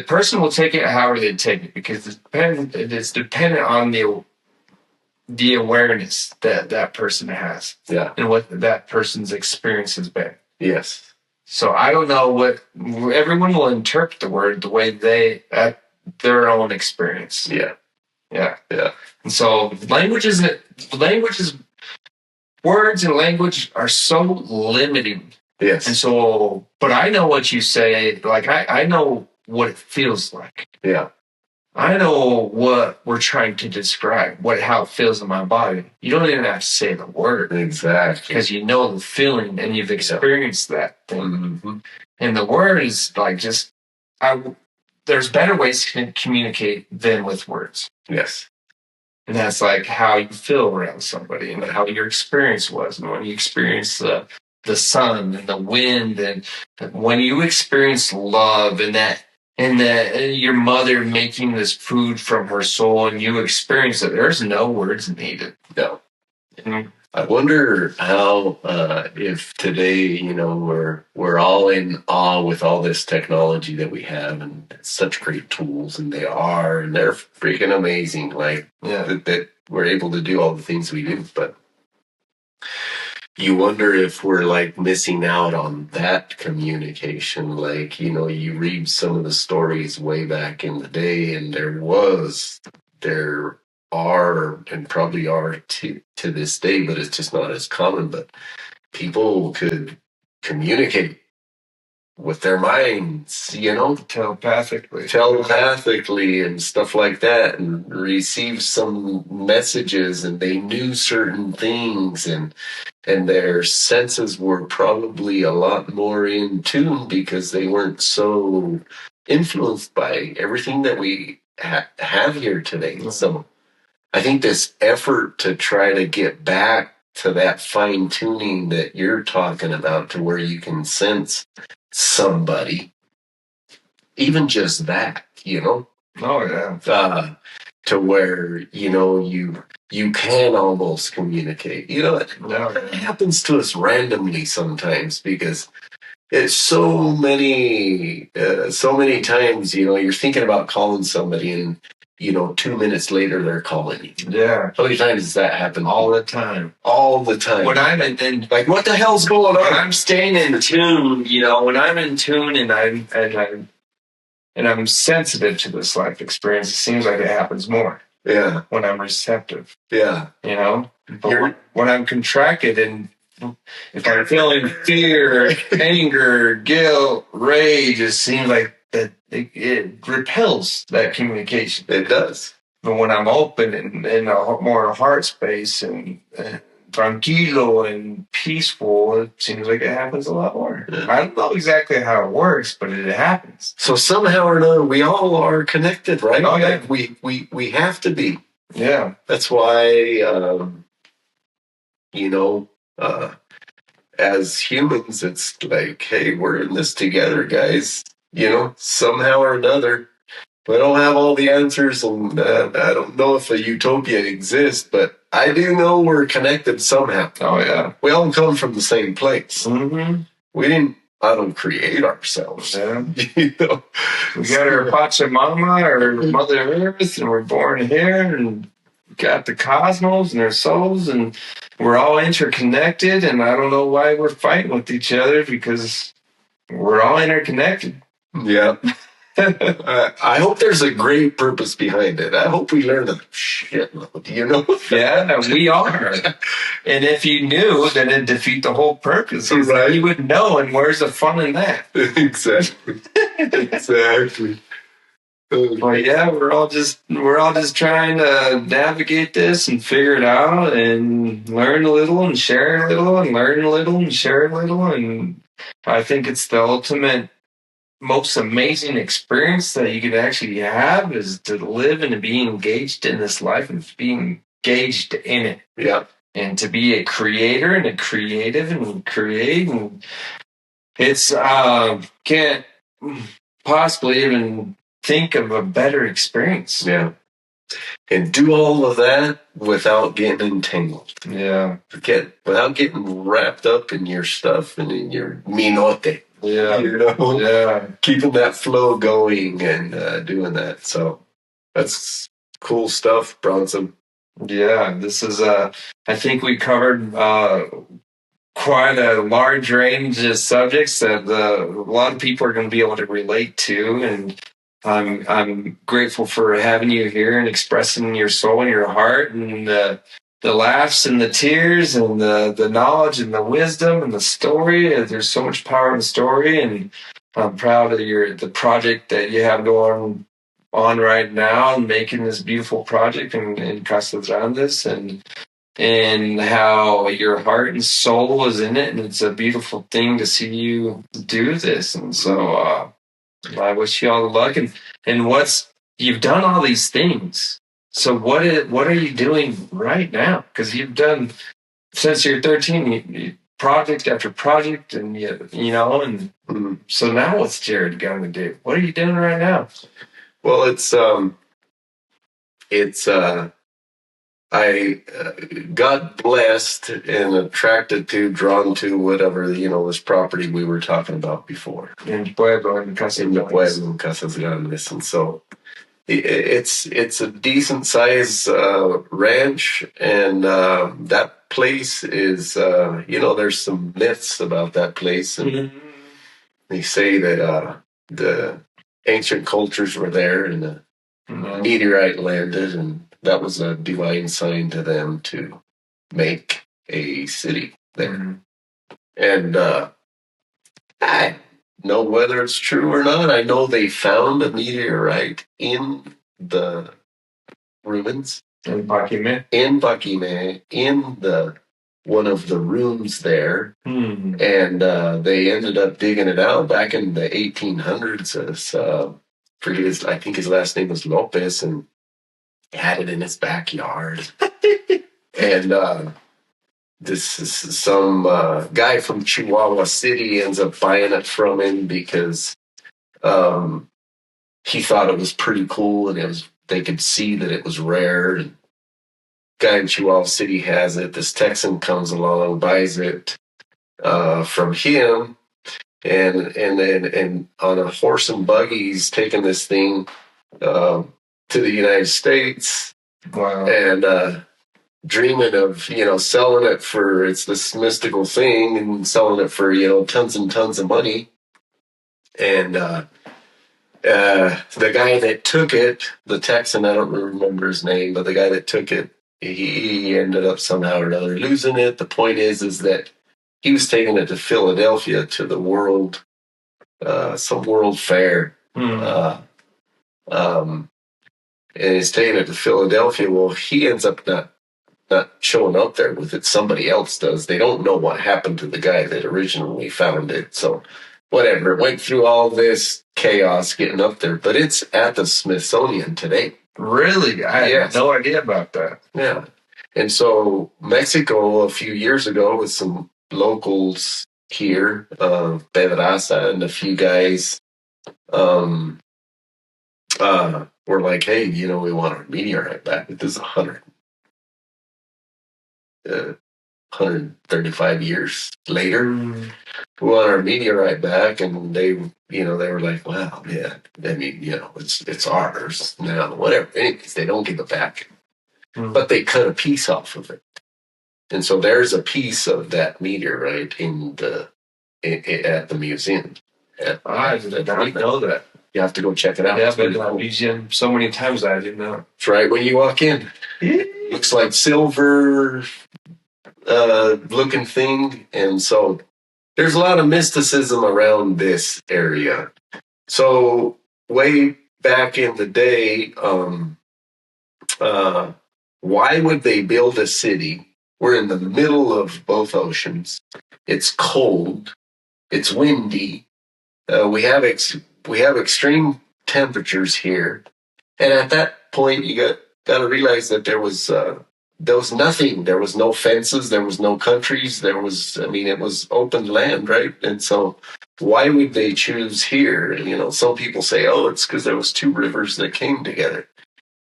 person will take it however they take it, because it's dependent on the awareness that person has. Yeah. And what that person's experience has been. Yes. So I don't know what everyone will interpret the word the way they at their own experience. Yeah. Yeah. Yeah. And so words and language are so limiting. Yes. And so, but I know what you say, like I know what it feels like. Yeah. I know what we're trying to describe, how it feels in my body. You don't even have to say the word. Exactly. Because you know the feeling and you've experienced that thing. And the word is like there's better ways to communicate than with words. Yes. And that's like how you feel around somebody and how your experience was. And when you experience the sun and the wind, and when you experience love and your mother making this food from her soul, and you experience it, there's no words needed. No. I wonder how if today, we're all in awe with all this technology that we have, and such great tools, and they're freaking amazing. Like that we're able to do all the things we do, but you wonder if we're like missing out on that communication. Like, you read some of the stories way back in the day, and there are, and probably are to this day, but it's just not as common. But people could communicate with their minds, telepathically and stuff like that, and receive some messages, and they knew certain things, and their senses were probably a lot more in tune because they weren't so influenced by everything that we have here today. So I think this effort to try to get back to that fine tuning that you're talking about, to where you can sense somebody, even just that, Oh yeah. To where, you can almost communicate. It happens to us randomly sometimes, because it's so many times, you're thinking about calling somebody, and 2 minutes later they're calling you. Yeah. How many times does that happen? All the time. All the time. When I'm in, like, what the hell's going on? When I'm staying in tune, when I'm in tune and I'm sensitive to this life experience, it seems like it happens more. Yeah. When I'm receptive. Yeah. But when I'm contracted, and if I'm feeling fear, anger, guilt, rage, it seems like that it repels that communication. It does. But when I'm open and in a more heart space and tranquilo and peaceful, it seems like it happens a lot more. Yeah. I don't know exactly how it works, but it happens. So somehow or another, we all are connected, right? Oh, yeah. We have to be. Yeah. That's why, as humans, it's like, hey, we're in this together, guys. Somehow or another. I don't have all the answers, and I don't know if a utopia exists, but I do know we're connected somehow. Oh, yeah. We all come from the same place. Mm-hmm. I don't create ourselves. Yeah. We got our Pachamama, our Mother Earth, and we're born here, and got the cosmos and our souls, and we're all interconnected, and I don't know why we're fighting with each other, because we're all interconnected. Yeah. I hope there's a great purpose behind it. I hope we learn a shitload, Yeah, we are. And if you knew, then it'd defeat the whole purpose. Right. You would know, and where's the fun in that? Exactly. Exactly. But yeah, we're all just trying to navigate this and figure it out, and learn a little and share a little, and learn a little and share a little. And I think it's the ultimate, most amazing experience that you can actually have, is to live and to be engaged in this life and be engaged in it. Yeah. And to be a creator and a creative and create. And it's, can't possibly even think of a better experience. Yeah. And do all of that without getting entangled. Yeah. Without getting wrapped up in your stuff and in your minote. Yeah. Yeah. Keeping that flow going and doing that. So that's cool stuff, Bronson. Yeah. This is, I think we covered quite a large range of subjects that a lot of people are going to be able to relate to. And I'm grateful for having you here and expressing your soul and your heart, and the laughs and the tears and the knowledge and the wisdom and the story. There's so much power in the story, and I'm proud of the project that you have going on right now and making this beautiful project in Casas Grandes, and how your heart and soul is in it, and it's a beautiful thing to see you do this. And so I wish you all the luck. And you've done all these things. So what are you doing right now? Because you've done since you're 13, project after project, and so now what's Jared going to do? What are you doing right now? Well, I got blessed and attracted to, drawn to whatever, this property we were talking about before. In Pueblo and Casas Grandes. And so it's a decent size ranch, and that place is, there's some myths about that place. And they say that the ancient cultures were there, and a meteorite landed, and that was a divine sign to them to make a city there. And I know whether it's true or not. I know they found a meteorite in the ruins. In Baquime, in the one of the rooms there. And they ended up digging it out back in the 1800s. I think his last name was Lopez, and had it in his backyard. And this is some guy from Chihuahua City ends up buying it from him because he thought it was pretty cool, and they could see that it was rare. And guy in Chihuahua City has it. This Texan comes along, buys it from him, and on a horse and buggy, he's taking this thing to the United States. Wow. And dreaming of, selling it for, it's this mystical thing, and selling it for, tons and tons of money. And the guy that took it, the Texan, I don't remember his name, but the guy that took it, he ended up somehow or another losing it. The point is that he was taking it to Philadelphia to the some world fair. And he's taking it to Philadelphia. Well, he ends up not showing up there with it. Somebody else does. They don't know what happened to the guy that originally found it. So whatever, it went through all this chaos getting up there, but it's at the Smithsonian today. Really? I had no idea about that. Yeah. And so Mexico, a few years ago, with some locals here, Pedraza and a few guys, were like, hey, we want our meteorite back. This is 135 years later. We want our meteorite back. And they were like, wow, yeah, I mean, it's ours now, whatever. Anyways, they don't give it back. But they cut a piece off of it. And so there's a piece of that meteorite at the museum. I did not know that. You have to go check it out. Yeah, I've been to that museum so many times I didn't know. It's right when you walk in. Looks like silver looking thing. And so there's a lot of mysticism around this area. So way back in the day, why would they build a city? We're in the middle of both oceans. It's cold. It's windy. We have extreme temperatures here, and at that point, you got to realize that there was nothing. There was no fences. There was no countries. it was open land, right? And so, why would they choose here? Some people say, oh, it's because there was two rivers that came together.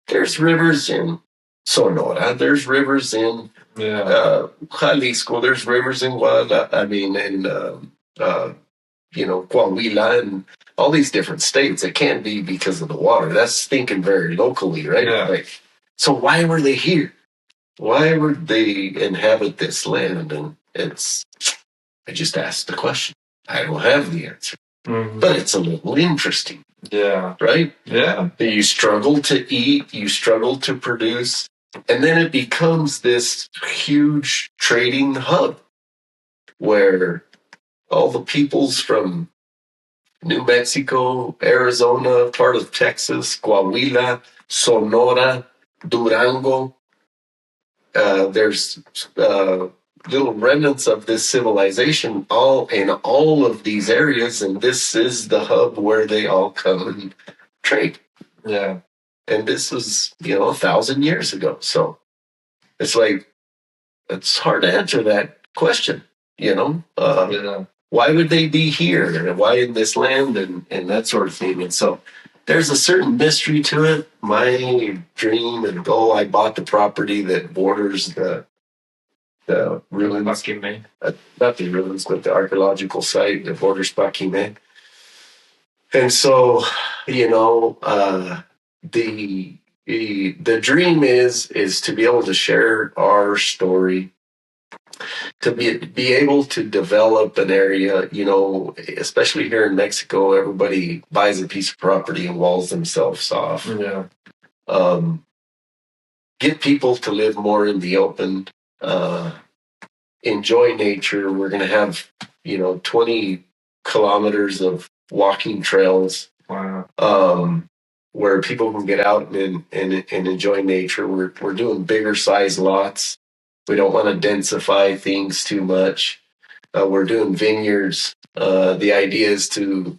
There's rivers in Sonora. There's rivers in Jalisco. There's rivers in Coahuila, and all these different states. It can't be because of the water. That's thinking very locally, right? Yeah. So why were they here? Why would they inhabit this land? And I just asked the question. I don't have the answer. But it's a little interesting. Yeah. Right? Yeah. You struggle to eat, you struggle to produce, and then it becomes this huge trading hub where all the peoples from New Mexico, Arizona, part of Texas, Coahuila, Sonora, Durango. There's little remnants of this civilization all in all of these areas, and this is the hub where they all come and trade. Yeah. And this was, 1,000 years ago. So it's like, it's hard to answer that question, Yeah. Why would they be here and why in this land and that sort of thing. And so there's a certain mystery to it. My dream and goal, I bought the property that borders the ruins, not the ruins, but the archaeological site that borders Pakime. And so, the dream is to be able to share our story, to be able to develop an area, especially here in Mexico, everybody buys a piece of property and walls themselves off. Yeah. Get people to live more in the open, enjoy nature. We're going to have, 20 kilometers of walking trails. Wow. Where people can get out and enjoy nature. We're doing bigger size lots. We don't want to densify things too much. We're doing vineyards. The idea is to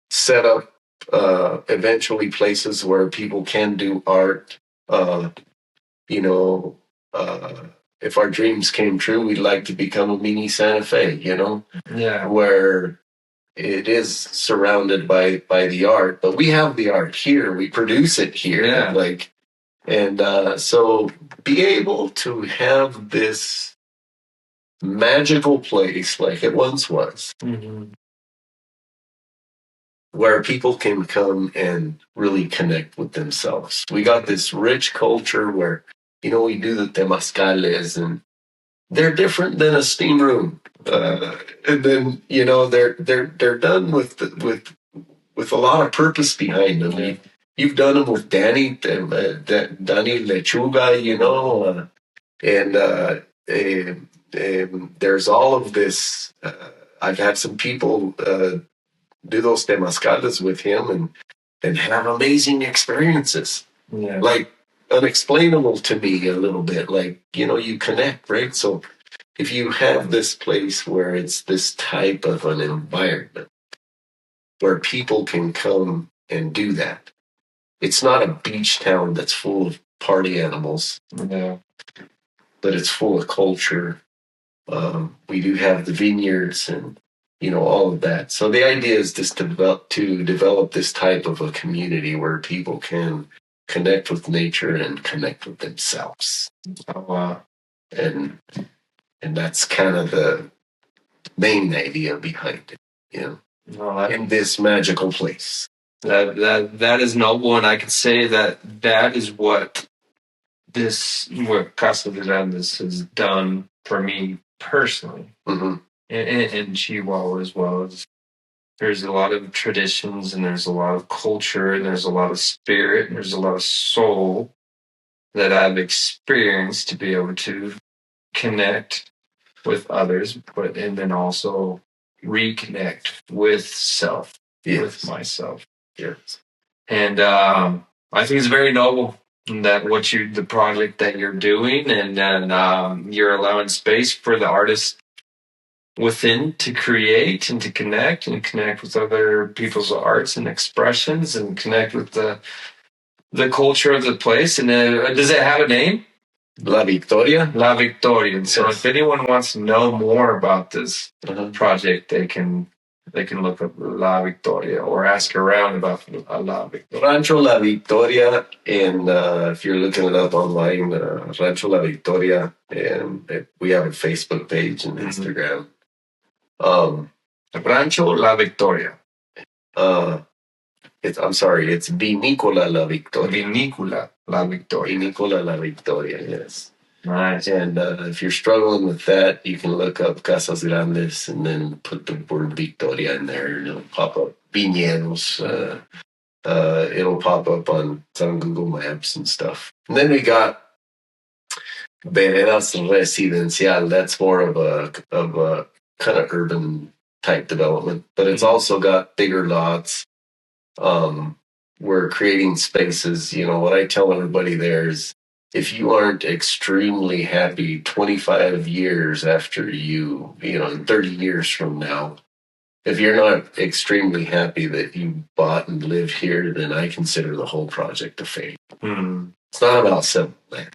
set up eventually places where people can do art. If our dreams came true, we'd like to become a mini Santa Fe, Yeah. where it is surrounded by the art, but we have the art here. We produce it here. Yeah. So be able to have this magical place like it once was, where people can come and really connect with themselves. We got this rich culture where, we do the temazcales, and they're different than a steam room. And then, they're done with a lot of purpose behind them. Yeah. You've done them with Danny Lechuga, and there's all of this. I've had some people do those temazcales with him and have amazing experiences. Yeah. Like unexplainable to me a little bit. Like, you connect, right? So if you have this place where it's this type of an environment where people can come and do that, it's not a beach town that's full of party animals. Yeah. But it's full of culture. We do have the vineyards and, all of that. So the idea is just to develop this type of a community where people can connect with nature and connect with themselves. Oh, wow. And that's kind of the main idea behind it, in this magical place. That is noble, and I could say that is what Casa de Grandes has done for me personally, and Chihuahua as well. There's a lot of traditions, and there's a lot of culture, and there's a lot of spirit, and there's a lot of soul that I've experienced to be able to connect with others, and then also reconnect with self, with myself. Yes. And I think it's very noble that the project that you're doing, and then you're allowing space for the artists within to create and to connect with other people's arts and expressions, and connect with the culture of the place. And does it have a name? La Victoria. La Victoria. And so if anyone wants to know more about this project, they can look up La Victoria or ask around about La Victoria. Rancho La Victoria, and if you're looking it up online, Rancho La Victoria, and we have a Facebook page and Instagram. Rancho La Victoria. It's Vinícola La Victoria. Vinícola La Victoria. Vinícola La Victoria, yes. Nice. And if you're struggling with that, you can look up Casas Grandes and then put the word Victoria in there, and it'll pop up. Viñedos. It'll pop up on Google Maps and stuff. And then we got Veredas Residencial. That's more of a kind of urban type development, but it's also got bigger lots. We're creating spaces. You know, what I tell everybody there is, if you aren't extremely happy 25 years after you know, in 30 years from now, if you're not extremely happy that you bought and live here, then I consider the whole project a failure. It's not about selling land.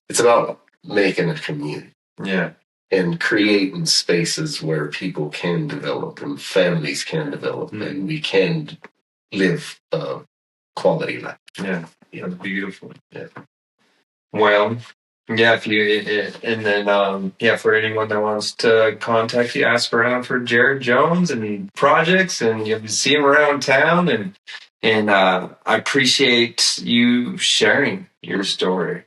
It's about making a community. Yeah. And creating spaces where people can develop and families can develop and we can live a quality life. Yeah. That's beautiful. Yeah. Well, yeah, if you and then yeah, for anyone that wants to contact you, ask around for Jared Jones and projects, and you'll see him around town. And I appreciate you sharing your story.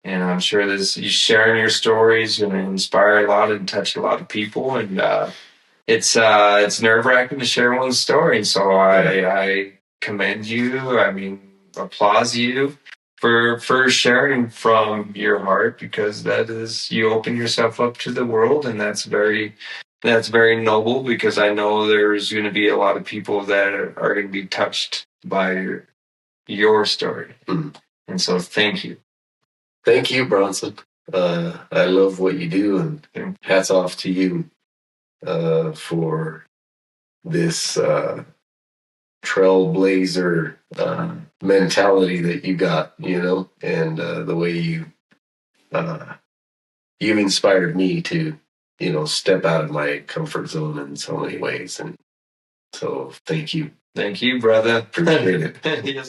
And I'm sure you sharing your story is going to inspire a lot and touch a lot of people. And it's nerve-wracking to share one's story. So I commend you. I mean, applause you for sharing from your heart, because that is, you open yourself up to the world, and that's very noble, because I know there's going to be a lot of people that are going to be touched by your story. And so thank you. Thank you, Bronson. I love what you do, and hats off to you for this trailblazer mentality that you got, you know, and the way you've inspired me to, you know, step out of my comfort zone in so many ways. And so thank you. Thank you, brother. Appreciate it. Yes.